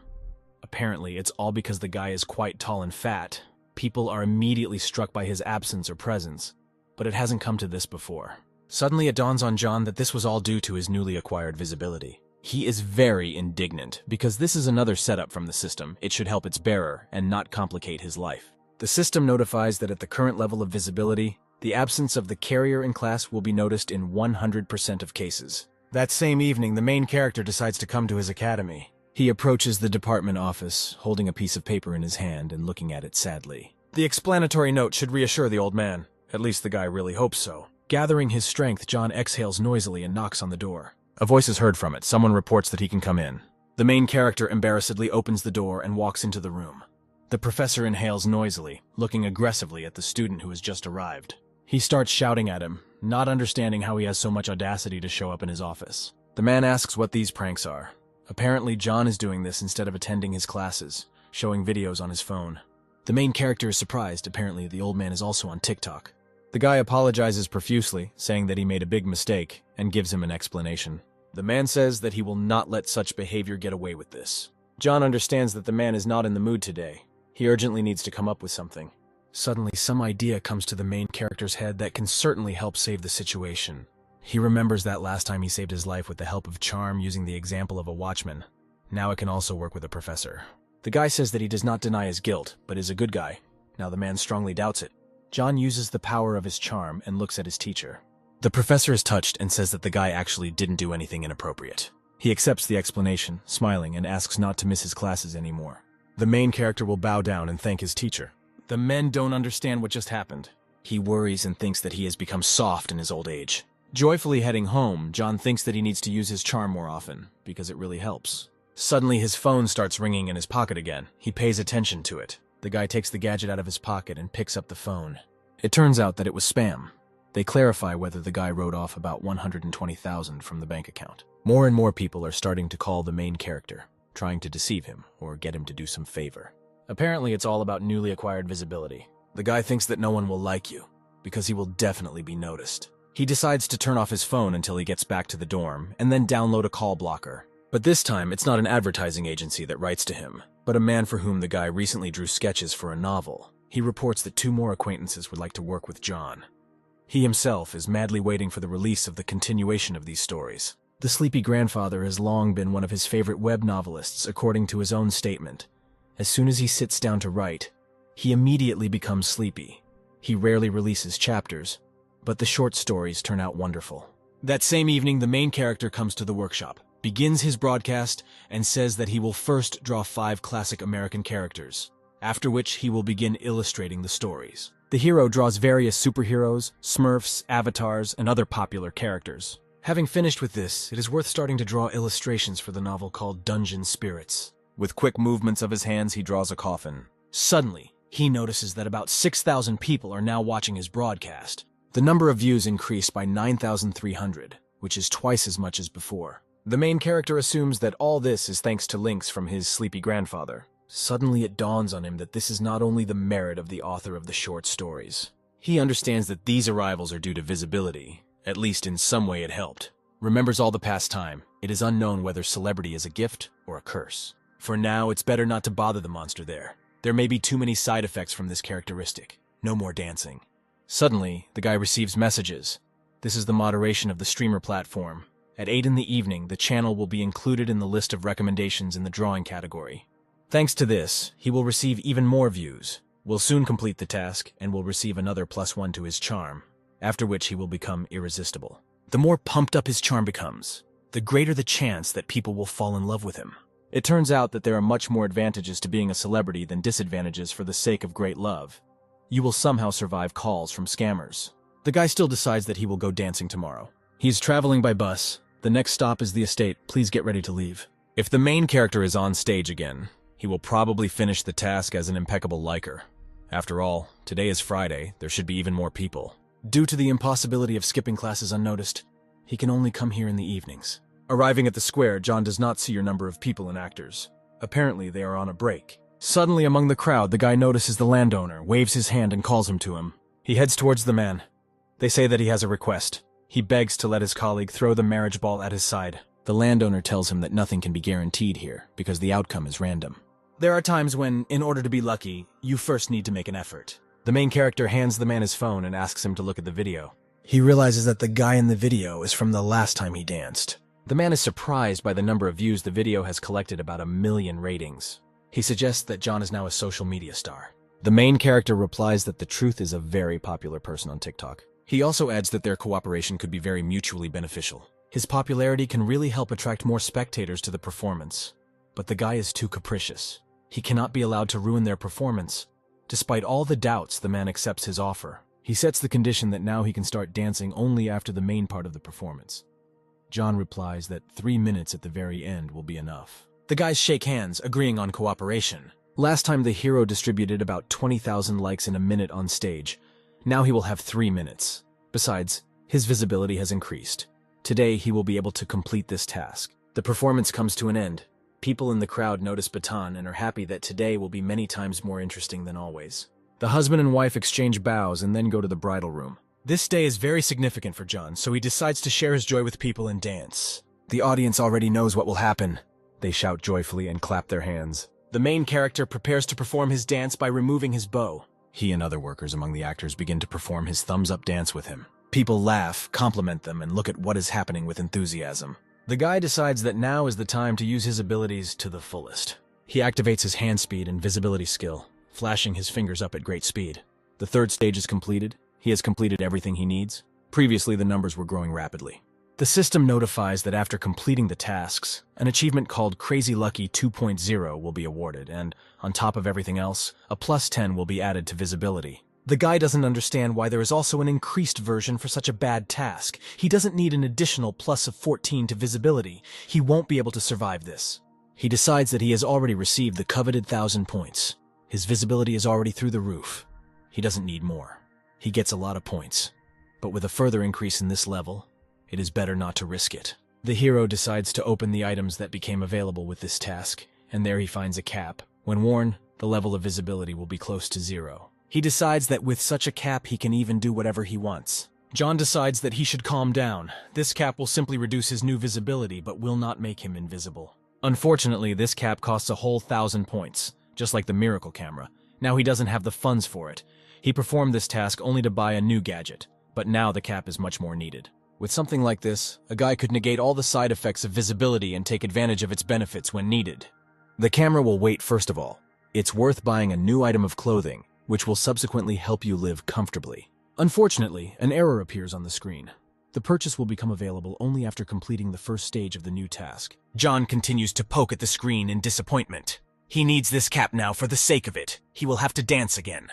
Apparently, it's all because the guy is quite tall and fat. People are immediately struck by his absence or presence, but it hasn't come to this before. Suddenly it dawns on John that this was all due to his newly acquired visibility. He is very indignant, because this is another setup from the system. It should help its bearer and not complicate his life. The system notifies that at the current level of visibility, the absence of the carrier in class will be noticed in 100% of cases. That same evening, the main character decides to come to his academy. He approaches the department office, holding a piece of paper in his hand and looking at it sadly. The explanatory note should reassure the old man. At least the guy really hopes so. Gathering his strength, John exhales noisily and knocks on the door. A voice is heard from it. Someone reports that he can come in. The main character embarrassedly opens the door and walks into the room. The professor inhales noisily, looking aggressively at the student who has just arrived. He starts shouting at him, not understanding how he has so much audacity to show up in his office. The man asks what these pranks are. Apparently, John is doing this instead of attending his classes, showing videos on his phone. The main character is surprised. Apparently, the old man is also on TikTok. The guy apologizes profusely, saying that he made a big mistake, and gives him an explanation. The man says that he will not let such behavior get away with this. John understands that the man is not in the mood today. He urgently needs to come up with something. Suddenly, some idea comes to the main character's head that can certainly help save the situation. He remembers that last time he saved his life with the help of charm using the example of a watchman. Now it can also work with a professor. The guy says that he does not deny his guilt, but is a good guy. Now the man strongly doubts it. John uses the power of his charm and looks at his teacher. The professor is touched and says that the guy actually didn't do anything inappropriate. He accepts the explanation, smiling, and asks not to miss his classes anymore. The main character will bow down and thank his teacher. The men don't understand what just happened. He worries and thinks that he has become soft in his old age. Joyfully heading home, John thinks that he needs to use his charm more often, because it really helps. Suddenly his phone starts ringing in his pocket again. He pays attention to it. The guy takes the gadget out of his pocket and picks up the phone. It turns out that it was spam. They clarify whether the guy wrote off about $120,000 from the bank account. More and more people are starting to call the main character, trying to deceive him or get him to do some favor. Apparently it's all about newly acquired visibility. The guy thinks that no one will like you, because he will definitely be noticed. He decides to turn off his phone until he gets back to the dorm, and then download a call blocker. But this time, it's not an advertising agency that writes to him, but a man for whom the guy recently drew sketches for a novel. He reports that 2 more acquaintances would like to work with John. He himself is madly waiting for the release of the continuation of these stories. The sleepy grandfather has long been one of his favorite web novelists, according to his own statement. As soon as he sits down to write, he immediately becomes sleepy. He rarely releases chapters, but the short stories turn out wonderful. That same evening, the main character comes to the workshop, begins his broadcast, and says that he will first draw 5 classic American characters, after which he will begin illustrating the stories. The hero draws various superheroes, Smurfs, avatars, and other popular characters. Having finished with this, it is worth starting to draw illustrations for the novel called Dungeon Spirits. With quick movements of his hands, he draws a coffin. Suddenly, he notices that about 6,000 people are now watching his broadcast. The number of views increased by 9,300, which is twice as much as before. The main character assumes that all this is thanks to links from his sleepy grandfather. Suddenly it dawns on him that this is not only the merit of the author of the short stories. He understands that these arrivals are due to visibility. At least in some way it helped. Remembers all the past time. It is unknown whether celebrity is a gift or a curse. For now, it's better not to bother the monster there. There may be too many side effects from this characteristic. No more dancing. Suddenly, the guy receives messages. This is the moderation of the streamer platform, At 8 in the evening, the channel will be included in the list of recommendations in the drawing category. Thanks to this, he will receive even more views, will soon complete the task, and will receive another +1 to his charm, after which he will become irresistible. The more pumped up his charm becomes, the greater the chance that people will fall in love with him. It turns out that there are much more advantages to being a celebrity than disadvantages for the sake of great love. You will somehow survive calls from scammers. The guy still decides that he will go dancing tomorrow. He's traveling by bus. The next stop is the estate. Please get ready to leave. If the main character is on stage again, he will probably finish the task as an impeccable liker. After all, today is Friday. There should be even more people. Due to the impossibility of skipping classes unnoticed, he can only come here in the evenings. Arriving at the square, John does not see your number of people and actors. Apparently, they are on a break. Suddenly, among the crowd, the guy notices the landowner, waves his hand and calls him to him. He heads towards the man. They say that he has a request. He begs to let his colleague throw the marriage ball at his side. The landowner tells him that nothing can be guaranteed here, because the outcome is random. There are times when, in order to be lucky, you first need to make an effort. The main character hands the man his phone and asks him to look at the video. He realizes that the guy in the video is from the last time he danced. The man is surprised by the number of views the video has collected, about 1 million ratings. He suggests that John is now a social media star. The main character replies that the truth is a very popular person on TikTok. He also adds that their cooperation could be very mutually beneficial. His popularity can really help attract more spectators to the performance. But the guy is too capricious. He cannot be allowed to ruin their performance. Despite all the doubts, the man accepts his offer. He sets the condition that now he can start dancing only after the main part of the performance. John replies that 3 minutes at the very end will be enough. The guys shake hands, agreeing on cooperation. Last time the hero distributed about 20,000 likes in a minute on stage. Now he will have 3 minutes. Besides, his visibility has increased. Today he will be able to complete this task. The performance comes to an end. People in the crowd notice Baton and are happy that today will be many times more interesting than always. The husband and wife exchange bows and then go to the bridal room. This day is very significant for John, so he decides to share his joy with people and dance. The audience already knows what will happen. They shout joyfully and clap their hands. The main character prepares to perform his dance by removing his bow. He and other workers among the actors begin to perform his thumbs-up dance with him. People laugh, compliment them, and look at what is happening with enthusiasm. The guy decides that now is the time to use his abilities to the fullest. He activates his hand speed and visibility skill, flashing his fingers up at great speed. The third stage is completed. He has completed everything he needs. Previously, the numbers were growing rapidly. The system notifies that after completing the tasks, an achievement called Crazy Lucky 2.0 will be awarded, and, on top of everything else, a +10 will be added to visibility. The guy doesn't understand why there is also an increased version for such a bad task. He doesn't need an additional +14 to visibility. He won't be able to survive this. He decides that he has already received the coveted 1,000 points. His visibility is already through the roof. He doesn't need more. He gets a lot of points. But with a further increase in this level, it is better not to risk it. The hero decides to open the items that became available with this task, and there he finds a cap. When worn, the level of visibility will be close to 0. He decides that with such a cap he can even do whatever he wants. John decides that he should calm down. This cap will simply reduce his new visibility, but will not make him invisible. Unfortunately, this cap costs a whole 1,000 points, just like the miracle camera. Now he doesn't have the funds for it. He performed this task only to buy a new gadget, but now the cap is much more needed. With something like this, a guy could negate all the side effects of visibility and take advantage of its benefits when needed. The camera will wait first of all. It's worth buying a new item of clothing, which will subsequently help you live comfortably. Unfortunately, an error appears on the screen. The purchase will become available only after completing the first stage of the new task. John continues to poke at the screen in disappointment. He needs this cap now for the sake of it. He will have to dance again.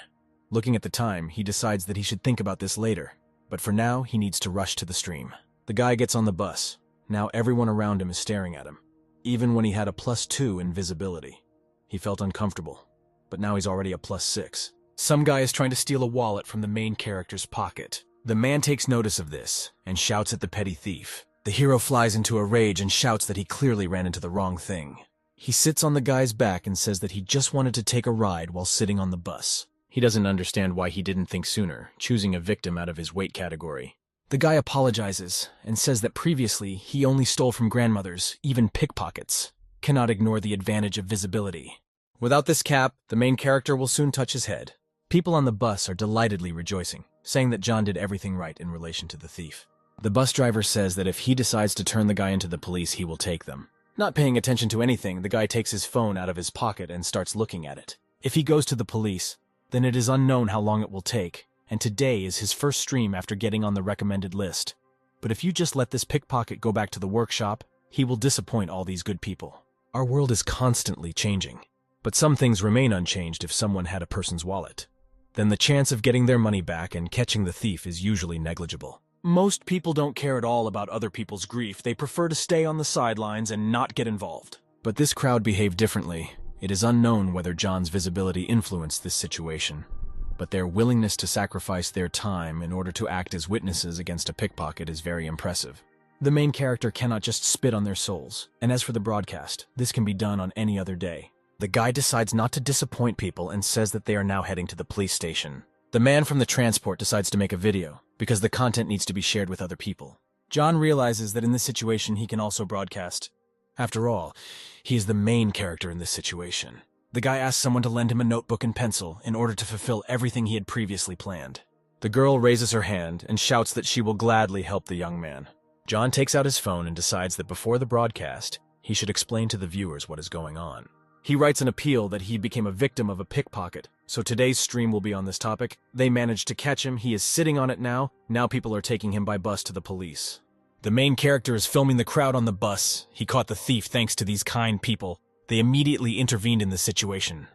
Looking at the time, he decides that he should think about this later. But for now, he needs to rush to the stream. The guy gets on the bus. Now everyone around him is staring at him. Even when he had a +2 in visibility. He felt uncomfortable. But now he's already a +6. Some guy is trying to steal a wallet from the main character's pocket. The man takes notice of this and shouts at the petty thief. The hero flies into a rage and shouts that he clearly ran into the wrong thing. He sits on the guy's back and says that he just wanted to take a ride while sitting on the bus. He doesn't understand why he didn't think sooner, choosing a victim out of his weight category. The guy apologizes and says that previously he only stole from grandmothers, even pickpockets. Cannot ignore the advantage of visibility. Without this cap, the main character will soon touch his head. People on the bus are delightedly rejoicing, saying that John did everything right in relation to the thief. The bus driver says that if he decides to turn the guy into the police, he will take them. Not paying attention to anything, the guy takes his phone out of his pocket and starts looking at it. If he goes to the police, then it is unknown how long it will take, and today is his first stream after getting on the recommended list. But if you just let this pickpocket go back to the workshop, he will disappoint all these good people. Our world is constantly changing, but some things remain unchanged if someone had a person's wallet. Then the chance of getting their money back and catching the thief is usually negligible. Most people don't care at all about other people's grief. They prefer to stay on the sidelines and not get involved. But this crowd behaved differently. It is unknown whether John's visibility influenced this situation, but their willingness to sacrifice their time in order to act as witnesses against a pickpocket is very impressive. The main character cannot just spit on their souls, and as for the broadcast, this can be done on any other day. The guy decides not to disappoint people and says that they are now heading to the police station. The man from the transport decides to make a video, because the content needs to be shared with other people. John realizes that in this situation he can also broadcast. After all, he is the main character in this situation. The guy asks someone to lend him a notebook and pencil in order to fulfill everything he had previously planned. The girl raises her hand and shouts that she will gladly help the young man. John takes out his phone and decides that before the broadcast, he should explain to the viewers what is going on. He writes an appeal that he became a victim of a pickpocket, so today's stream will be on this topic. They managed to catch him, he is sitting on it now people are taking him by bus to the police. The main character is filming the crowd on the bus. He caught the thief thanks to these kind people. They immediately intervened in the situation.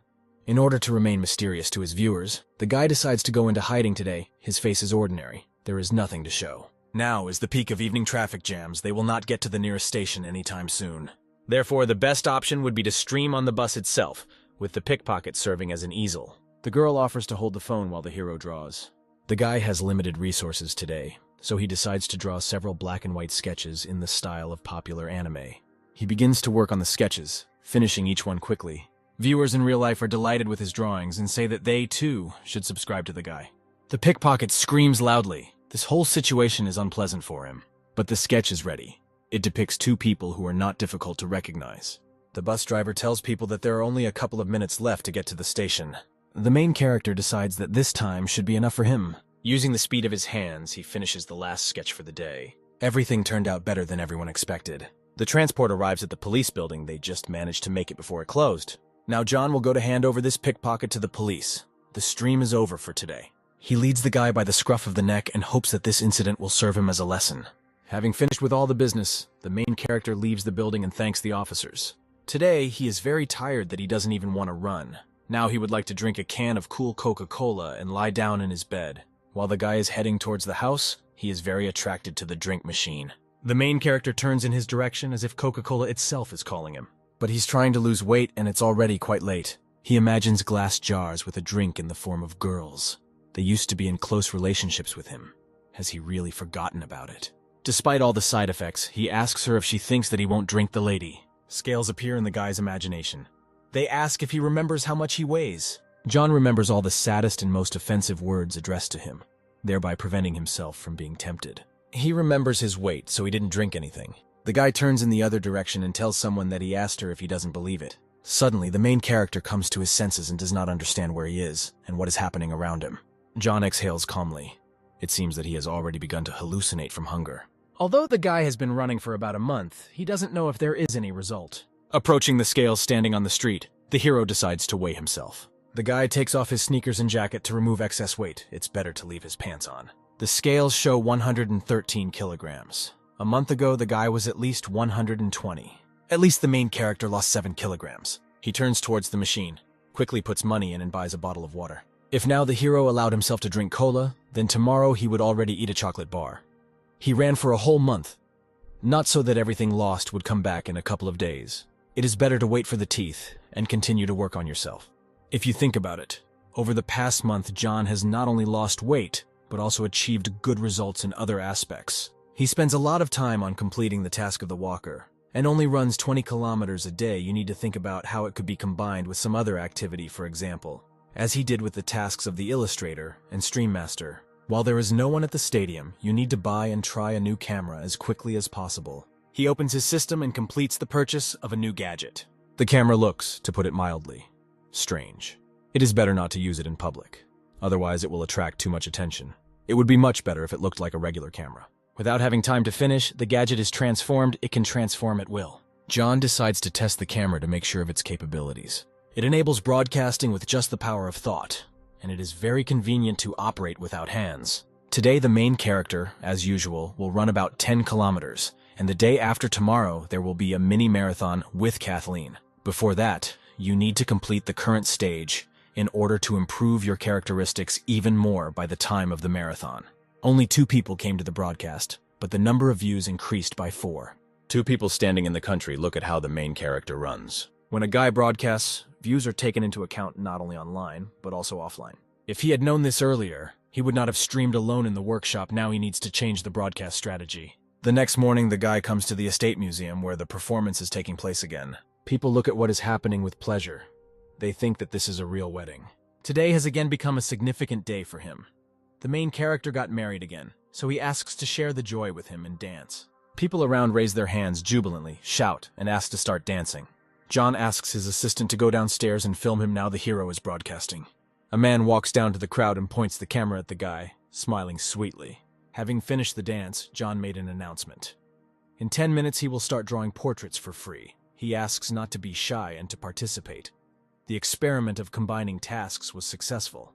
In order to remain mysterious to his viewers, the guy decides to go into hiding today. His face is ordinary. There is nothing to show. Now is the peak of evening traffic jams. They will not get to the nearest station anytime soon. Therefore, the best option would be to stream on the bus itself, with the pickpocket serving as an easel. The girl offers to hold the phone while the hero draws. The guy has limited resources today, so he decides to draw several black and white sketches in the style of popular anime. He begins to work on the sketches, finishing each one quickly. Viewers in real life are delighted with his drawings and say that they, too, should subscribe to the guy. The pickpocket screams loudly. This whole situation is unpleasant for him, but the sketch is ready. It depicts two people who are not difficult to recognize. The bus driver tells people that there are only a couple of minutes left to get to the station. The main character decides that this time should be enough for him. Using the speed of his hands, he finishes the last sketch for the day. Everything turned out better than everyone expected. The transport arrives at the police building. They just managed to make it before it closed. Now John will go to hand over this pickpocket to the police. The stream is over for today. He leads the guy by the scruff of the neck and hopes that this incident will serve him as a lesson. Having finished with all the business, the main character leaves the building and thanks the officers. Today, he is very tired that he doesn't even want to run. Now he would like to drink a can of cool Coca-Cola and lie down in his bed. While the guy is heading towards the house, he is very attracted to the drink machine. The main character turns in his direction as if Coca-Cola itself is calling him. But he's trying to lose weight and it's already quite late. He imagines glass jars with a drink in the form of girls. They used to be in close relationships with him. Has he really forgotten about it? Despite all the side effects, he asks her if she thinks that he won't drink the lady. Scales appear in the guy's imagination. They ask if he remembers how much he weighs. John remembers all the saddest and most offensive words addressed to him, thereby preventing himself from being tempted. He remembers his weight, so he didn't drink anything. The guy turns in the other direction and tells someone that he asked her if he doesn't believe it. Suddenly, the main character comes to his senses and does not understand where he is and what is happening around him. John exhales calmly. It seems that he has already begun to hallucinate from hunger. Although the guy has been running for about a month, he doesn't know if there is any result. Approaching the scales standing on the street, the hero decides to weigh himself. The guy takes off his sneakers and jacket to remove excess weight. It's better to leave his pants on. The scales show 113 kilograms. A month ago, the guy was at least 120. At least the main character lost 7 kilograms. He turns towards the machine, quickly puts money in and buys a bottle of water. If now the hero allowed himself to drink cola, then tomorrow he would already eat a chocolate bar. He ran for a whole month. Not so that everything lost would come back in a couple of days. It is better to wait for the teeth and continue to work on yourself. If you think about it, over the past month, John has not only lost weight, but also achieved good results in other aspects. He spends a lot of time on completing the task of the walker, and only runs 20 kilometers a day. You need to think about how it could be combined with some other activity, for example, as he did with the tasks of the illustrator and stream master. While there is no one at the stadium, you need to buy and try a new camera as quickly as possible. He opens his system and completes the purchase of a new gadget. The camera looks, to put it mildly, strange. It is better not to use it in public. Otherwise, it will attract too much attention. It would be much better if it looked like a regular camera. Without having time to finish, the gadget is transformed. It can transform at will. John decides to test the camera to make sure of its capabilities. It enables broadcasting with just the power of thought, and it is very convenient to operate without hands. Today, the main character, as usual, will run about 10 kilometers, and the day after tomorrow, there will be a mini marathon with Kathleen. Before that, you need to complete the current stage in order to improve your characteristics even more by the time of the marathon. Only 2 people came to the broadcast, but the number of views increased by 4. 2 people standing in the country look at how the main character runs. When a guy broadcasts, views are taken into account not only online, but also offline. If he had known this earlier, he would not have streamed alone in the workshop. Now he needs to change the broadcast strategy. The next morning, the guy comes to the estate museum where the performance is taking place again. People look at what is happening with pleasure. They think that this is a real wedding. Today has again become a significant day for him. The main character got married again, so he asks to share the joy with him and dance. People around raise their hands jubilantly, shout, and ask to start dancing. John asks his assistant to go downstairs and film him now the hero is broadcasting. A man walks down to the crowd and points the camera at the guy, smiling sweetly. Having finished the dance, John made an announcement. In 10 minutes, he will start drawing portraits for free. He asks not to be shy and to participate. The experiment of combining tasks was successful.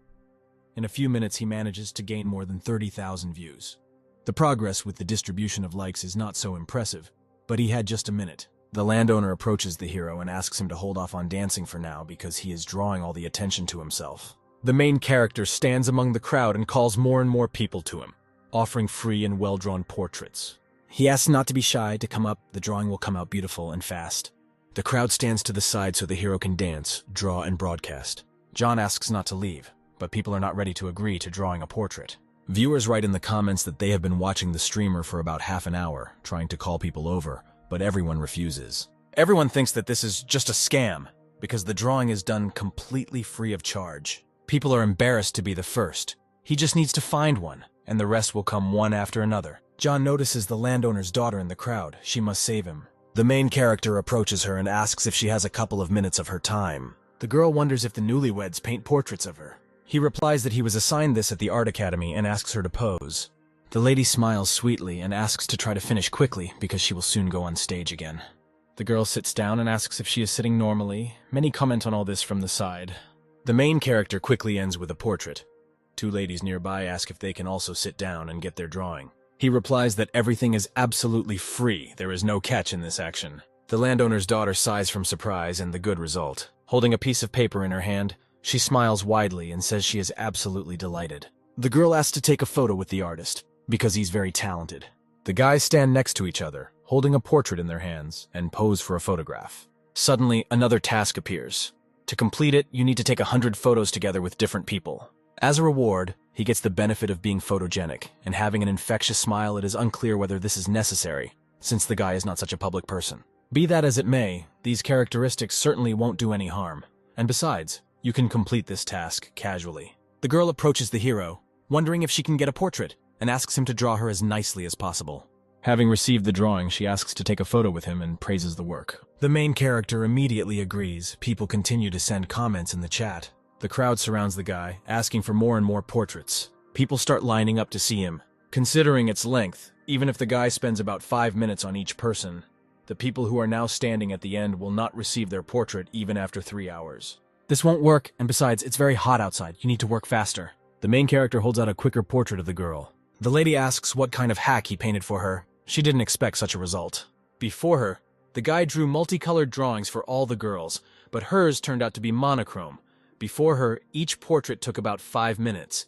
In a few minutes, he manages to gain more than 30,000 views. The progress with the distribution of likes is not so impressive, but he had just a minute. The landowner approaches the hero and asks him to hold off on dancing for now because he is drawing all the attention to himself. The main character stands among the crowd and calls more and more people to him, offering free and well-drawn portraits. He asks not to be shy, to come up. The drawing will come out beautiful and fast. The crowd stands to the side so the hero can dance, draw, and broadcast. John asks not to leave, but people are not ready to agree to drawing a portrait. Viewers write in the comments that they have been watching the streamer for about half an hour, trying to call people over, but everyone refuses. Everyone thinks that this is just a scam, because the drawing is done completely free of charge. People are embarrassed to be the first. He just needs to find one, and the rest will come one after another. John notices the landowner's daughter in the crowd. She must save him. The main character approaches her and asks if she has a couple of minutes of her time. The girl wonders if the newlyweds paint portraits of her. He replies that he was assigned this at the art academy and asks her to pose. The lady smiles sweetly and asks to try to finish quickly because she will soon go on stage again. The girl sits down and asks if she is sitting normally. Many comment on all this from the side. The main character quickly ends with a portrait. 2 ladies nearby ask if they can also sit down and get their drawing. He replies that everything is absolutely free. There is no catch in this action. The landowner's daughter sighs from surprise and the good result. Holding a piece of paper in her hand, she smiles widely and says she is absolutely delighted. The girl asks to take a photo with the artist, because he's very talented. The guys stand next to each other, holding a portrait in their hands, and pose for a photograph. Suddenly, another task appears. To complete it, you need to take 100 photos together with different people. As a reward, he gets the benefit of being photogenic, and having an infectious smile. It is unclear whether this is necessary, since the guy is not such a public person. Be that as it may, these characteristics certainly won't do any harm. And besides, you can complete this task casually. The girl approaches the hero, wondering if she can get a portrait, and asks him to draw her as nicely as possible. Having received the drawing, she asks to take a photo with him and praises the work. The main character immediately agrees. People continue to send comments in the chat. The crowd surrounds the guy, asking for more and more portraits. People start lining up to see him. Considering its length, even if the guy spends about 5 minutes on each person, the people who are now standing at the end will not receive their portrait even after 3 hours. This won't work, and besides, it's very hot outside. You need to work faster. The main character holds out a quicker portrait of the girl. The lady asks what kind of hack he painted for her. She didn't expect such a result. Before her, the guy drew multicolored drawings for all the girls, but hers turned out to be monochrome. Before her, each portrait took about 5 minutes.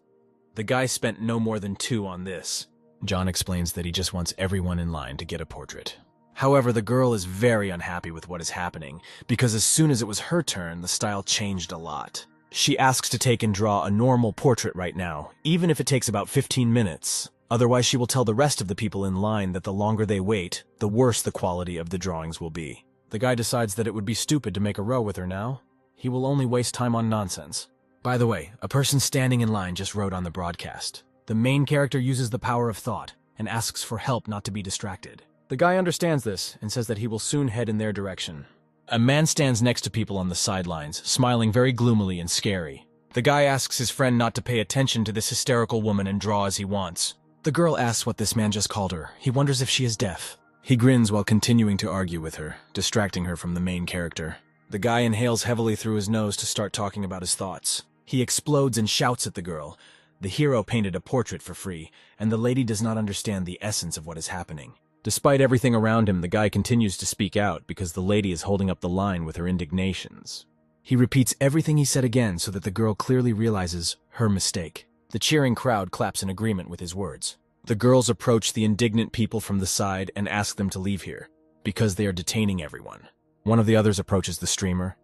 The guy spent no more than 2 on this. John explains that he just wants everyone in line to get a portrait. However, the girl is very unhappy with what is happening, because as soon as it was her turn, the style changed a lot. She asks to take and draw a normal portrait right now, even if it takes about 15 minutes. Otherwise, she will tell the rest of the people in line that the longer they wait, the worse the quality of the drawings will be. The guy decides that it would be stupid to make a row with her now. He will only waste time on nonsense. By the way, a person standing in line just wrote on the broadcast. The main character uses the power of thought and asks for help not to be distracted. The guy understands this and says that he will soon head in their direction. A man stands next to people on the sidelines, smiling very gloomily and scary. The guy asks his friend not to pay attention to this hysterical woman and draw as he wants. The girl asks what this man just called her. He wonders if she is deaf. He grins while continuing to argue with her, distracting her from the main character. The guy inhales heavily through his nose to start talking about his thoughts. He explodes and shouts at the girl. The hero painted a portrait for free, and the lady does not understand the essence of what is happening. Despite everything around him, the guy continues to speak out because the lady is holding up the line with her indignations. He repeats everything he said again so that the girl clearly realizes her mistake. The cheering crowd claps in agreement with his words. The girls approach the indignant people from the side and ask them to leave here, because they are detaining everyone. One of the others approaches the streamer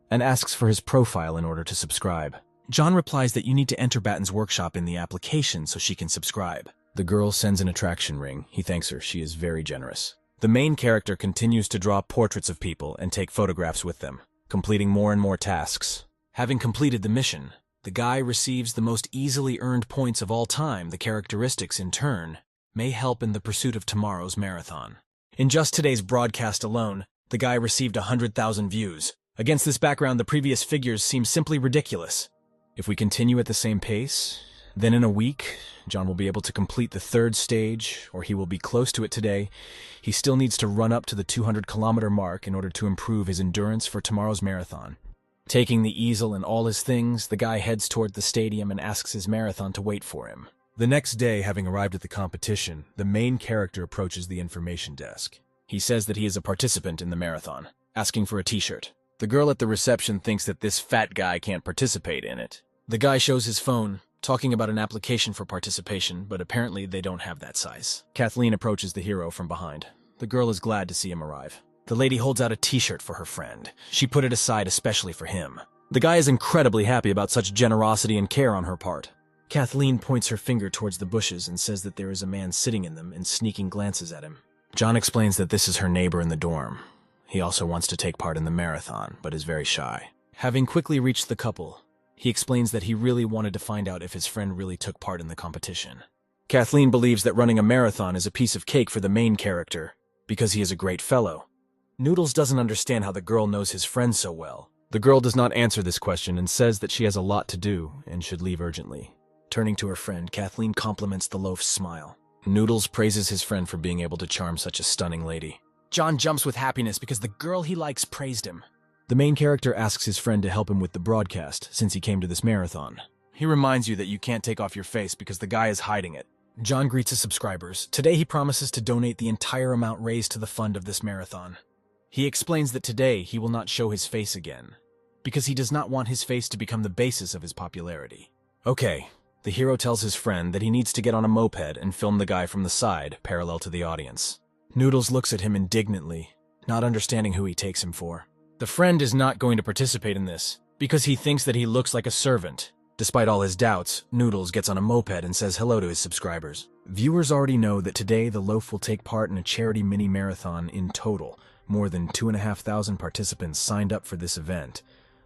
and asks for his profile in order to subscribe. John replies that you need to enter Batten's workshop in the application so she can subscribe. The girl sends an attraction ring. He thanks her. She is very generous. The main character continues to draw portraits of people and take photographs with them, completing more and more tasks. Having completed the mission, the guy receives the most easily earned points of all time. The characteristics, in turn, may help in the pursuit of tomorrow's marathon. In just today's broadcast alone, the guy received 100,000 views. Against this background, the previous figures seem simply ridiculous. If we continue at the same pace, then in a week, John will be able to complete the 3rd stage, or he will be close to it today. He still needs to run up to the 200-kilometer mark in order to improve his endurance for tomorrow's marathon. Taking the easel and all his things, the guy heads toward the stadium and asks his marathon to wait for him. The next day, having arrived at the competition, the main character approaches the information desk. He says that he is a participant in the marathon, asking for a t-shirt. The girl at the reception thinks that this fat guy can't participate in it. The guy shows his phone, talking about an application for participation, but apparently they don't have that size. Kathleen approaches the hero from behind. The girl is glad to see him arrive. The lady holds out a t-shirt for her friend. She put it aside especially for him. The guy is incredibly happy about such generosity and care on her part. Kathleen points her finger towards the bushes and says that there is a man sitting in them and sneaking glances at him. John explains that this is her neighbor in the dorm. He also wants to take part in the marathon, but is very shy. Having quickly reached the couple, he explains that he really wanted to find out if his friend really took part in the competition. Kathleen believes that running a marathon is a piece of cake for the main character, because he is a great fellow. Noodles doesn't understand how the girl knows his friend so well. The girl does not answer this question and says that she has a lot to do and should leave urgently. Turning to her friend, Kathleen compliments the loaf's smile. Noodles praises his friend for being able to charm such a stunning lady. John jumps with happiness because the girl he likes praised him. The main character asks his friend to help him with the broadcast since he came to this marathon. He reminds you that you can't take off your face because the guy is hiding it. John greets his subscribers. Today he promises to donate the entire amount raised to the fund of this marathon. He explains that today he will not show his face again, because he does not want his face to become the basis of his popularity. Okay, the hero tells his friend that he needs to get on a moped and film the guy from the side, parallel to the audience. Noodles looks at him indignantly, not understanding who he takes him for. The friend is not going to participate in this, because he thinks that he looks like a servant. Despite all his doubts, Noodles gets on a moped and says hello to his subscribers. Viewers already know that today the loaf will take part in a charity mini-marathon in total. More than 2,500 participants signed up for this event,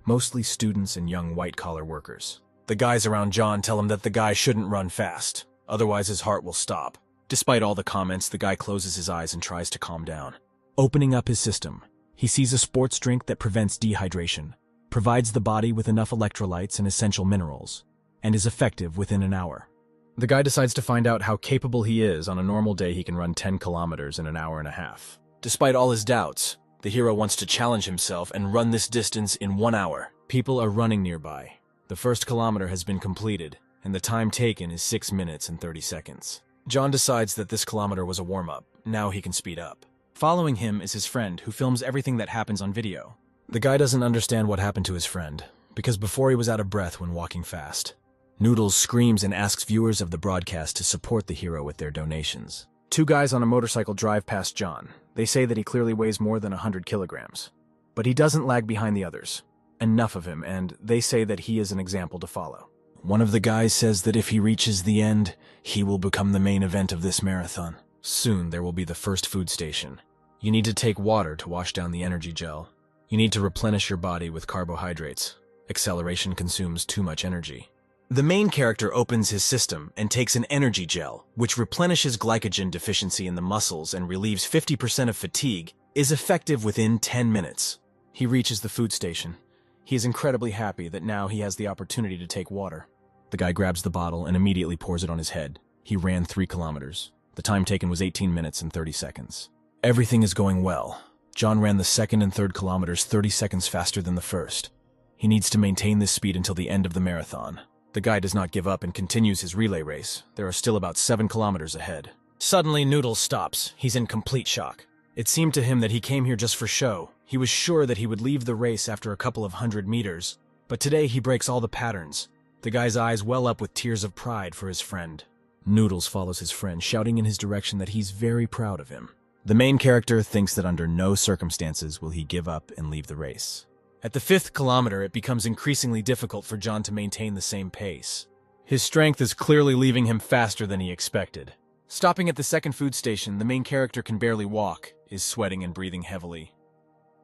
mostly students and young white-collar workers. The guys around John tell him that the guy shouldn't run fast, otherwise his heart will stop. Despite all the comments, the guy closes his eyes and tries to calm down. Opening up his system, he sees a sports drink that prevents dehydration, provides the body with enough electrolytes and essential minerals, and is effective within an hour. The guy decides to find out how capable he is. On a normal day, he can run 10 kilometers in an hour and a half. Despite all his doubts, the hero wants to challenge himself and run this distance in 1 hour. People are running nearby. The first kilometer has been completed, and the time taken is 6 minutes and 30 seconds. John decides that this kilometer was a warm-up. Now he can speed up. Following him is his friend, who films everything that happens on video. The guy doesn't understand what happened to his friend, because before he was out of breath when walking fast. Noodles screams and asks viewers of the broadcast to support the hero with their donations. 2 guys on a motorcycle drive past John. They say that he clearly weighs more than 100 kilograms. But he doesn't lag behind the others. Enough of him, and they say that he is an example to follow. One of the guys says that if he reaches the end, he will become the main event of this marathon. Soon there will be the first food station. You need to take water to wash down the energy gel. You need to replenish your body with carbohydrates. Acceleration consumes too much energy. The main character opens his system and takes an energy gel, which replenishes glycogen deficiency in the muscles and relieves 50% of fatigue, is effective within 10 minutes. He reaches the food station. He is incredibly happy that now he has the opportunity to take water. The guy grabs the bottle and immediately pours it on his head. He ran 3 kilometers. The time taken was 18 minutes and 30 seconds. Everything is going well. John ran the second and third kilometers 30 seconds faster than the first. He needs to maintain this speed until the end of the marathon. The guy does not give up and continues his relay race. There are still about 7 kilometers ahead. Suddenly, Noodles stops. He's in complete shock. It seemed to him that he came here just for show. He was sure that he would leave the race after a couple of 100 meters. But today he breaks all the patterns. The guy's eyes well up with tears of pride for his friend. Noodles follows his friend, shouting in his direction that he's very proud of him. The main character thinks that under no circumstances will he give up and leave the race. At the 5th kilometer, it becomes increasingly difficult for John to maintain the same pace. His strength is clearly leaving him faster than he expected. Stopping at the second food station, the main character can barely walk, is sweating and breathing heavily.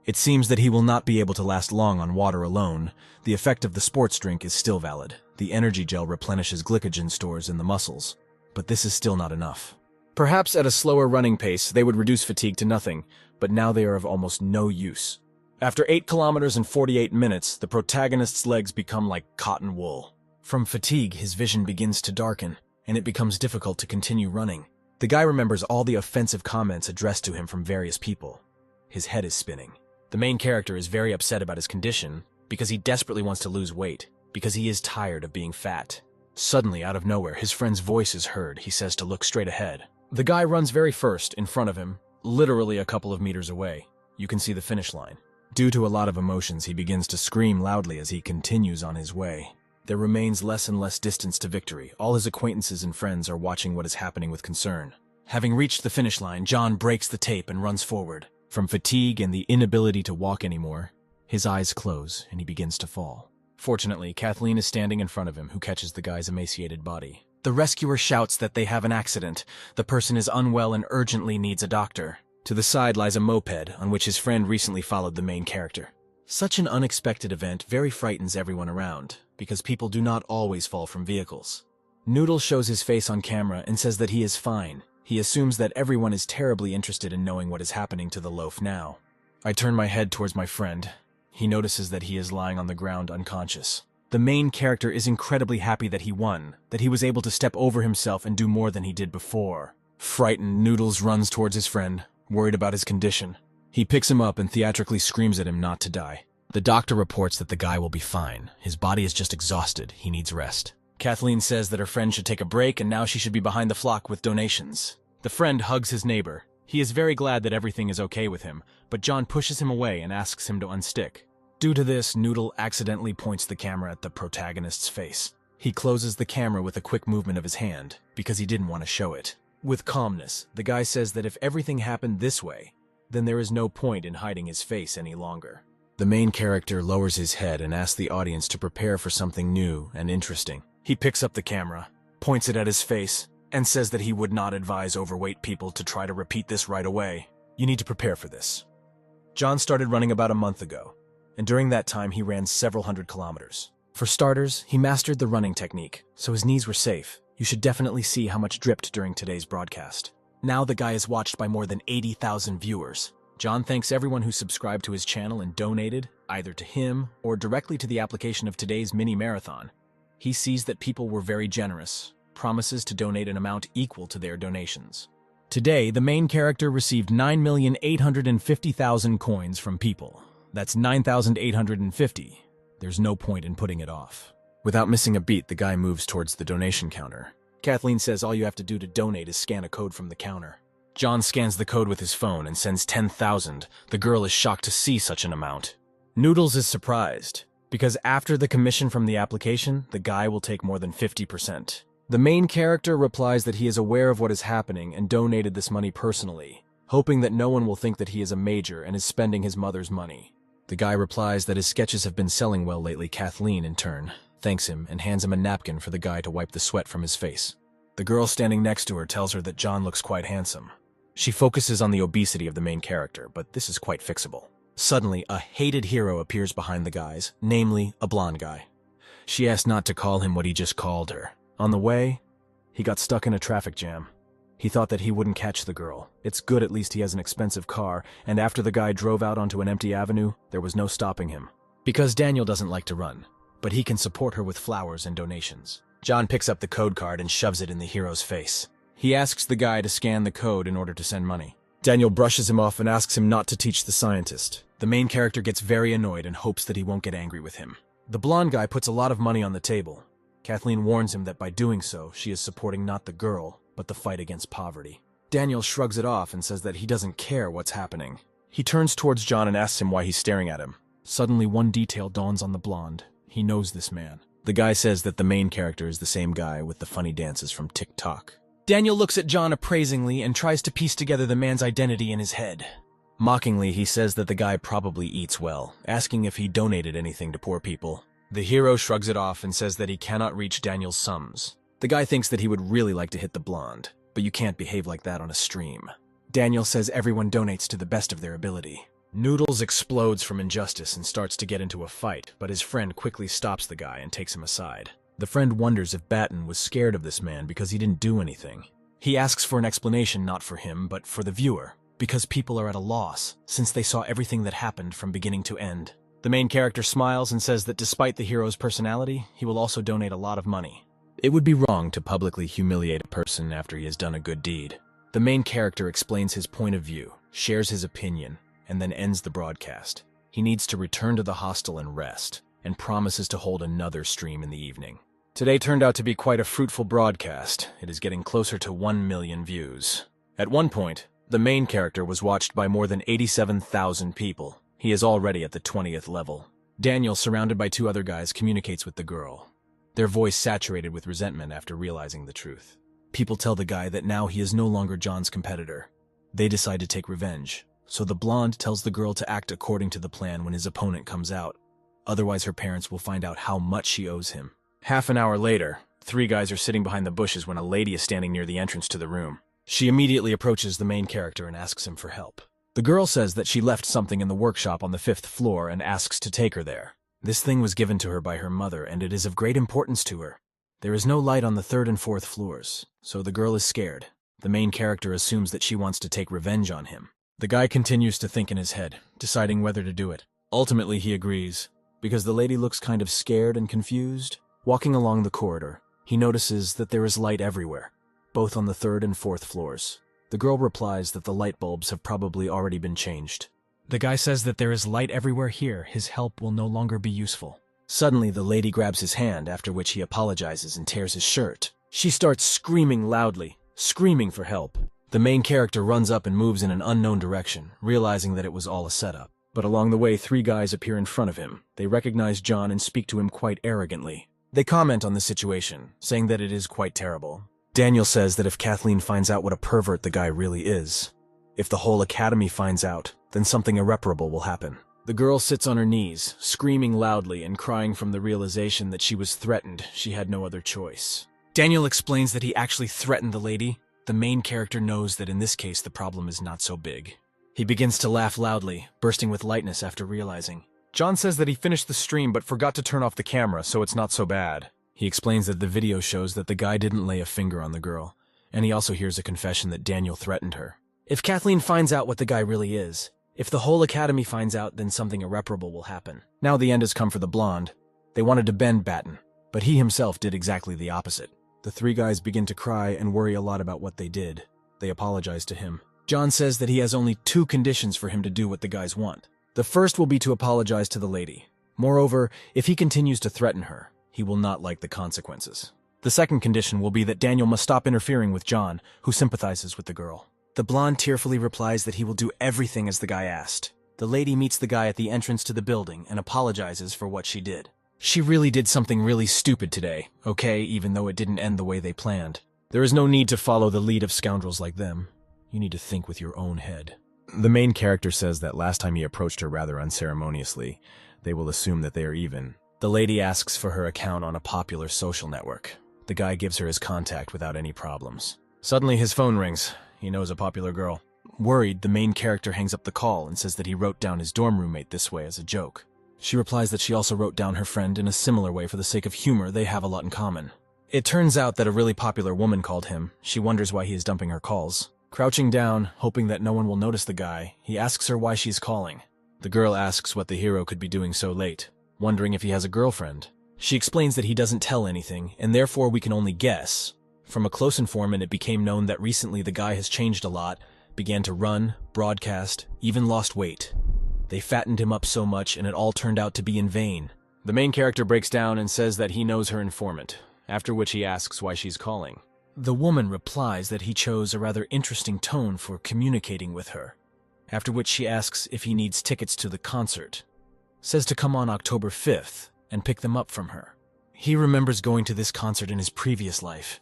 It seems that he will not be able to last long on water alone. The effect of the sports drink is still valid. The energy gel replenishes glycogen stores in the muscles. But this is still not enough. Perhaps at a slower running pace, they would reduce fatigue to nothing, but now they are of almost no use. After 8 kilometers and 48 minutes, the protagonist's legs become like cotton wool. From fatigue, his vision begins to darken, and it becomes difficult to continue running. The guy remembers all the offensive comments addressed to him from various people. His head is spinning. The main character is very upset about his condition because he desperately wants to lose weight, because he is tired of being fat. Suddenly, out of nowhere, his friend's voice is heard. He says to look straight ahead. The guy runs very first, in front of him, literally a couple of meters away. You can see the finish line. Due to a lot of emotions, he begins to scream loudly as he continues on his way. There remains less and less distance to victory. All his acquaintances and friends are watching what is happening with concern. Having reached the finish line, John breaks the tape and runs forward. From fatigue and the inability to walk anymore, his eyes close and he begins to fall. Fortunately, Kathleen is standing in front of him, who catches the guy's emaciated body. The rescuer shouts that they have an accident. The person is unwell and urgently needs a doctor. To the side lies a moped, on which his friend recently followed the main character. Such an unexpected event very frightens everyone around, because people do not always fall from vehicles. Noodles shows his face on camera and says that he is fine. He assumes that everyone is terribly interested in knowing what is happening to the loaf now. I turn my head towards my friend. He notices that he is lying on the ground unconscious. The main character is incredibly happy that he won, that he was able to step over himself and do more than he did before. Frightened, Noodles runs towards his friend, worried about his condition. He picks him up and theatrically screams at him not to die. The doctor reports that the guy will be fine. His body is just exhausted. He needs rest. Kathleen says that her friend should take a break and now she should be behind the flock with donations. The friend hugs his neighbor. He is very glad that everything is okay with him, but John pushes him away and asks him to unstick. Due to this, Noodle accidentally points the camera at the protagonist's face. He closes the camera with a quick movement of his hand, because he didn't want to show it. With calmness, the guy says that if everything happened this way, then there is no point in hiding his face any longer. The main character lowers his head and asks the audience to prepare for something new and interesting. He picks up the camera, points it at his face, and says that he would not advise overweight people to try to repeat this right away. You need to prepare for this. John started running about a month ago, and during that time he ran several hundred kilometers. For starters, he mastered the running technique, so his knees were safe. You should definitely see how much dripped during today's broadcast. Now the guy is watched by more than 80,000 viewers. John thanks everyone who subscribed to his channel and donated, either to him or directly to the application of today's mini marathon. He sees that people were very generous, promises to donate an amount equal to their donations. Today, the main character received 9,850,000 coins from people. That's 9,850. There's no point in putting it off. Without missing a beat, the guy moves towards the donation counter. Kathleen says all you have to do to donate is scan a code from the counter. John scans the code with his phone and sends 10,000. The girl is shocked to see such an amount. Noodles is surprised, because after the commission from the application, the guy will take more than 50%. The main character replies that he is aware of what is happening and donated this money personally, hoping that no one will think that he is a major and is spending his mother's money. The guy replies that his sketches have been selling well lately. Kathleen, in turn, thanks him and hands him a napkin for the guy to wipe the sweat from his face. The girl standing next to her tells her that John looks quite handsome. She focuses on the obesity of the main character, but this is quite fixable. Suddenly, a hated hero appears behind the guys, namely, a blonde guy. She asks not to call him what he just called her. On the way, he got stuck in a traffic jam. He thought that he wouldn't catch the girl. It's good at least he has an expensive car, and after the guy drove out onto an empty avenue, there was no stopping him. Because Daniel doesn't like to run, but he can support her with flowers and donations. John picks up the code card and shoves it in the hero's face. He asks the guy to scan the code in order to send money. Daniel brushes him off and asks him not to teach the scientist. The main character gets very annoyed and hopes that he won't get angry with him. The blonde guy puts a lot of money on the table. Kathleen warns him that by doing so, she is supporting not the girl, but the fight against poverty. Daniel shrugs it off and says that he doesn't care what's happening. He turns towards John and asks him why he's staring at him. Suddenly, one detail dawns on the blonde. He knows this man. The guy says that the main character is the same guy with the funny dances from TikTok. Daniel looks at John appraisingly and tries to piece together the man's identity in his head. Mockingly, he says that the guy probably eats well, asking if he donated anything to poor people. The hero shrugs it off and says that he cannot reach Daniel's sums. The guy thinks that he would really like to hit the blonde, but you can't behave like that on a stream. Daniel says everyone donates to the best of their ability. Noodles explodes from injustice and starts to get into a fight, but his friend quickly stops the guy and takes him aside. The friend wonders if Batten was scared of this man because he didn't do anything. He asks for an explanation not for him, but for the viewer, because people are at a loss, since they saw everything that happened from beginning to end. The main character smiles and says that despite the hero's personality, he will also donate a lot of money. It would be wrong to publicly humiliate a person after he has done a good deed. The main character explains his point of view, shares his opinion, and then ends the broadcast. He needs to return to the hostel and rest, and promises to hold another stream in the evening. Today turned out to be quite a fruitful broadcast. It is getting closer to 1 million views. At one point, the main character was watched by more than 87,000 people. He is already at the 20th level. Daniel, surrounded by 2 other guys, communicates with the girl, their voice saturated with resentment after realizing the truth. People tell the guy that now he is no longer John's competitor. They decide to take revenge, so the blonde tells the girl to act according to the plan when his opponent comes out. Otherwise, her parents will find out how much she owes him. Half an hour later, 3 guys are sitting behind the bushes when a lady is standing near the entrance to the room. She immediately approaches the main character and asks him for help. The girl says that she left something in the workshop on the 5th floor and asks to take her there. This thing was given to her by her mother, and it is of great importance to her. There is no light on the 3rd and 4th floors, so the girl is scared. The main character assumes that she wants to take revenge on him. The guy continues to think in his head, deciding whether to do it. Ultimately, he agrees, because the lady looks kind of scared and confused. Walking along the corridor, he notices that there is light everywhere, both on the 3rd and 4th floors. The girl replies that the light bulbs have probably already been changed. The guy says that there is light everywhere here, his help will no longer be useful. Suddenly, the lady grabs his hand, after which he apologizes and tears his shirt. She starts screaming loudly, screaming for help. The main character runs up and moves in an unknown direction, realizing that it was all a setup. But along the way, 3 guys appear in front of him. They recognize John and speak to him quite arrogantly. They comment on the situation, saying that it is quite terrible. Daniel says that if Kathleen finds out what a pervert the guy really is, if the whole academy finds out, then something irreparable will happen. The girl sits on her knees, screaming loudly and crying from the realization that she was threatened. She had no other choice. Daniel explains that he actually threatened the lady. The main character knows that in this case the problem is not so big. He begins to laugh loudly, bursting with lightness after realizing. John says that he finished the stream but forgot to turn off the camera, so it's not so bad. He explains that the video shows that the guy didn't lay a finger on the girl, and he also hears a confession that Daniel threatened her. If Kathleen finds out what the guy really is, if the whole academy finds out, then something irreparable will happen. Now the end has come for the blonde. They wanted to bend Batten, but he himself did exactly the opposite. The 3 guys begin to cry and worry a lot about what they did. They apologize to him. John says that he has only 2 conditions for him to do what the guys want. The first will be to apologize to the lady. Moreover, if he continues to threaten her, he will not like the consequences. The second condition will be that Daniel must stop interfering with John, who sympathizes with the girl. The blonde tearfully replies that he will do everything as the guy asked. The lady meets the guy at the entrance to the building and apologizes for what she did. She really did something really stupid today, okay, even though it didn't end the way they planned. There is no need to follow the lead of scoundrels like them. You need to think with your own head. The main character says that last time he approached her rather unceremoniously, they will assume that they are even. The lady asks for her account on a popular social network. The guy gives her his contact without any problems. Suddenly his phone rings. He knows a popular girl. Worried, the main character hangs up the call and says that he wrote down his dorm roommate this way as a joke. She replies that she also wrote down her friend in a similar way for the sake of humor. They have a lot in common. It turns out that a really popular woman called him. She wonders why he is dumping her calls. Crouching down, hoping that no one will notice the guy, he asks her why she's calling. The girl asks what the hero could be doing so late, wondering if he has a girlfriend. She explains that he doesn't tell anything, and therefore we can only guess. From a close informant, it became known that recently the guy has changed a lot, began to run, broadcast, even lost weight. They fattened him up so much, and it all turned out to be in vain. The main character breaks down and says that he knows her informant, after which he asks why she's calling. The woman replies that he chose a rather interesting tone for communicating with her, after which she asks if he needs tickets to the concert. Says to come on October 5th and pick them up from her. He remembers going to this concert in his previous life.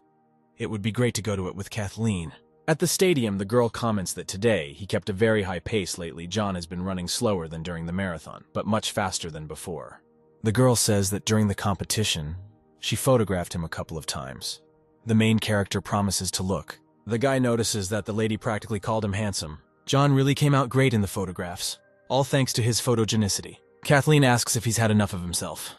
It would be great to go to it with Kathleen. At the stadium, the girl comments that today he kept a very high pace lately. John has been running slower than during the marathon, but much faster than before. The girl says that during the competition, she photographed him a couple of times. The main character promises to look. The guy notices that the lady practically called him handsome. John really came out great in the photographs, all thanks to his photogenicity. Kathleen asks if he's had enough of himself.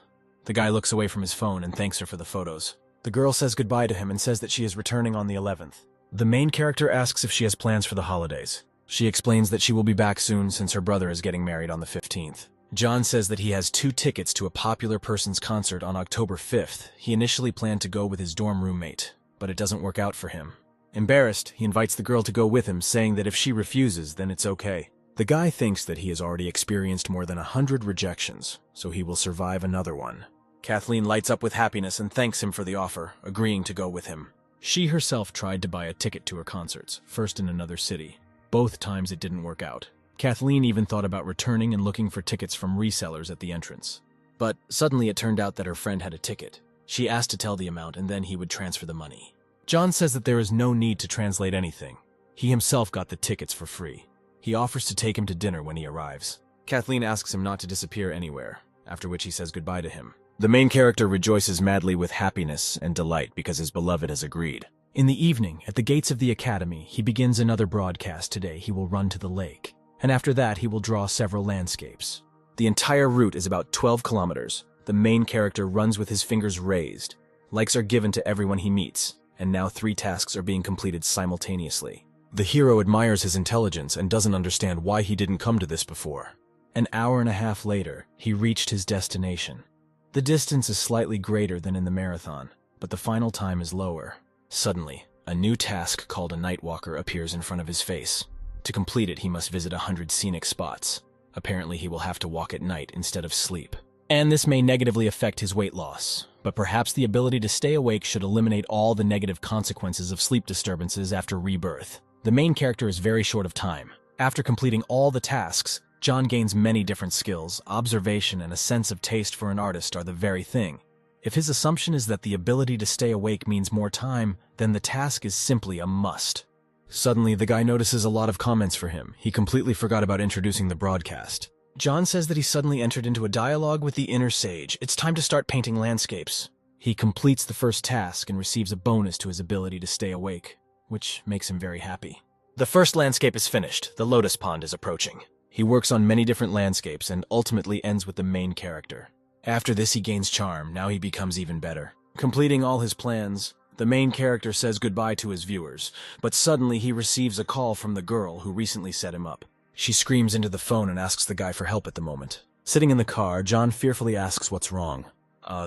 The guy looks away from his phone and thanks her for the photos. The girl says goodbye to him and says that she is returning on the 11th. The main character asks if she has plans for the holidays. She explains that she will be back soon since her brother is getting married on the 15th. John says that he has 2 tickets to a popular person's concert on October 5th. He initially planned to go with his dorm roommate, but it doesn't work out for him. Embarrassed, he invites the girl to go with him, saying that if she refuses, then it's okay. The guy thinks that he has already experienced more than 100 rejections, so he will survive another one. Kathleen lights up with happiness and thanks him for the offer, agreeing to go with him. She herself tried to buy a ticket to her concerts, first in another city. Both times it didn't work out. Kathleen even thought about returning and looking for tickets from resellers at the entrance. But suddenly it turned out that her friend had a ticket. She asked to tell the amount and then he would transfer the money. John says that there is no need to translate anything. He himself got the tickets for free. He offers to take him to dinner when he arrives. Kathleen asks him not to disappear anywhere, after which he says goodbye to him. The main character rejoices madly with happiness and delight because his beloved has agreed. In the evening, at the gates of the academy, he begins another broadcast. Today he will run to the lake, and after that he will draw several landscapes. The entire route is about 12 kilometers. The main character runs with his fingers raised. Likes are given to everyone he meets, and now 3 tasks are being completed simultaneously. The hero admires his intelligence and doesn't understand why he didn't come to this before. An hour and a half later, he reached his destination. The distance is slightly greater than in the marathon, but the final time is lower. Suddenly, a new task called a Nightwalker appears in front of his face. To complete it, he must visit 100 scenic spots. Apparently, he will have to walk at night instead of sleep. And this may negatively affect his weight loss, but perhaps the ability to stay awake should eliminate all the negative consequences of sleep disturbances after rebirth. The main character is very short of time. After completing all the tasks, John gains many different skills. Observation and a sense of taste for an artist are the very thing. If his assumption is that the ability to stay awake means more time, then the task is simply a must. Suddenly, the guy notices a lot of comments for him. He completely forgot about introducing the broadcast. John says that he suddenly entered into a dialogue with the inner sage. It's time to start painting landscapes. He completes the first task and receives a bonus to his ability to stay awake, which makes him very happy. The first landscape is finished. The lotus pond is approaching. He works on many different landscapes and ultimately ends with the main character. After this, he gains charm. Now he becomes even better. Completing all his plans, the main character says goodbye to his viewers, but suddenly he receives a call from the girl who recently set him up. She screams into the phone and asks the guy for help at the moment. Sitting in the car, John fearfully asks what's wrong.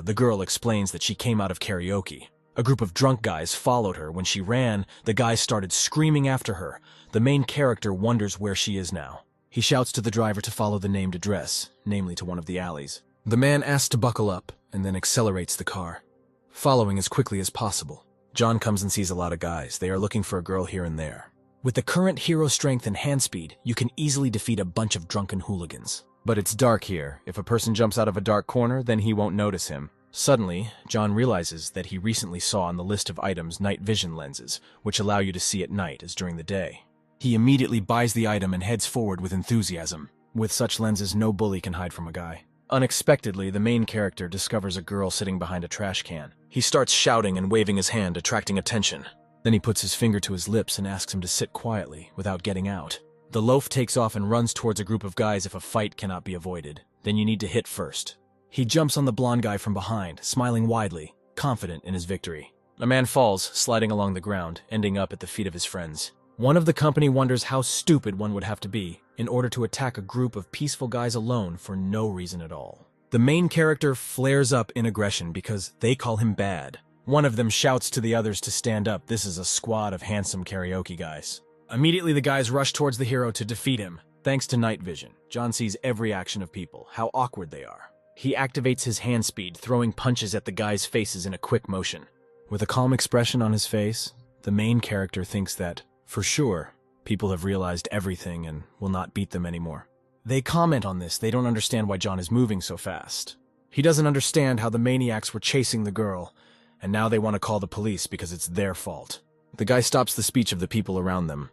The girl explains that she came out of karaoke. A group of drunk guys followed her. When she ran, the guys started screaming after her. The main character wonders where she is now. He shouts to the driver to follow the named address, namely to one of the alleys. The man asks to buckle up and then accelerates the car, following as quickly as possible. John comes and sees a lot of guys. They are looking for a girl here and there. With the current hero strength and hand speed, you can easily defeat a bunch of drunken hooligans. But it's dark here. If a person jumps out of a dark corner, then he won't notice him. Suddenly, John realizes that he recently saw on the list of items night vision lenses, which allow you to see at night as during the day. He immediately buys the item and heads forward with enthusiasm. With such lenses, no bully can hide from a guy. Unexpectedly, the main character discovers a girl sitting behind a trash can. He starts shouting and waving his hand, attracting attention. Then he puts his finger to his lips and asks him to sit quietly, without getting out. The loaf takes off and runs towards a group of guys if a fight cannot be avoided. Then you need to hit first. He jumps on the blonde guy from behind, smiling widely, confident in his victory. A man falls, sliding along the ground, ending up at the feet of his friends. One of the company wonders how stupid one would have to be in order to attack a group of peaceful guys alone for no reason at all. The main character flares up in aggression because they call him bad. One of them shouts to the others to stand up. This is a squad of handsome karaoke guys. Immediately the guys rush towards the hero to defeat him. Thanks to night vision, John sees every action of people, how awkward they are. He activates his hand speed, throwing punches at the guys' faces in a quick motion. With a calm expression on his face, the main character thinks that, for sure, people have realized everything and will not beat them anymore. They comment on this. They don't understand why John is moving so fast. He doesn't understand how the maniacs were chasing the girl, and now they want to call the police because it's their fault. The guy stops the speech of the people around them.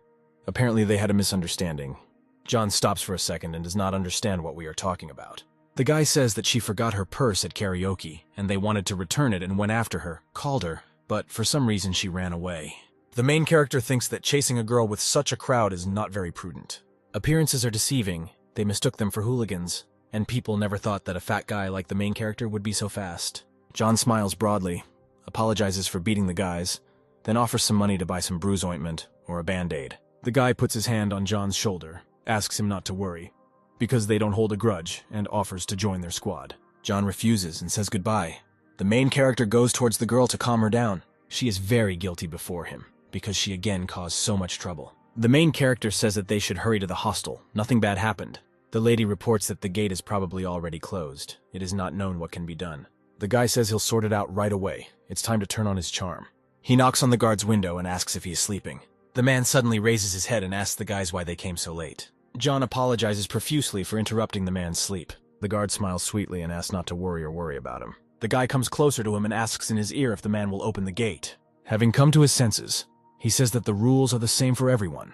Apparently they had a misunderstanding. John stops for a second and does not understand what we are talking about. The guy says that she forgot her purse at karaoke, and they wanted to return it and went after her, called her, but for some reason she ran away. The main character thinks that chasing a girl with such a crowd is not very prudent. Appearances are deceiving, they mistook them for hooligans, and people never thought that a fat guy like the main character would be so fast. John smiles broadly, apologizes for beating the guys, then offers some money to buy some bruise ointment or a band-aid. The guy puts his hand on John's shoulder, asks him not to worry, because they don't hold a grudge, and offers to join their squad. John refuses and says goodbye. The main character goes towards the girl to calm her down. She is very guilty before him, because she again caused so much trouble. The main character says that they should hurry to the hostel. Nothing bad happened. The lady reports that the gate is probably already closed. It is not known what can be done. The guy says he'll sort it out right away. It's time to turn on his charm. He knocks on the guard's window and asks if he is sleeping. The man suddenly raises his head and asks the guys why they came so late. John apologizes profusely for interrupting the man's sleep. The guard smiles sweetly and asks not to worry about him. The guy comes closer to him and asks in his ear if the man will open the gate. Having come to his senses, he says that the rules are the same for everyone.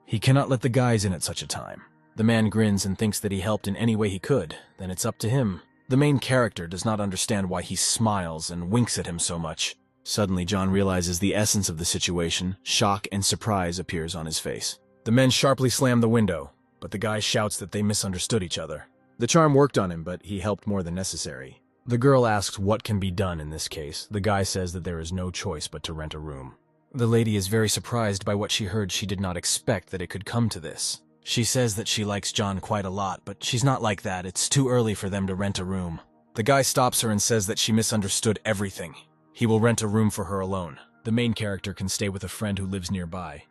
He cannot let the guys in at such a time. The man grins and thinks that he helped in any way he could, then it's up to him. The main character does not understand why he smiles and winks at him so much. Suddenly, John realizes the essence of the situation. Shock and surprise appears on his face. The men sharply slam the window, but the guy shouts that they misunderstood each other. The charm worked on him, but he helped more than necessary. The girl asks what can be done in this case. The guy says that there is no choice but to rent a room. The lady is very surprised by what she heard. She did not expect that it could come to this. She says that she likes John quite a lot, but she's not like that. It's too early for them to rent a room. The guy stops her and says that she misunderstood everything. He will rent a room for her alone. The main character can stay with a friend who lives nearby.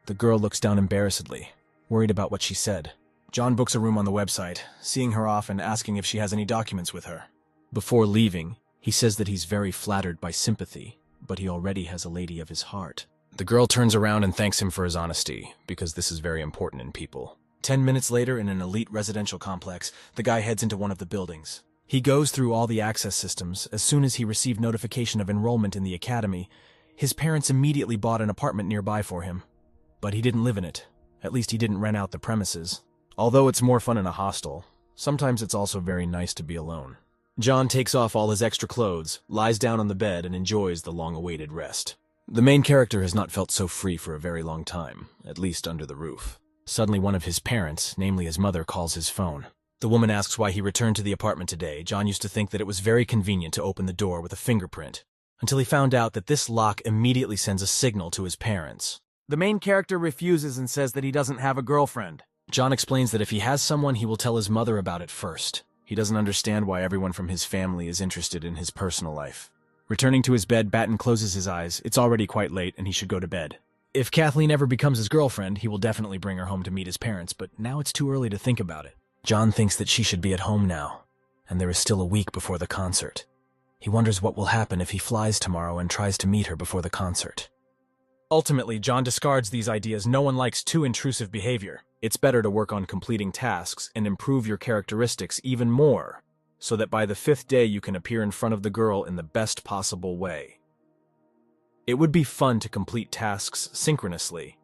The girl looks down embarrassedly, worried about what she said. John books a room on the website, seeing her off and asking if she has any documents with her. Before leaving, he says that he's very flattered by sympathy, but he already has a lady of his heart. The girl turns around and thanks him for his honesty, because this is very important in people. 10 minutes later, in an elite residential complex, the guy heads into one of the buildings. He goes through all the access systems. As soon as he received notification of enrollment in the academy, his parents immediately bought an apartment nearby for him. But he didn't live in it. At least he didn't rent out the premises. Although it's more fun in a hostel, sometimes it's also very nice to be alone. John takes off all his extra clothes, lies down on the bed, and enjoys the long-awaited rest. The main character has not felt so free for a very long time, at least under the roof. Suddenly one of his parents, namely his mother, calls his phone. The woman asks why he returned to the apartment today. John used to think that it was very convenient to open the door with a fingerprint, until he found out that this lock immediately sends a signal to his parents. The main character refuses and says that he doesn't have a girlfriend. John explains that if he has someone, he will tell his mother about it first. He doesn't understand why everyone from his family is interested in his personal life. Returning to his bed, Batten closes his eyes. It's already quite late, and he should go to bed. If Kathleen ever becomes his girlfriend, he will definitely bring her home to meet his parents, but now it's too early to think about it. John thinks that she should be at home now, and there is still a week before the concert. He wonders what will happen if he flies tomorrow and tries to meet her before the concert. Ultimately, John discards these ideas. No one likes too intrusive behavior. It's better to work on completing tasks and improve your characteristics even more, so that by the 5th day you can appear in front of the girl in the best possible way. It would be fun to complete tasks synchronously.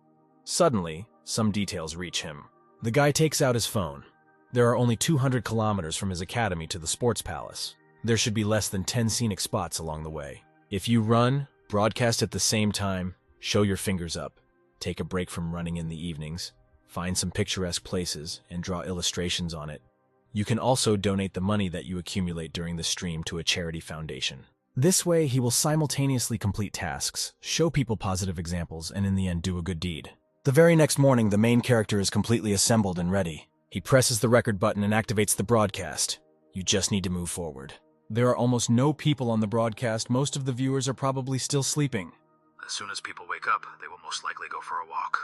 Suddenly, some details reach him. The guy takes out his phone. There are only 200 kilometers from his academy to the sports palace. There should be less than 10 scenic spots along the way. If you run, broadcast at the same time, show your fingers up, take a break from running in the evenings, find some picturesque places, and draw illustrations on it. You can also donate the money that you accumulate during the stream to a charity foundation. This way, he will simultaneously complete tasks, show people positive examples, and in the end do a good deed. The very next morning, the main character is completely assembled and ready. He presses the record button and activates the broadcast. You just need to move forward. There are almost no people on the broadcast. Most of the viewers are probably still sleeping. As soon as people wake up, they will most likely go for a walk.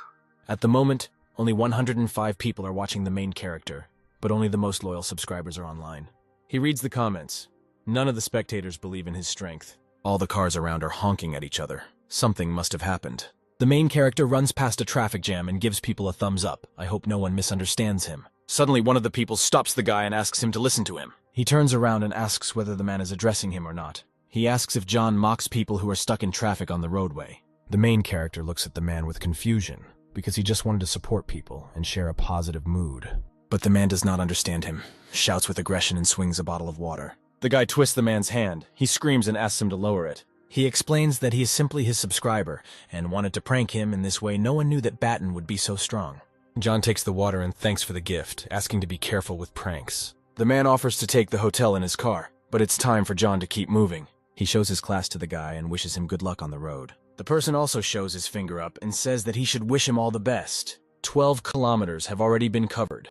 At the moment, only 105 people are watching the main character, but only the most loyal subscribers are online. He reads the comments. None of the spectators believe in his strength. All the cars around are honking at each other. Something must have happened. The main character runs past a traffic jam and gives people a thumbs up. I hope no one misunderstands him. Suddenly, one of the people stops the guy and asks him to listen to him. He turns around and asks whether the man is addressing him or not. He asks if John mocks people who are stuck in traffic on the roadway. The main character looks at the man with confusion, because he just wanted to support people and share a positive mood. But the man does not understand him, shouts with aggression and swings a bottle of water. The guy twists the man's hand. He screams and asks him to lower it. He explains that he is simply his subscriber, and wanted to prank him in this way. No one knew that Batten would be so strong. John takes the water and thanks for the gift, asking to be careful with pranks. The man offers to take the hotel in his car, but it's time for John to keep moving. He shows his class to the guy and wishes him good luck on the road. The person also shows his finger up and says that he should wish him all the best. 12 kilometers have already been covered.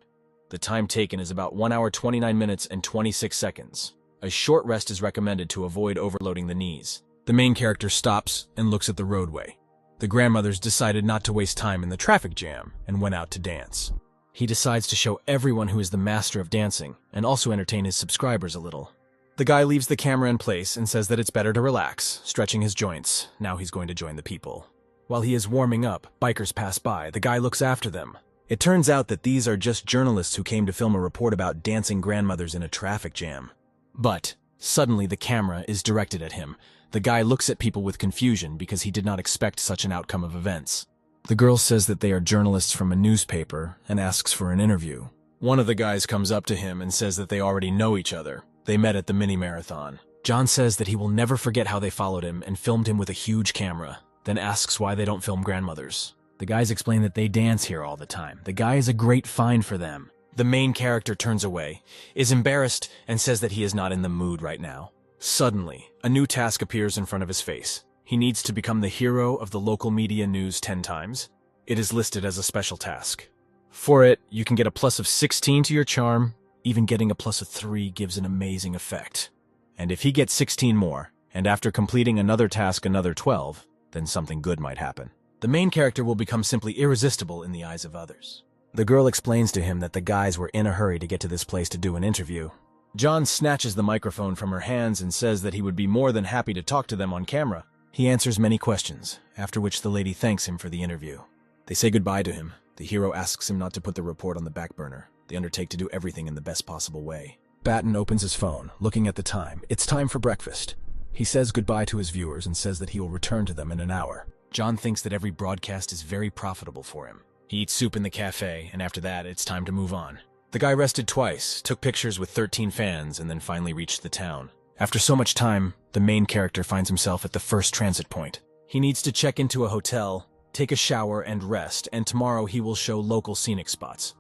The time taken is about 1 hour 29 minutes and 26 seconds. A short rest is recommended to avoid overloading the knees. The main character stops and looks at the roadway. The grandmothers decided not to waste time in the traffic jam and went out to dance. He decides to show everyone who is the master of dancing and also entertain his subscribers a little. The guy leaves the camera in place and says that it's better to relax, stretching his joints. Now he's going to join the people. While he is warming up, bikers pass by. The guy looks after them. It turns out that these are just journalists who came to film a report about dancing grandmothers in a traffic jam. But suddenly the camera is directed at him. The guy looks at people with confusion because he did not expect such an outcome of events. The girl says that they are journalists from a newspaper and asks for an interview. One of the guys comes up to him and says that they already know each other. They met at the mini-marathon. John says that he will never forget how they followed him and filmed him with a huge camera, then asks why they don't film grandmothers. The guys explain that they dance here all the time. The guy is a great find for them. The main character turns away, is embarrassed, and says that he is not in the mood right now. Suddenly, a new task appears in front of his face. He needs to become the hero of the local media news 10 times. It is listed as a special task. For it, you can get a plus of 16 to your charm. Even getting a plus of 3 gives an amazing effect. And if he gets 16 more, and after completing another task another 12, then something good might happen. The main character will become simply irresistible in the eyes of others. The girl explains to him that the guys were in a hurry to get to this place to do an interview. John snatches the microphone from her hands and says that he would be more than happy to talk to them on camera. He answers many questions, after which the lady thanks him for the interview. They say goodbye to him. The hero asks him not to put the report on the back burner. They undertake to do everything in the best possible way. Batten opens his phone, looking at the time. It's time for breakfast. He says goodbye to his viewers and says that he will return to them in an hour. John thinks that every broadcast is very profitable for him. He eats soup in the cafe, and after that, it's time to move on. The guy rested twice, took pictures with 13 fans, and then finally reached the town. After so much time, the main character finds himself at the first transit point. He needs to check into a hotel, take a shower, and rest, and tomorrow he will show local scenic spots.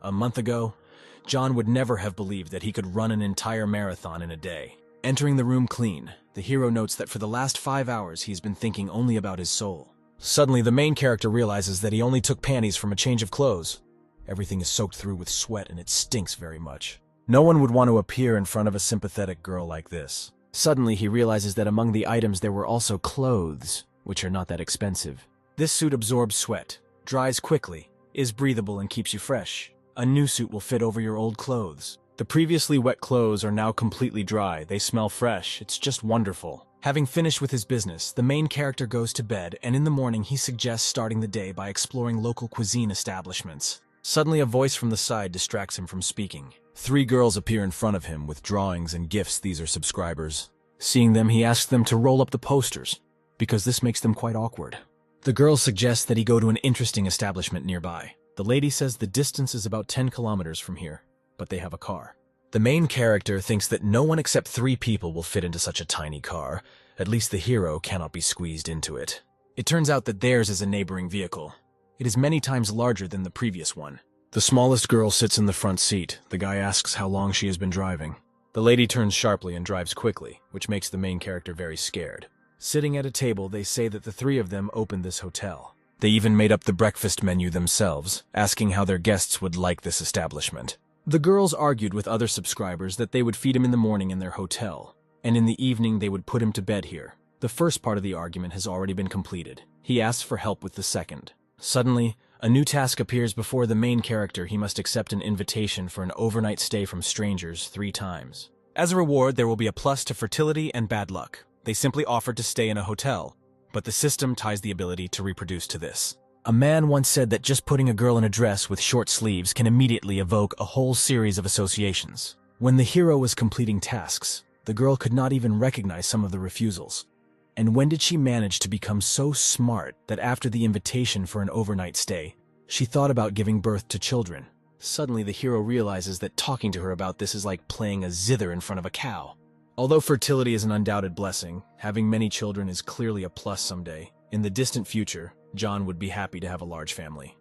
A month ago, John would never have believed that he could run an entire marathon in a day. Entering the room clean, the hero notes that for the last 5 hours he's been thinking only about his soul. Suddenly, the main character realizes that he only took panties from a change of clothes. Everything is soaked through with sweat and it stinks very much. No one would want to appear in front of a sympathetic girl like this. Suddenly, he realizes that among the items there were also clothes, which are not that expensive. This suit absorbs sweat, dries quickly, is breathable and keeps you fresh. A new suit will fit over your old clothes. The previously wet clothes are now completely dry. They smell fresh. It's just wonderful. Having finished with his business, the main character goes to bed, and in the morning he suggests starting the day by exploring local cuisine establishments. Suddenly, a voice from the side distracts him from speaking. 3 girls appear in front of him with drawings and gifts. These are subscribers. Seeing them, he asks them to roll up the posters, because this makes them quite awkward. The girl suggests that he go to an interesting establishment nearby. The lady says the distance is about 10 kilometers from here, but they have a car. The main character thinks that no one except 3 people will fit into such a tiny car. At least the hero cannot be squeezed into it. It turns out that theirs is a neighboring vehicle. It is many times larger than the previous one. The smallest girl sits in the front seat. The guy asks how long she has been driving. The lady turns sharply and drives quickly, which makes the main character very scared. Sitting at a table, they say that the 3 of them opened this hotel. They even made up the breakfast menu themselves, asking how their guests would like this establishment. The girls argued with other subscribers that they would feed him in the morning in their hotel, and in the evening they would put him to bed here. The first part of the argument has already been completed. He asks for help with the second. Suddenly, a new task appears before the main character. He must accept an invitation for an overnight stay from strangers 3 times. As a reward, there will be a plus to fertility and bad luck. They simply offered to stay in a hotel, but the system ties the ability to reproduce to this. A man once said that just putting a girl in a dress with short sleeves can immediately evoke a whole series of associations. When the hero was completing tasks, the girl could not even recognize some of the refusals. And when did she manage to become so smart that after the invitation for an overnight stay, she thought about giving birth to children? Suddenly the hero realizes that talking to her about this is like playing a zither in front of a cow. Although fertility is an undoubted blessing, having many children is clearly a plus someday. In the distant future, John would be happy to have a large family.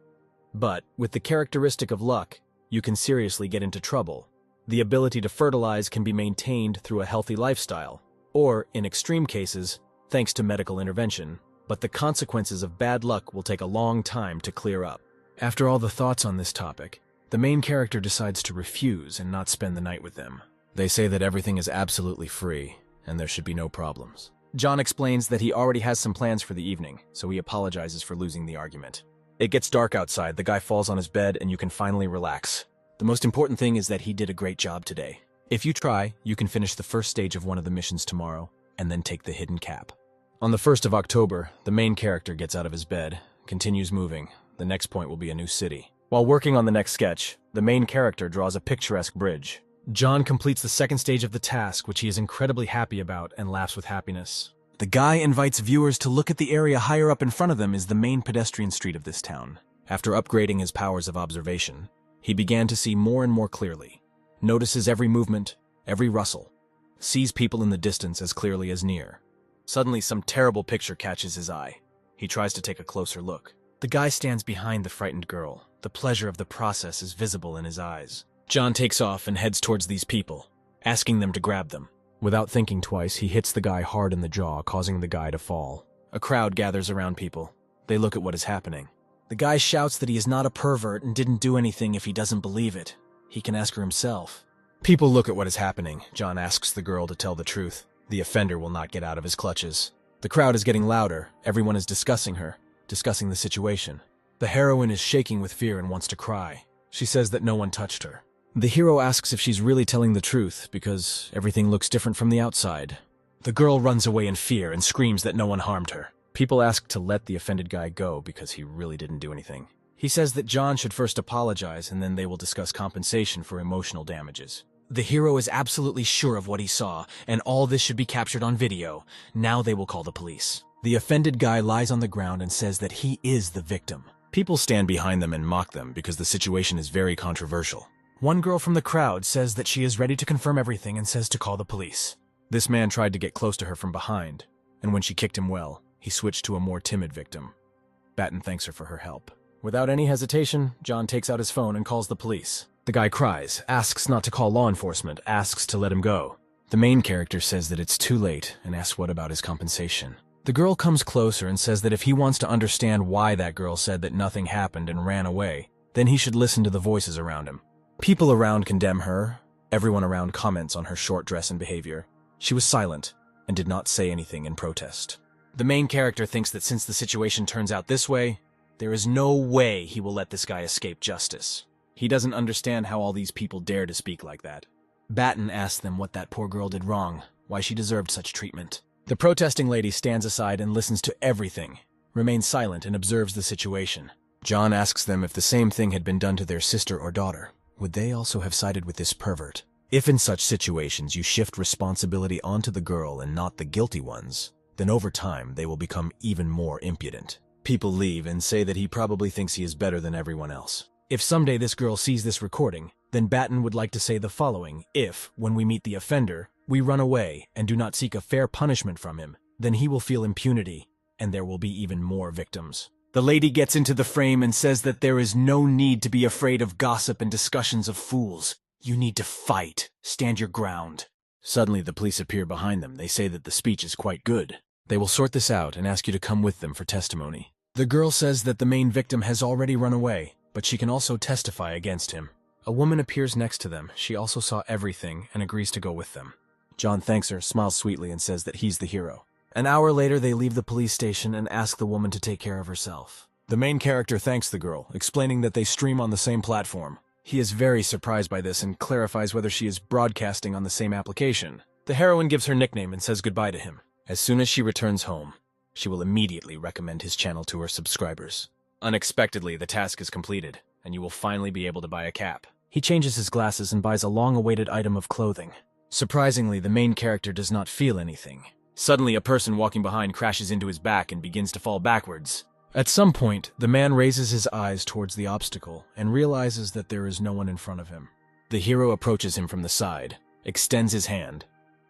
But, with the characteristic of luck, you can seriously get into trouble. The ability to fertilize can be maintained through a healthy lifestyle, or, in extreme cases, thanks to medical intervention, but the consequences of bad luck will take a long time to clear up. After all the thoughts on this topic, the main character decides to refuse and not spend the night with them. They say that everything is absolutely free, and there should be no problems. John explains that he already has some plans for the evening, so he apologizes for losing the argument. It gets dark outside, the guy falls on his bed, and you can finally relax. The most important thing is that he did a great job today. If you try, you can finish the first stage of one of the missions tomorrow, and then take the hidden cap. On the 1st of October, the main character gets out of his bed, continues moving. The next point will be a new city. While working on the next sketch, the main character draws a picturesque bridge. John completes the second stage of the task, which he is incredibly happy about and laughs with happiness. The guy invites viewers to look at the area higher up in front of them is the main pedestrian street of this town. After upgrading his powers of observation, he began to see more and more clearly, notices every movement, every rustle, sees people in the distance as clearly as near. Suddenly, some terrible picture catches his eye. He tries to take a closer look. The guy stands behind the frightened girl. The pleasure of the process is visible in his eyes. John takes off and heads towards these people, asking them to grab them. Without thinking twice, he hits the guy hard in the jaw, causing the guy to fall. A crowd gathers around people. They look at what is happening. The guy shouts that he is not a pervert and didn't do anything if he doesn't believe it. He can ask her himself. People look at what is happening. John asks the girl to tell the truth. The offender will not get out of his clutches. The crowd is getting louder. Everyone is discussing her, discussing the situation. The heroine is shaking with fear and wants to cry. She says that no one touched her. The hero asks if she's really telling the truth, because everything looks different from the outside. The girl runs away in fear and screams that no one harmed her. People ask to let the offended guy go because he really didn't do anything. He says that John should first apologize and then they will discuss compensation for emotional damages. The hero is absolutely sure of what he saw, and all this should be captured on video. Now they will call the police. The offended guy lies on the ground and says that he is the victim. People stand behind them and mock them because the situation is very controversial. One girl from the crowd says that she is ready to confirm everything and says to call the police. This man tried to get close to her from behind, and when she kicked him well, he switched to a more timid victim. Batten thanks her for her help. Without any hesitation, John takes out his phone and calls the police. The guy cries, asks not to call law enforcement, asks to let him go. The main character says that it's too late and asks what about his compensation. The girl comes closer and says that if he wants to understand why that girl said that nothing happened and ran away, then he should listen to the voices around him. People around condemn her. Everyone around comments on her short dress and behavior. She was silent and did not say anything in protest. The main character thinks that since the situation turns out this way, there is no way he will let this guy escape justice. He doesn't understand how all these people dare to speak like that. Batten asks them what that poor girl did wrong, why she deserved such treatment. The protesting lady stands aside and listens to everything, remains silent and observes the situation. John asks them if the same thing had been done to their sister or daughter. Would they also have sided with this pervert? If in such situations you shift responsibility onto the girl and not the guilty ones, then over time they will become even more impudent. People leave and say that he probably thinks he is better than everyone else. If someday this girl sees this recording, then Batten would like to say the following: if, when we meet the offender, we run away and do not seek a fair punishment from him, then he will feel impunity, and there will be even more victims. The lady gets into the frame and says that there is no need to be afraid of gossip and discussions of fools. You need to fight. Stand your ground. Suddenly the police appear behind them. They say that the speech is quite good. They will sort this out and ask you to come with them for testimony. The girl says that the main victim has already run away, but she can also testify against him. A woman appears next to them. She also saw everything and agrees to go with them. John thanks her, smiles sweetly, and says that he's the hero. An hour later, they leave the police station and ask the woman to take care of herself. The main character thanks the girl, explaining that they stream on the same platform. He is very surprised by this and clarifies whether she is broadcasting on the same application. The heroine gives her nickname and says goodbye to him. As soon as she returns home, she will immediately recommend his channel to her subscribers. Unexpectedly, the task is completed, and you will finally be able to buy a cap. He changes his glasses and buys a long-awaited item of clothing. Surprisingly, the main character does not feel anything. Suddenly, a person walking behind crashes into his back and begins to fall backwards. At some point, the man raises his eyes towards the obstacle and realizes that there is no one in front of him. The hero approaches him from the side, extends his hand.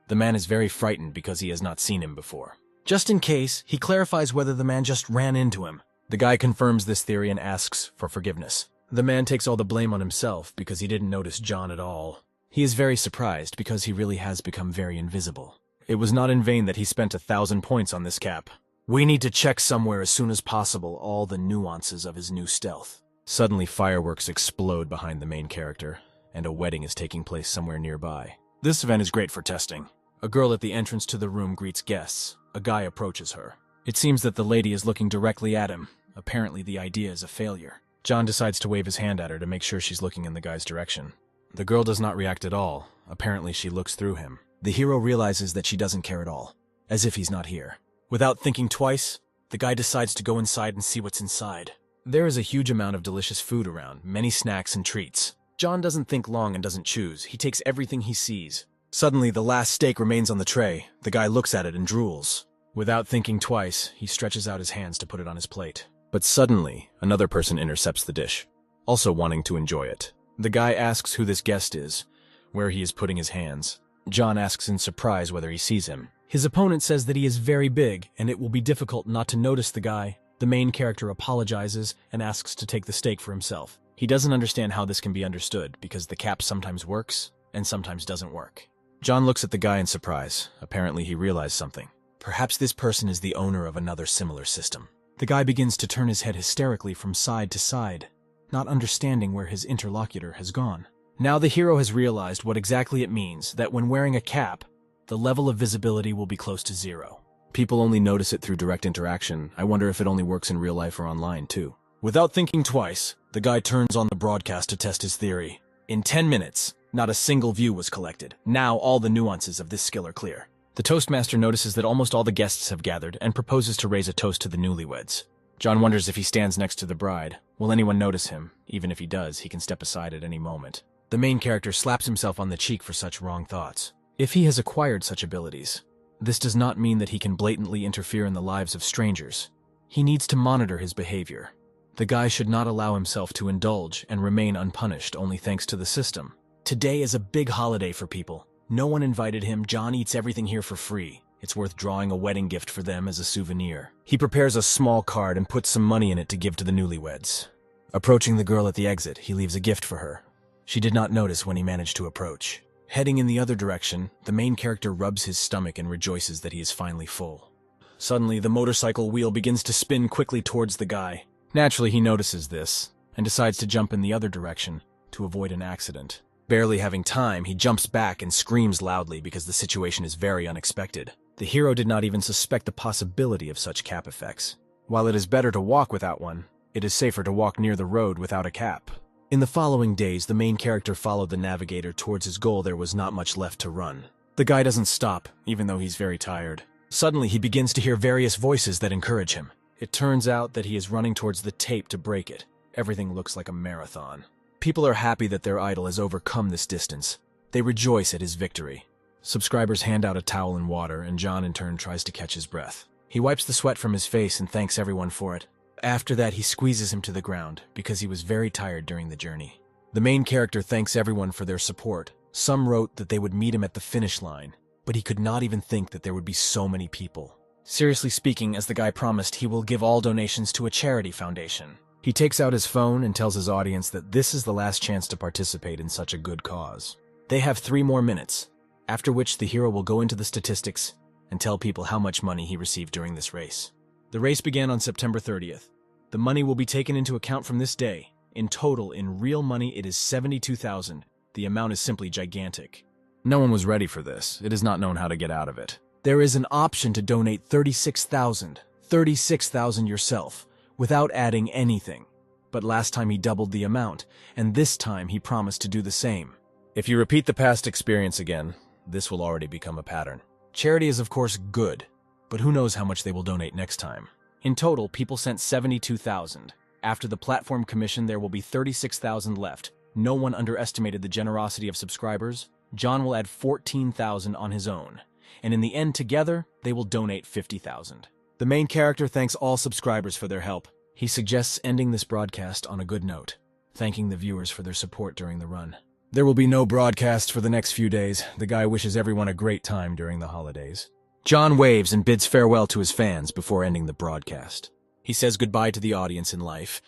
The man is very frightened because he has not seen him before. Just in case, he clarifies whether the man just ran into him. The guy confirms this theory and asks for forgiveness. The man takes all the blame on himself because he didn't notice John at all. He is very surprised because he really has become very invisible. It was not in vain that he spent 1,000 points on this cap. We need to check somewhere as soon as possible all the nuances of his new stealth. Suddenly, fireworks explode behind the main character, and a wedding is taking place somewhere nearby. This event is great for testing. A girl at the entrance to the room greets guests. A guy approaches her. It seems that the lady is looking directly at him. Apparently, the idea is a failure. John decides to wave his hand at her to make sure she's looking in the guy's direction. The girl does not react at all. Apparently, she looks through him. The hero realizes that she doesn't care at all, as if he's not here. Without thinking twice, the guy decides to go inside and see what's inside. There is a huge amount of delicious food around, many snacks and treats. John doesn't think long and doesn't choose. He takes everything he sees. Suddenly, the last steak remains on the tray. The guy looks at it and drools. Without thinking twice, he stretches out his hands to put it on his plate. But suddenly, another person intercepts the dish, also wanting to enjoy it. The guy asks who this guest is, where he is putting his hands. John asks in surprise whether he sees him. His opponent says that he is very big, and it will be difficult not to notice the guy. The main character apologizes and asks to take the steak for himself. He doesn't understand how this can be understood, because the cap sometimes works, and sometimes doesn't work. John looks at the guy in surprise. Apparently he realized something. Perhaps this person is the owner of another similar system. The guy begins to turn his head hysterically from side to side, not understanding where his interlocutor has gone. Now the hero has realized what exactly it means, that when wearing a cap, the level of visibility will be close to 0. People only notice it through direct interaction. I wonder if it only works in real life or online, too. Without thinking twice, the guy turns on the broadcast to test his theory. In 10 minutes, not a single view was collected. Now all the nuances of this skill are clear. The Toastmaster notices that almost all the guests have gathered and proposes to raise a toast to the newlyweds. John wonders if he stands next to the bride. Will anyone notice him? Even if he does, he can step aside at any moment. The main character slaps himself on the cheek for such wrong thoughts. If he has acquired such abilities, this does not mean that he can blatantly interfere in the lives of strangers. He needs to monitor his behavior. The guy should not allow himself to indulge and remain unpunished only thanks to the system. Today is a big holiday for people. No one invited him. John eats everything here for free. It's worth drawing a wedding gift for them as a souvenir. He prepares a small card and puts some money in it to give to the newlyweds. Approaching the girl at the exit, he leaves a gift for her. She did not notice when he managed to approach. Heading in the other direction, the main character rubs his stomach and rejoices that he is finally full. Suddenly, the motorcycle wheel begins to spin quickly towards the guy. Naturally, he notices this and decides to jump in the other direction to avoid an accident. Barely having time, he jumps back and screams loudly because the situation is very unexpected. The hero did not even suspect the possibility of such cap effects. While it is better to walk without one, it is safer to walk near the road without a cap. In the following days, the main character followed the navigator towards his goal. There was not much left to run. The guy doesn't stop, even though he's very tired. Suddenly, he begins to hear various voices that encourage him. It turns out that he is running towards the tape to break it. Everything looks like a marathon. People are happy that their idol has overcome this distance. They rejoice at his victory. Subscribers hand out a towel and water, and John in turn tries to catch his breath. He wipes the sweat from his face and thanks everyone for it. After that, he squeezes him to the ground because he was very tired during the journey. The main character thanks everyone for their support. Some wrote that they would meet him at the finish line, but he could not even think that there would be so many people. Seriously speaking, as the guy promised, he will give all donations to a charity foundation. He takes out his phone and tells his audience that this is the last chance to participate in such a good cause. They have 3 more minutes, after which the hero will go into the statistics and tell people how much money he received during this race. The race began on September 30th. The money will be taken into account from this day. In total, in real money, it is 72,000. The amount is simply gigantic. No one was ready for this. It is not known how to get out of it. There is an option to donate 36,000. 36,000 yourself, without adding anything. But last time he doubled the amount, and this time he promised to do the same. If you repeat the past experience again, this will already become a pattern. Charity is of course good, but who knows how much they will donate next time. In total, people sent 72,000. After the platform commission, there will be 36,000 left. No one underestimated the generosity of subscribers. John will add 14,000 on his own, and in the end together, they will donate 50,000. The main character thanks all subscribers for their help. He suggests ending this broadcast on a good note, thanking the viewers for their support during the run. There will be no broadcast for the next few days. The guy wishes everyone a great time during the holidays. John waves and bids farewell to his fans before ending the broadcast. He says goodbye to the audience in life,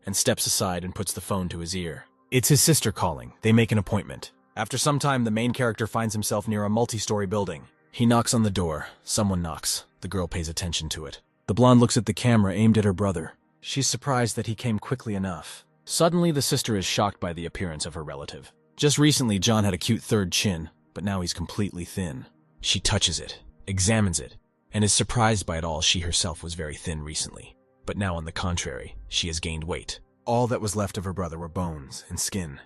and steps aside and puts the phone to his ear. It's his sister calling. They make an appointment. After some time, the main character finds himself near a multi-story building. He knocks on the door. Someone knocks. The girl pays attention to it. The blonde looks at the camera aimed at her brother. She's surprised that he came quickly enough. Suddenly, the sister is shocked by the appearance of her relative. Just recently, John had a cute third chin, but now he's completely thin. She touches it, examines it, and is surprised by it all. She herself was very thin recently, but now on the contrary, she has gained weight. All that was left of her brother were bones and skin.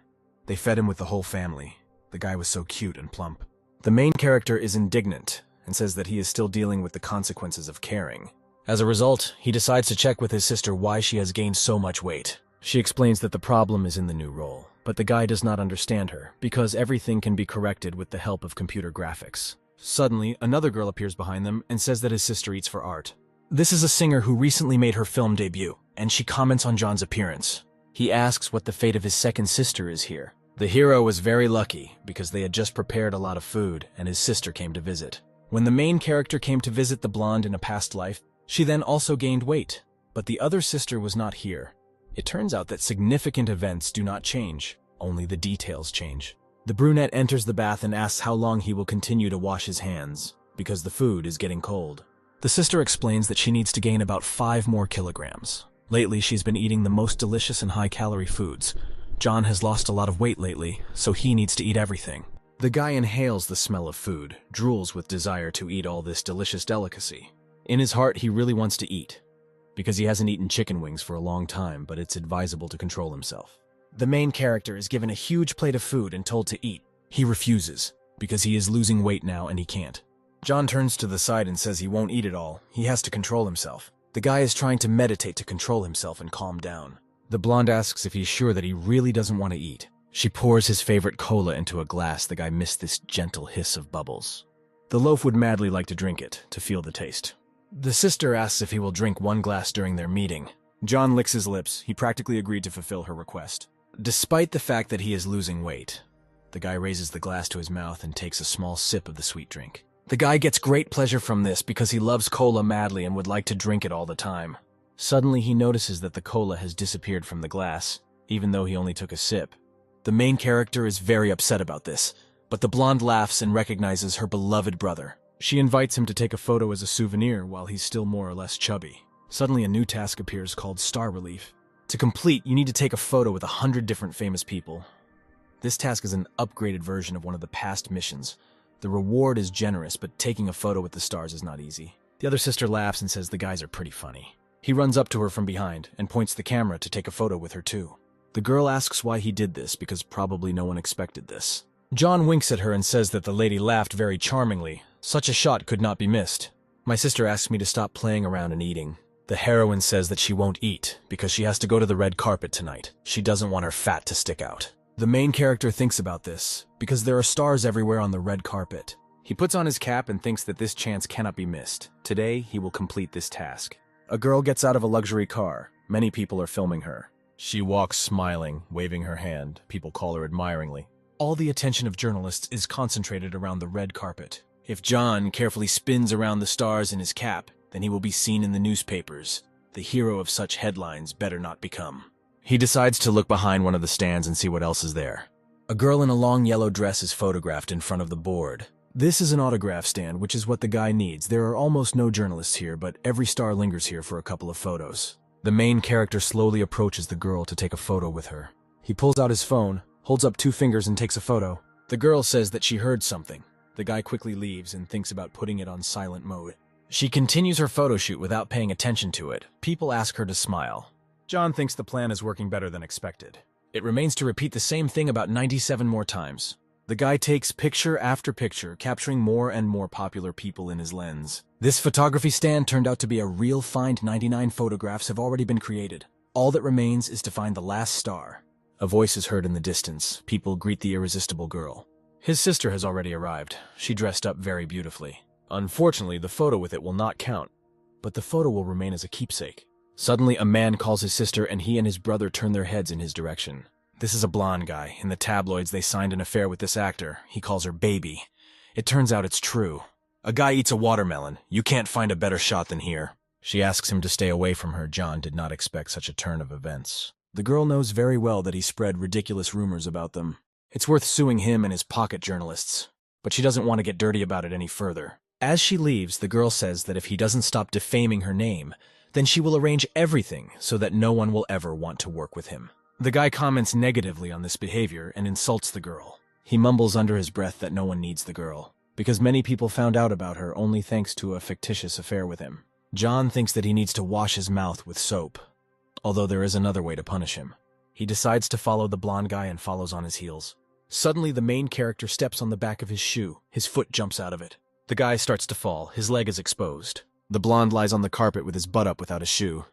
They fed him with the whole family. The guy was so cute and plump. The main character is indignant and says that he is still dealing with the consequences of caring. As a result, he decides to check with his sister why she has gained so much weight. She explains that the problem is in the new role, but the guy does not understand her because everything can be corrected with the help of computer graphics. Suddenly, another girl appears behind them and says that his sister eats for art. This is a singer who recently made her film debut, and she comments on John's appearance. He asks what the fate of his second sister is here. The hero was very lucky because they had just prepared a lot of food and his sister came to visit. When the main character came to visit the blonde in a past life, she then also gained weight, but the other sister was not here. It turns out that significant events do not change, only the details change. The brunette enters the bath and asks how long he will continue to wash his hands, because the food is getting cold. The sister explains that she needs to gain about 5 more kilograms. Lately, she's been eating the most delicious and high-calorie foods. John has lost a lot of weight lately, so he needs to eat everything. The guy inhales the smell of food, drools with desire to eat all this delicious delicacy. In his heart, he really wants to eat, because he hasn't eaten chicken wings for a long time, but it's advisable to control himself. The main character is given a huge plate of food and told to eat. He refuses, because he is losing weight now and he can't. John turns to the side and says he won't eat it all. He has to control himself. The guy is trying to meditate to control himself and calm down. The blonde asks if he's sure that he really doesn't want to eat. She pours his favorite cola into a glass. The guy missed this gentle hiss of bubbles. The loaf would madly like to drink it, to feel the taste. The sister asks if he will drink 1 glass during their meeting. John licks his lips. He practically agreed to fulfill her request. Despite the fact that he is losing weight, the guy raises the glass to his mouth and takes a small sip of the sweet drink. The guy gets great pleasure from this because he loves cola madly and would like to drink it all the time. Suddenly, he notices that the cola has disappeared from the glass, even though he only took a sip. The main character is very upset about this, but the blonde laughs and recognizes her beloved brother. She invites him to take a photo as a souvenir while he's still more or less chubby. Suddenly, a new task appears called Star Relief. To complete, you need to take a photo with 100 different famous people. This task is an upgraded version of one of the past missions. The reward is generous, but taking a photo with the stars is not easy. The other sister laughs and says the guys are pretty funny. He runs up to her from behind and points the camera to take a photo with her too. The girl asks why he did this because probably no one expected this. John winks at her and says that the lady laughed very charmingly. Such a shot could not be missed. My sister asks me to stop playing around and eating. The heroine says that she won't eat because she has to go to the red carpet tonight. She doesn't want her fat to stick out. The main character thinks about this because there are stars everywhere on the red carpet. He puts on his cap and thinks that this chance cannot be missed. Today, he will complete this task. A girl gets out of a luxury car. Many people are filming her. She walks smiling, waving her hand. People call her admiringly. All the attention of journalists is concentrated around the red carpet. If John carefully spins around the stars in his cap, then he will be seen in the newspapers. The hero of such headlines better not become. He decides to look behind one of the stands and see what else is there. A girl in a long yellow dress is photographed in front of the board. This is an autograph stand, which is what the guy needs. There are almost no journalists here, but every star lingers here for a couple of photos. The main character slowly approaches the girl to take a photo with her. He pulls out his phone, holds up 2 fingers and takes a photo. The girl says that she heard something. The guy quickly leaves and thinks about putting it on silent mode. She continues her photo shoot without paying attention to it. People ask her to smile. John thinks the plan is working better than expected. It remains to repeat the same thing about 97 more times. The guy takes picture after picture, capturing more and more popular people in his lens. This photography stand turned out to be a real find. 99 photographs have already been created. All that remains is to find the last star. A voice is heard in the distance. People greet the irresistible girl. His sister has already arrived. She dressed up very beautifully. Unfortunately, the photo with it will not count, but the photo will remain as a keepsake. Suddenly, a man calls his sister and he and his brother turn their heads in his direction. This is a blonde guy. In the tabloids, they signed an affair with this actor. He calls her baby. It turns out it's true. A guy eats a watermelon. You can't find a better shot than here. She asks him to stay away from her. John did not expect such a turn of events. The girl knows very well that he spread ridiculous rumors about them. It's worth suing him and his pocket journalists, but she doesn't want to get dirty about it any further. As she leaves, the girl says that if he doesn't stop defaming her name, then she will arrange everything so that no one will ever want to work with him. The guy comments negatively on this behavior and insults the girl. He mumbles under his breath that no one needs the girl, because many people found out about her only thanks to a fictitious affair with him. John thinks that he needs to wash his mouth with soap, although there is another way to punish him. He decides to follow the blonde guy and follows on his heels. Suddenly, the main character steps on the back of his shoe. His foot jumps out of it. The guy starts to fall. His leg is exposed. The blonde lies on the carpet with his butt up without a shoe.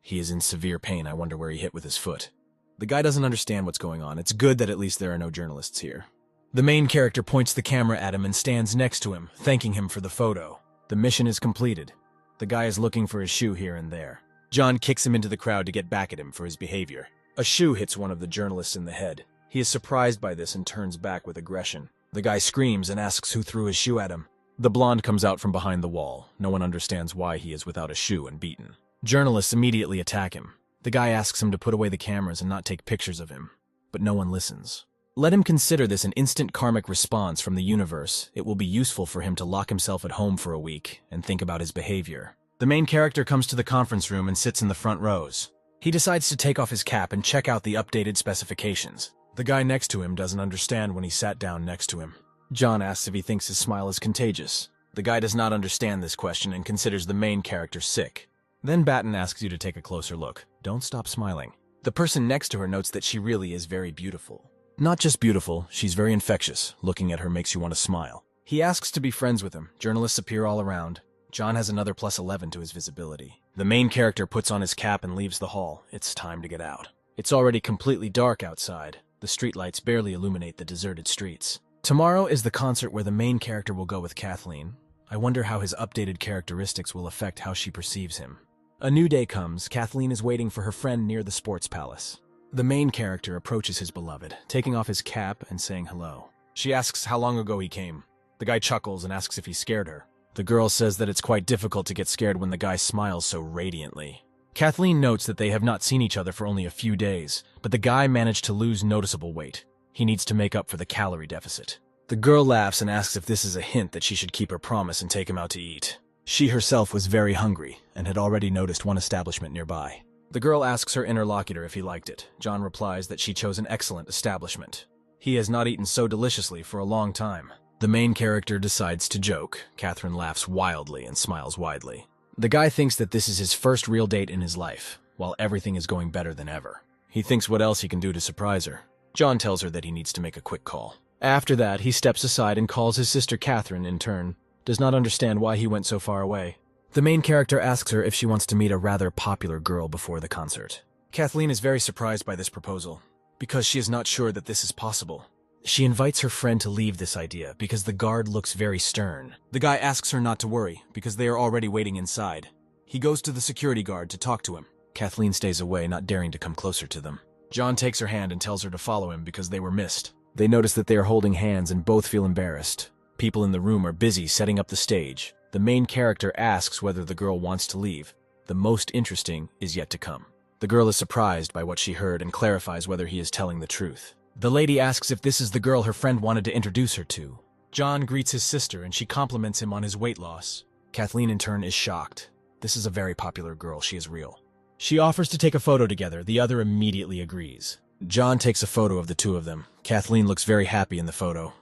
He is in severe pain. I wonder where he hit with his foot. The guy doesn't understand what's going on. It's good that at least there are no journalists here. The main character points the camera at him and stands next to him, thanking him for the photo. The mission is completed. The guy is looking for his shoe here and there. John kicks him into the crowd to get back at him for his behavior. A shoe hits one of the journalists in the head. He is surprised by this and turns back with aggression. The guy screams and asks who threw his shoe at him. The blonde comes out from behind the wall. No one understands why he is without a shoe and beaten. Journalists immediately attack him. The guy asks him to put away the cameras and not take pictures of him, but no one listens. Let him consider this an instant karmic response from the universe. It will be useful for him to lock himself at home for a week and think about his behavior. The main character comes to the conference room and sits in the front rows. He decides to take off his cap and check out the updated specifications. The guy next to him doesn't understand when he sat down next to him. John asks if he thinks his smile is contagious. The guy does not understand this question and considers the main character sick. Then Batten asks you to take a closer look. Don't stop smiling. The person next to her notes that she really is very beautiful. Not just beautiful, she's very infectious. Looking at her makes you want to smile. He asks to be friends with him. Journalists appear all around. John has another +11 to his visibility. The main character puts on his cap and leaves the hall. It's time to get out. It's already completely dark outside. The streetlights barely illuminate the deserted streets. Tomorrow is the concert where the main character will go with Kathleen. I wonder how his updated characteristics will affect how she perceives him. A new day comes. Kathleen is waiting for her friend near the sports palace. The main character approaches his beloved, taking off his cap and saying hello. She asks how long ago he came. The guy chuckles and asks if he scared her. The girl says that it's quite difficult to get scared when the guy smiles so radiantly. Kathleen notes that they have not seen each other for only a few days, but the guy managed to lose noticeable weight. He needs to make up for the calorie deficit. The girl laughs and asks if this is a hint that she should keep her promise and take him out to eat. She herself was very hungry and had already noticed one establishment nearby. The girl asks her interlocutor if he liked it. John replies that she chose an excellent establishment. He has not eaten so deliciously for a long time. The main character decides to joke. Catherine laughs wildly and smiles widely. The guy thinks that this is his first real date in his life, while everything is going better than ever. He thinks what else he can do to surprise her. John tells her that he needs to make a quick call. After that, he steps aside and calls his sister Catherine in turn. Does not understand why he went so far away. The main character asks her if she wants to meet a rather popular girl before the concert. Kathleen is very surprised by this proposal, because she is not sure that this is possible. She invites her friend to leave this idea because the guard looks very stern. The guy asks her not to worry because they are already waiting inside. He goes to the security guard to talk to him. Kathleen stays away, not daring to come closer to them. John takes her hand and tells her to follow him because they were missed. They notice that they are holding hands and both feel embarrassed. People in the room are busy setting up the stage. The main character asks whether the girl wants to leave. The most interesting is yet to come. The girl is surprised by what she heard and clarifies whether he is telling the truth. The lady asks if this is the girl her friend wanted to introduce her to. John greets his sister and she compliments him on his weight loss. Kathleen in turn is shocked. This is a very popular girl, she is real. She offers to take a photo together. The other immediately agrees. John takes a photo of the two of them. Kathleen looks very happy in the photo.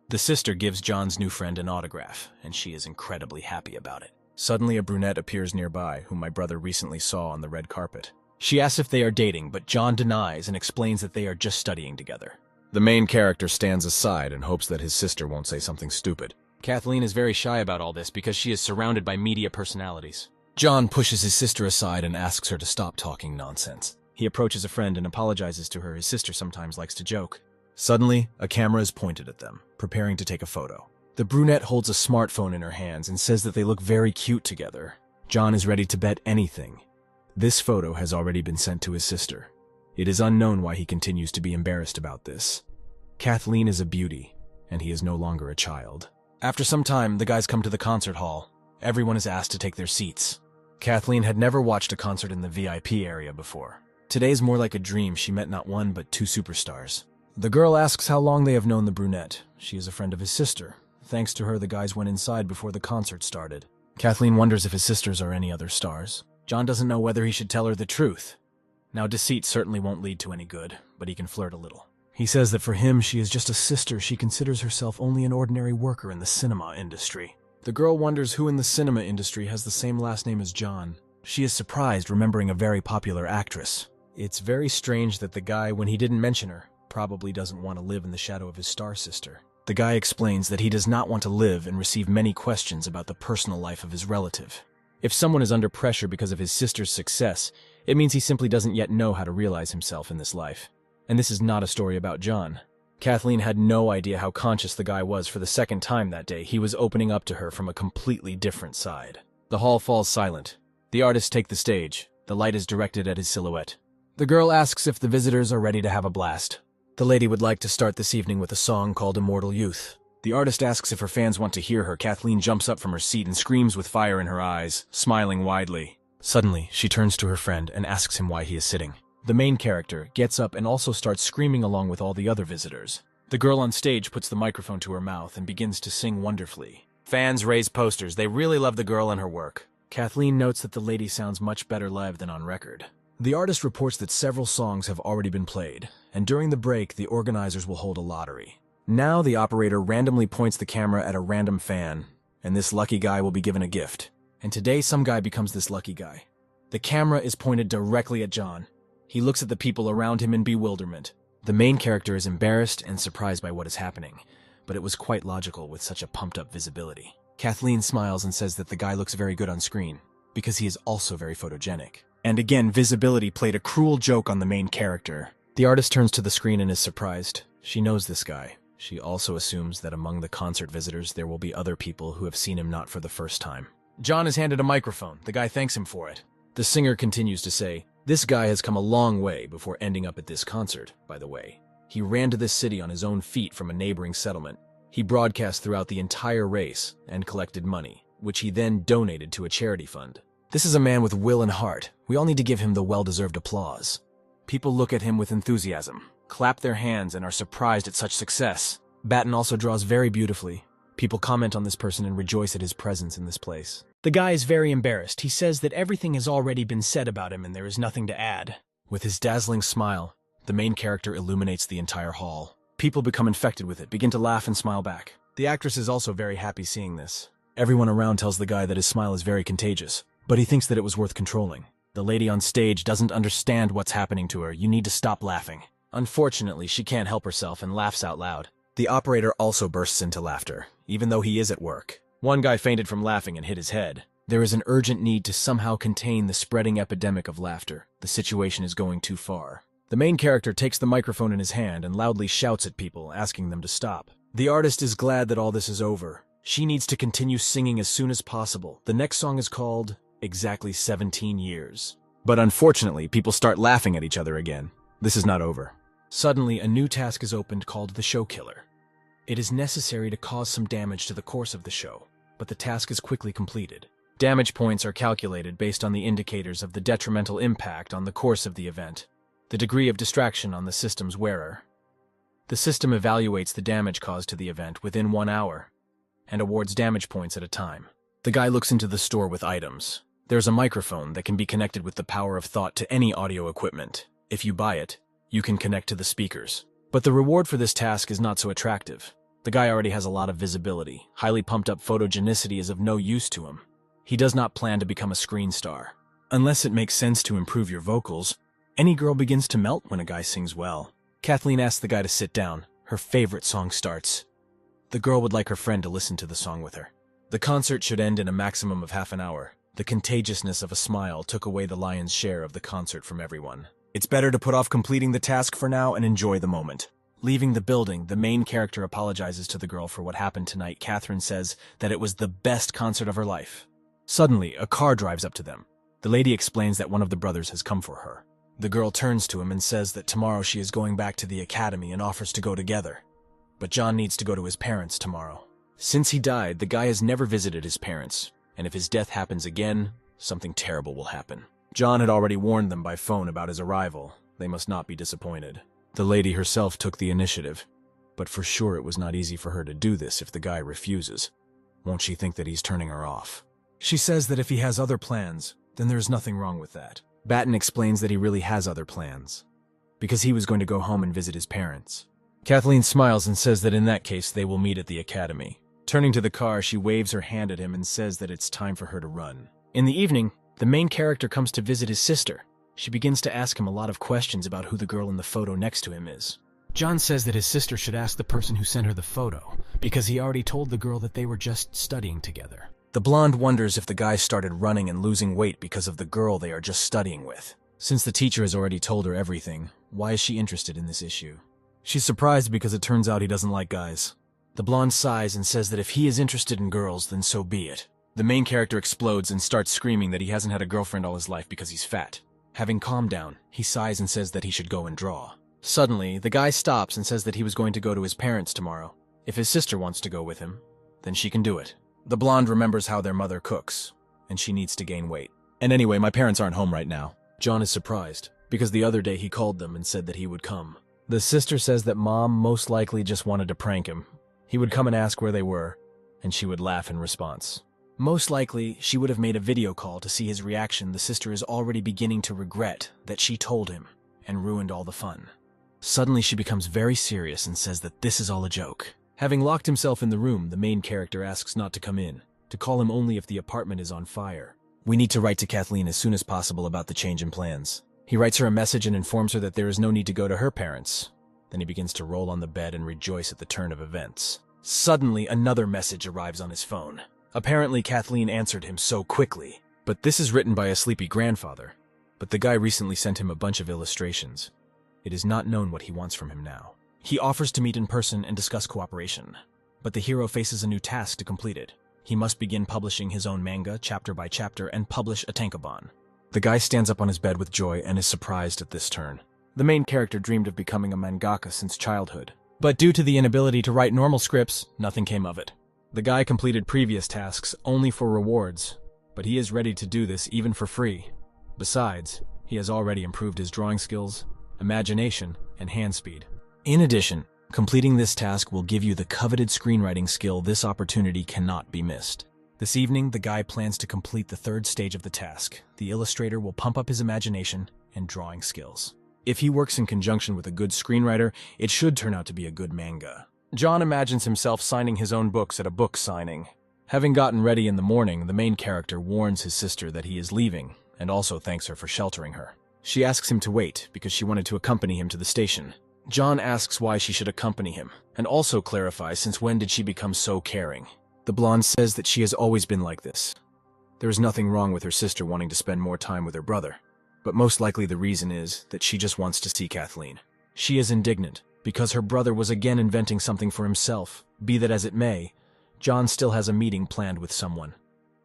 The sister gives John's new friend an autograph, and she is incredibly happy about it. Suddenly, a brunette appears nearby, whom my brother recently saw on the red carpet. She asks if they are dating, but John denies and explains that they are just studying together. The main character stands aside and hopes that his sister won't say something stupid. Kathleen is very shy about all this because she is surrounded by media personalities. John pushes his sister aside and asks her to stop talking nonsense. He approaches a friend and apologizes to her. His sister sometimes likes to joke. Suddenly, a camera is pointed at them, preparing to take a photo. The brunette holds a smartphone in her hands and says that they look very cute together. John is ready to bet anything. This photo has already been sent to his sister. It is unknown why he continues to be embarrassed about this. Kathleen is a beauty, and he is no longer a child. After some time, the guys come to the concert hall. Everyone is asked to take their seats. Kathleen had never watched a concert in the VIP area before. Today's more like a dream. She met not one but two superstars. The girl asks how long they have known the brunette. She is a friend of his sister. Thanks to her, the guys went inside before the concert started. Kathleen wonders if his sisters are any other stars. John doesn't know whether he should tell her the truth. Now, deceit certainly won't lead to any good, but he can flirt a little. He says that for him, she is just a sister. She considers herself only an ordinary worker in the cinema industry. The girl wonders who in the cinema industry has the same last name as John. She is surprised, remembering a very popular actress. It's very strange that the guy, when he didn't mention her, probably doesn't want to live in the shadow of his star sister. The guy explains that he does not want to live and receive many questions about the personal life of his relative. If someone is under pressure because of his sister's success, it means he simply doesn't yet know how to realize himself in this life. And this is not a story about John. Kathleen had no idea how conscious the guy was for the second time that day. He was opening up to her from a completely different side. The hall falls silent. The artists take the stage. The light is directed at his silhouette. The girl asks if the visitors are ready to have a blast. The lady would like to start this evening with a song called Immortal Youth. The artist asks if her fans want to hear her. Kathleen jumps up from her seat and screams with fire in her eyes, smiling widely. Suddenly, she turns to her friend and asks him why he is sitting. The main character gets up and also starts screaming along with all the other visitors. The girl on stage puts the microphone to her mouth and begins to sing wonderfully. Fans raise posters. They really love the girl and her work. Kathleen notes that the lady sounds much better live than on record. The artist reports that several songs have already been played, and during the break, the organizers will hold a lottery. Now the operator randomly points the camera at a random fan, and this lucky guy will be given a gift. And today, some guy becomes this lucky guy. The camera is pointed directly at John. He looks at the people around him in bewilderment. The main character is embarrassed and surprised by what is happening, but it was quite logical with such a pumped-up visibility. Kathleen smiles and says that the guy looks very good on screen, because he is also very photogenic. And again, visibility played a cruel joke on the main character. The artist turns to the screen and is surprised. She knows this guy. She also assumes that among the concert visitors there will be other people who have seen him not for the first time. John is handed a microphone. The guy thanks him for it. The singer continues to say, "This guy has come a long way before ending up at this concert, by the way. He ran to this city on his own feet from a neighboring settlement. He broadcast throughout the entire race and collected money, which he then donated to a charity fund. This is a man with will and heart. We all need to give him the well-deserved applause." People look at him with enthusiasm, clap their hands, and are surprised at such success. Batten also draws very beautifully. People comment on this person and rejoice at his presence in this place. The guy is very embarrassed. He says that everything has already been said about him and there is nothing to add. With his dazzling smile, the main character illuminates the entire hall. People become infected with it, begin to laugh and smile back. The actress is also very happy seeing this. Everyone around tells the guy that his smile is very contagious, but he thinks that it was worth controlling. The lady on stage doesn't understand what's happening to her. You need to stop laughing. Unfortunately, she can't help herself and laughs out loud. The operator also bursts into laughter, even though he is at work. One guy fainted from laughing and hit his head. There is an urgent need to somehow contain the spreading epidemic of laughter. The situation is going too far. The main character takes the microphone in his hand and loudly shouts at people, asking them to stop. The artist is glad that all this is over. She needs to continue singing as soon as possible. The next song is called Exactly 17 Years. But unfortunately, people start laughing at each other again. This is not over. Suddenly, a new task is opened called the Show Killer. It is necessary to cause some damage to the course of the show, but the task is quickly completed. Damage points are calculated based on the indicators of the detrimental impact on the course of the event, the degree of distraction on the system's wearer. The system evaluates the damage caused to the event within 1 hour, and awards damage points at a time. The guy looks into the store with items. There's a microphone that can be connected with the power of thought to any audio equipment. If you buy it, you can connect to the speakers. But the reward for this task is not so attractive. The guy already has a lot of visibility. Highly pumped up photogenicity is of no use to him. He does not plan to become a screen star. Unless it makes sense to improve your vocals, any girl begins to melt when a guy sings well. Kathleen asks the guy to sit down. Her favorite song starts. The girl would like her friend to listen to the song with her. The concert should end in a maximum of half an hour. The contagiousness of a smile took away the lion's share of the concert from everyone. It's better to put off completing the task for now and enjoy the moment. Leaving the building, the main character apologizes to the girl for what happened tonight. Catherine says that it was the best concert of her life. Suddenly, a car drives up to them. The lady explains that one of the brothers has come for her. The girl turns to him and says that tomorrow she is going back to the academy and offers to go together. But John needs to go to his parents tomorrow. Since he died, the guy has never visited his parents, and if his death happens again, something terrible will happen. John had already warned them by phone about his arrival. They must not be disappointed. The lady herself took the initiative, but for sure it was not easy for her to do this if the guy refuses. Won't she think that he's turning her off? She says that if he has other plans, then there is nothing wrong with that. Batten explains that he really has other plans, because he was going to go home and visit his parents. Kathleen smiles and says that in that case they will meet at the academy. Turning to the car, she waves her hand at him and says that it's time for her to run. In the evening, the main character comes to visit his sister. She begins to ask him a lot of questions about who the girl in the photo next to him is. John says that his sister should ask the person who sent her the photo, because he already told the girl that they were just studying together. The blonde wonders if the guy started running and losing weight because of the girl they are just studying with. Since the teacher has already told her everything, why is she interested in this issue? She's surprised because it turns out he doesn't like guys. The blonde sighs and says that if he is interested in girls, then so be it. The main character explodes and starts screaming that he hasn't had a girlfriend all his life because he's fat. Having calmed down, he sighs and says that he should go and draw. Suddenly, the guy stops and says that he was going to go to his parents tomorrow. If his sister wants to go with him, then she can do it. The blonde remembers how their mother cooks, and she needs to gain weight. And anyway, my parents aren't home right now. John is surprised, because the other day he called them and said that he would come. The sister says that Mom most likely just wanted to prank him. He would come and ask where they were, and she would laugh in response. Most likely, she would have made a video call to see his reaction. The sister is already beginning to regret that she told him and ruined all the fun. Suddenly, she becomes very serious and says that this is all a joke. Having locked himself in the room, the main character asks not to come in, to call him only if the apartment is on fire. We need to write to Kathleen as soon as possible about the change in plans. He writes her a message and informs her that there is no need to go to her parents. Then he begins to roll on the bed and rejoice at the turn of events. Suddenly, another message arrives on his phone. Apparently, Kathleen answered him so quickly. But this is written by a sleepy grandfather. But the guy recently sent him a bunch of illustrations. It is not known what he wants from him now. He offers to meet in person and discuss cooperation. But the hero faces a new task to complete it. He must begin publishing his own manga, chapter by chapter, and publish a tankobon. The guy stands up on his bed with joy and is surprised at this turn. The main character dreamed of becoming a mangaka since childhood. But due to the inability to write normal scripts, nothing came of it. The guy completed previous tasks only for rewards, but he is ready to do this even for free. Besides, he has already improved his drawing skills, imagination, and hand speed. In addition, completing this task will give you the coveted screenwriting skill. This opportunity cannot be missed. This evening, the guy plans to complete the third stage of the task. The illustrator will pump up his imagination and drawing skills. If he works in conjunction with a good screenwriter, it should turn out to be a good manga. John imagines himself signing his own books at a book signing. Having gotten ready in the morning, the main character warns his sister that he is leaving, and also thanks her for sheltering her. She asks him to wait, because she wanted to accompany him to the station. John asks why she should accompany him, and also clarifies since when did she become so caring. The blonde says that she has always been like this. There is nothing wrong with her sister wanting to spend more time with her brother, but most likely the reason is that she just wants to see Kathleen. She is indignant, because her brother was again inventing something for himself. Be that as it may, John still has a meeting planned with someone.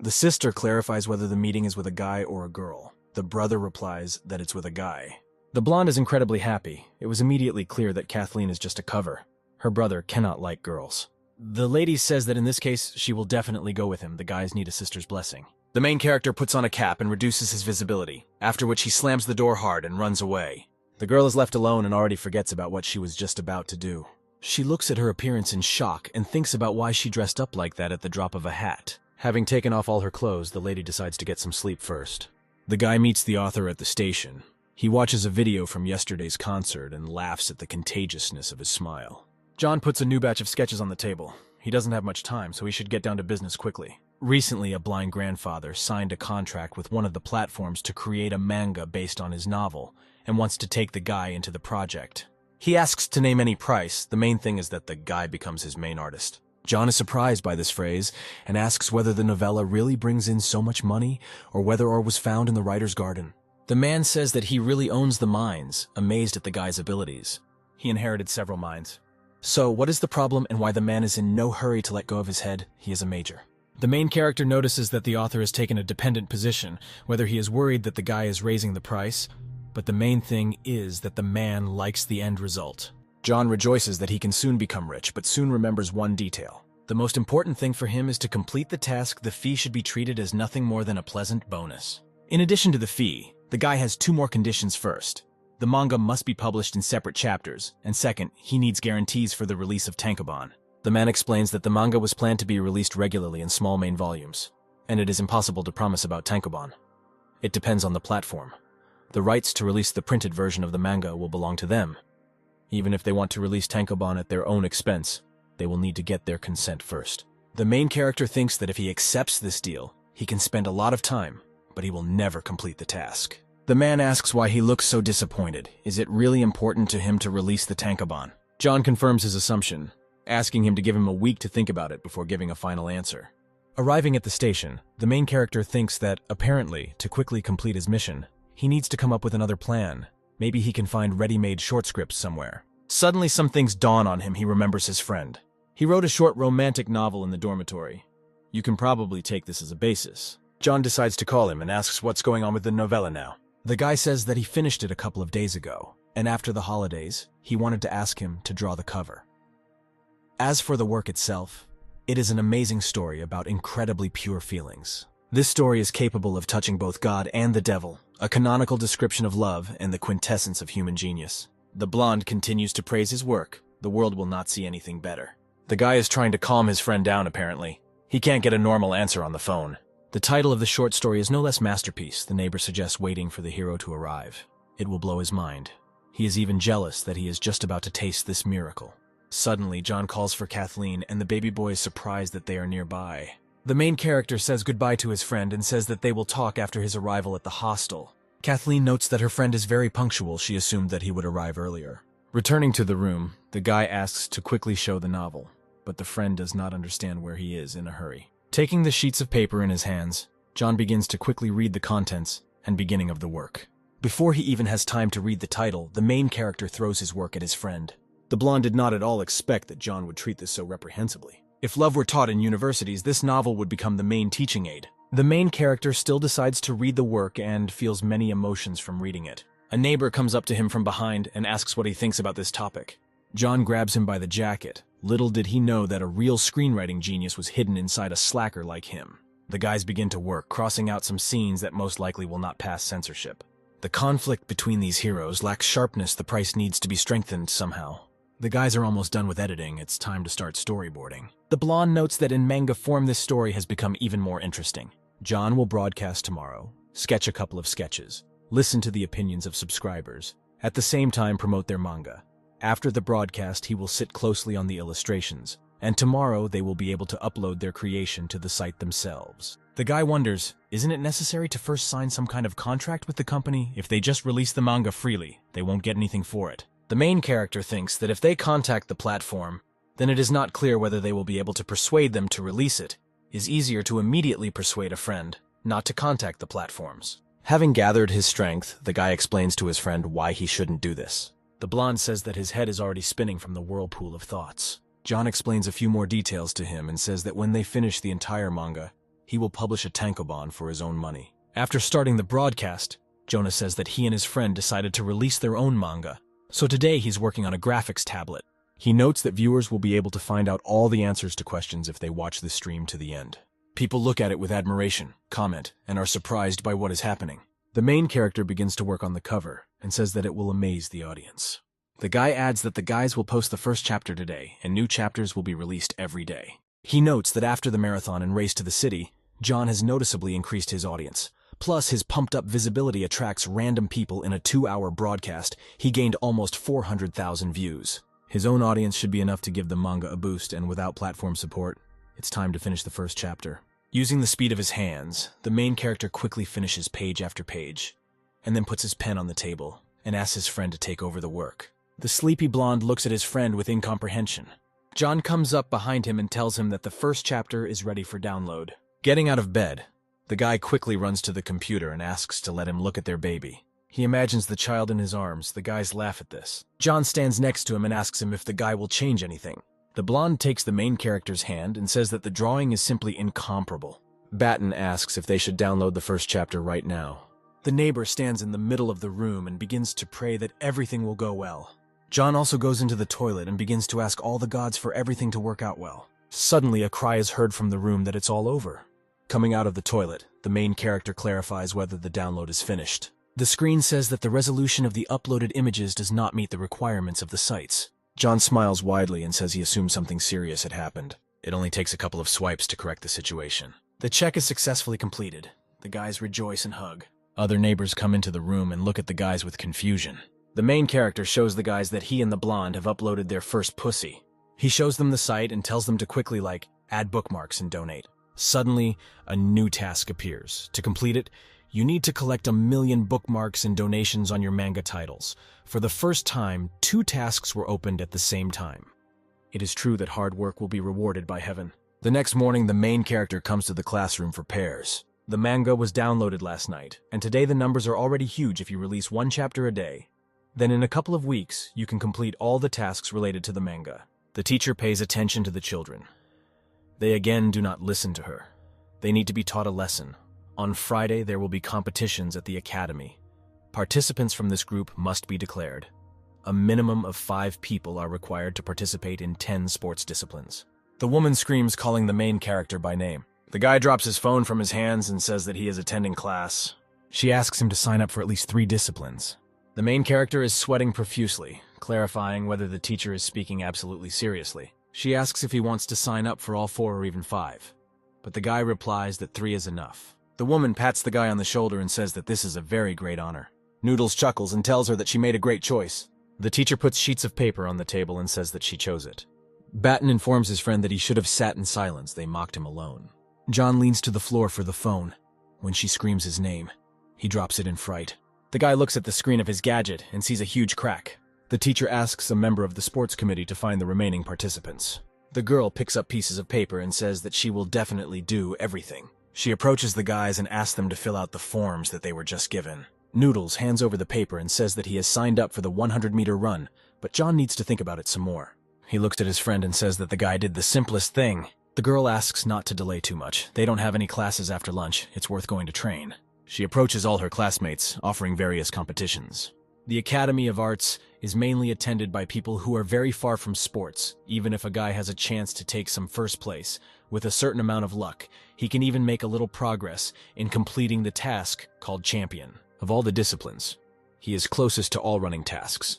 The sister clarifies whether the meeting is with a guy or a girl. The brother replies that it's with a guy. The blonde is incredibly happy. It was immediately clear that Kathleen is just a cover. Her brother cannot like girls. The lady says that in this case, she will definitely go with him. The guys need a sister's blessing. The main character puts on a cap and reduces his visibility, after which he slams the door hard and runs away. The girl is left alone and already forgets about what she was just about to do. She looks at her appearance in shock and thinks about why she dressed up like that at the drop of a hat. Having taken off all her clothes, the lady decides to get some sleep first. The guy meets the author at the station. He watches a video from yesterday's concert and laughs at the contagiousness of his smile. John puts a new batch of sketches on the table. He doesn't have much time, so he should get down to business quickly. Recently, a blind grandfather signed a contract with one of the platforms to create a manga based on his novel and wants to take the guy into the project. He asks to name any price. The main thing is that the guy becomes his main artist. John is surprised by this phrase and asks whether the novella really brings in so much money or whether it was found in the writer's garden. The man says that he really owns the mines, amazed at the guy's abilities. He inherited several mines. So, what is the problem and why the man is in no hurry to let go of his head? He is a major. The main character notices that the author has taken a dependent position, whether he is worried that the guy is raising the price, but the main thing is that the man likes the end result. John rejoices that he can soon become rich, but soon remembers one detail. The most important thing for him is to complete the task. The fee should be treated as nothing more than a pleasant bonus. In addition to the fee, the guy has two more conditions. First, the manga must be published in separate chapters, and second, he needs guarantees for the release of tankobon. The man explains that the manga was planned to be released regularly in small main volumes, and it is impossible to promise about tankobon. It depends on the platform. The rights to release the printed version of the manga will belong to them. Even if they want to release tankobon at their own expense, they will need to get their consent first. The main character thinks that if he accepts this deal, he can spend a lot of time, but he will never complete the task. The man asks why he looks so disappointed. Is it really important to him to release the tankobon? John confirms his assumption, asking him to give him a week to think about it before giving a final answer. Arriving at the station, the main character thinks that, apparently, to quickly complete his mission, he needs to come up with another plan. Maybe he can find ready-made short scripts somewhere. Suddenly some things dawn on him. He remembers his friend. He wrote a short romantic novel in the dormitory. You can probably take this as a basis. John decides to call him and asks what's going on with the novella now. The guy says that he finished it a couple of days ago, and after the holidays, he wanted to ask him to draw the cover. As for the work itself, it is an amazing story about incredibly pure feelings. This story is capable of touching both God and the devil, a canonical description of love and the quintessence of human genius. The blonde continues to praise his work. The world will not see anything better. The guy is trying to calm his friend down, apparently. He can't get a normal answer on the phone. The title of the short story is no less masterpiece. The neighbor suggests waiting for the hero to arrive. It will blow his mind. He is even jealous that he is just about to taste this miracle. Suddenly, John calls for Kathleen, and the baby boy is surprised that they are nearby. The main character says goodbye to his friend and says that they will talk after his arrival at the hostel. Kathleen notes that her friend is very punctual. She assumed that he would arrive earlier. Returning to the room, the guy asks to quickly show the novel, but the friend does not understand where he is in a hurry. Taking the sheets of paper in his hands, John begins to quickly read the contents and beginning of the work. Before he even has time to read the title, the main character throws his work at his friend. The blonde did not at all expect that John would treat this so reprehensibly. If love were taught in universities, this novel would become the main teaching aid. The main character still decides to read the work and feels many emotions from reading it. A neighbor comes up to him from behind and asks what he thinks about this topic. John grabs him by the jacket. Little did he know that a real screenwriting genius was hidden inside a slacker like him. The guys begin to work, crossing out some scenes that most likely will not pass censorship. The conflict between these heroes lacks sharpness. The price needs to be strengthened somehow. The guys are almost done with editing. It's time to start storyboarding. The blonde notes that in manga form this story has become even more interesting. John will broadcast tomorrow, sketch a couple of sketches, listen to the opinions of subscribers, at the same time promote their manga. After the broadcast, he will sit closely on the illustrations, and tomorrow they will be able to upload their creation to the site themselves. The guy wonders, isn't it necessary to first sign some kind of contract with the company? If they just release the manga freely, they won't get anything for it. The main character thinks that if they contact the platform, then it is not clear whether they will be able to persuade them to release it. It is easier to immediately persuade a friend not to contact the platforms. Having gathered his strength, the guy explains to his friend why he shouldn't do this. The blonde says that his head is already spinning from the whirlpool of thoughts. John explains a few more details to him and says that when they finish the entire manga, he will publish a tankobon for his own money. After starting the broadcast, Jonah says that he and his friend decided to release their own manga. So today he's working on a graphics tablet. He notes that viewers will be able to find out all the answers to questions if they watch the stream to the end. People look at it with admiration, comment, and are surprised by what is happening. The main character begins to work on the cover and says that it will amaze the audience. The guy adds that the guys will post the first chapter today and new chapters will be released every day. He notes that after the marathon and race to the city, John has noticeably increased his audience. Plus, his pumped-up visibility attracts random people in a 2-hour broadcast. He gained almost 400,000 views. His own audience should be enough to give the manga a boost, and without platform support, it's time to finish the first chapter. Using the speed of his hands, the main character quickly finishes page after page, and then puts his pen on the table and asks his friend to take over the work. The sleepy blonde looks at his friend with incomprehension. John comes up behind him and tells him that the first chapter is ready for download. Getting out of bed, the guy quickly runs to the computer and asks to let him look at their baby. He imagines the child in his arms. The guys laugh at this. John stands next to him and asks him if the guy will change anything. The blonde takes the main character's hand and says that the drawing is simply incomparable. Batten asks if they should download the first chapter right now. The neighbor stands in the middle of the room and begins to pray that everything will go well. John also goes into the toilet and begins to ask all the gods for everything to work out well. Suddenly, a cry is heard from the room that it's all over. Coming out of the toilet, the main character clarifies whether the download is finished. The screen says that the resolution of the uploaded images does not meet the requirements of the sites. John smiles widely and says he assumed something serious had happened. It only takes a couple of swipes to correct the situation. The check is successfully completed. The guys rejoice and hug. Other neighbors come into the room and look at the guys with confusion. The main character shows the guys that he and the blonde have uploaded their first pussy. He shows them the site and tells them to quickly, add bookmarks and donate. Suddenly, a new task appears. To complete it, you need to collect 1 million bookmarks and donations on your manga titles. For the first time, 2 tasks were opened at the same time. It is true that hard work will be rewarded by heaven. The next morning, the main character comes to the classroom for pairs. The manga was downloaded last night, and today the numbers are already huge if you release 1 chapter a day. Then in a couple of weeks, you can complete all the tasks related to the manga. The teacher pays attention to the children. They again do not listen to her. They need to be taught a lesson. On Friday, there will be competitions at the academy. Participants from this group must be declared. A minimum of 5 people are required to participate in 10 sports disciplines. The woman screams, calling the main character by name. The guy drops his phone from his hands and says that he is attending class. She asks him to sign up for at least 3 disciplines. The main character is sweating profusely, clarifying whether the teacher is speaking absolutely seriously. She asks if he wants to sign up for all 4 or even 5. But the guy replies that 3 is enough. The woman pats the guy on the shoulder and says that this is a very great honor. Noodles chuckles and tells her that she made a great choice. The teacher puts sheets of paper on the table and says that she chose it. Batten informs his friend that he should have sat in silence. They mocked him alone. John leans to the floor for the phone. When she screams his name, he drops it in fright. The guy looks at the screen of his gadget and sees a huge crack. The teacher asks a member of the sports committee to find the remaining participants. The girl picks up pieces of paper and says that she will definitely do everything. She approaches the guys and asks them to fill out the forms that they were just given. Noodles hands over the paper and says that he has signed up for the 100-meter run, but John needs to think about it some more. He looks at his friend and says that the guy did the simplest thing. The girl asks not to delay too much. They don't have any classes after lunch. It's worth going to train. She approaches all her classmates, offering various competitions. The Academy of Arts is mainly attended by people who are very far from sports. Even if a guy has a chance to take some first place, with a certain amount of luck, he can even make a little progress in completing the task called champion. Of all the disciplines, he is closest to all running tasks.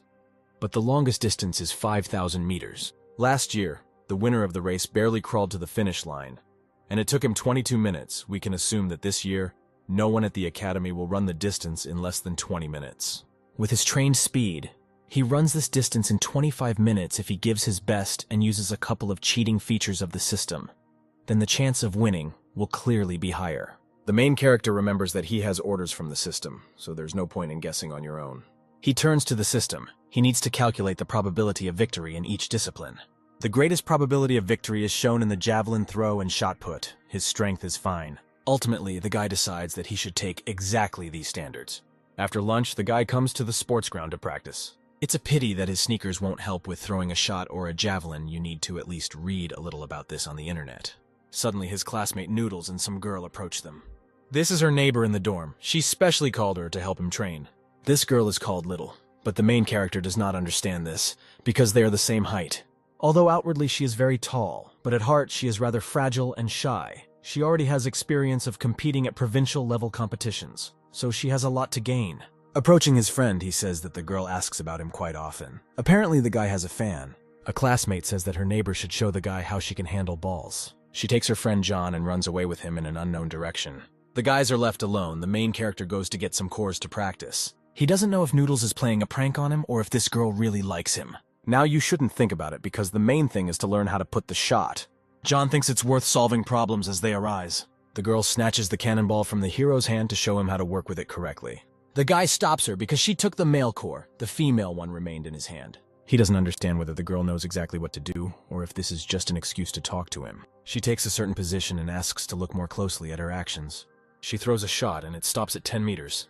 But the longest distance is 5,000 meters. Last year, the winner of the race barely crawled to the finish line, and it took him 22 minutes. We can assume that this year, no one at the academy will run the distance in less than 20 minutes. With his trained speed, he runs this distance in 25 minutes if he gives his best and uses a couple of cheating features of the system. Then the chance of winning will clearly be higher. The main character remembers that he has orders from the system, so there's no point in guessing on your own. He turns to the system. He needs to calculate the probability of victory in each discipline. The greatest probability of victory is shown in the javelin throw and shot put. His strength is fine. Ultimately, the guy decides that he should take exactly these standards. After lunch, the guy comes to the sports ground to practice. It's a pity that his sneakers won't help with throwing a shot or a javelin. You need to at least read a little about this on the internet. Suddenly, his classmate Noodles and some girl approach them. This is her neighbor in the dorm. She specially called her to help him train. This girl is called Little, but the main character does not understand this, because they are the same height. Although outwardly she is very tall, but at heart she is rather fragile and shy. She already has experience of competing at provincial-level competitions, so she has a lot to gain. Approaching his friend, he says that the girl asks about him quite often. Apparently the guy has a fan. A classmate says that her neighbor should show the guy how she can handle balls. She takes her friend John and runs away with him in an unknown direction. The guys are left alone. The main character goes to get some cores to practice. He doesn't know if Noodles is playing a prank on him or if this girl really likes him. Now you shouldn't think about it because the main thing is to learn how to put the shot. John thinks it's worth solving problems as they arise. The girl snatches the cannonball from the hero's hand to show him how to work with it correctly. The guy stops her because she took the male core. The female one remained in his hand. He doesn't understand whether the girl knows exactly what to do or if this is just an excuse to talk to him. She takes a certain position and asks to look more closely at her actions. She throws a shot and it stops at 10 meters.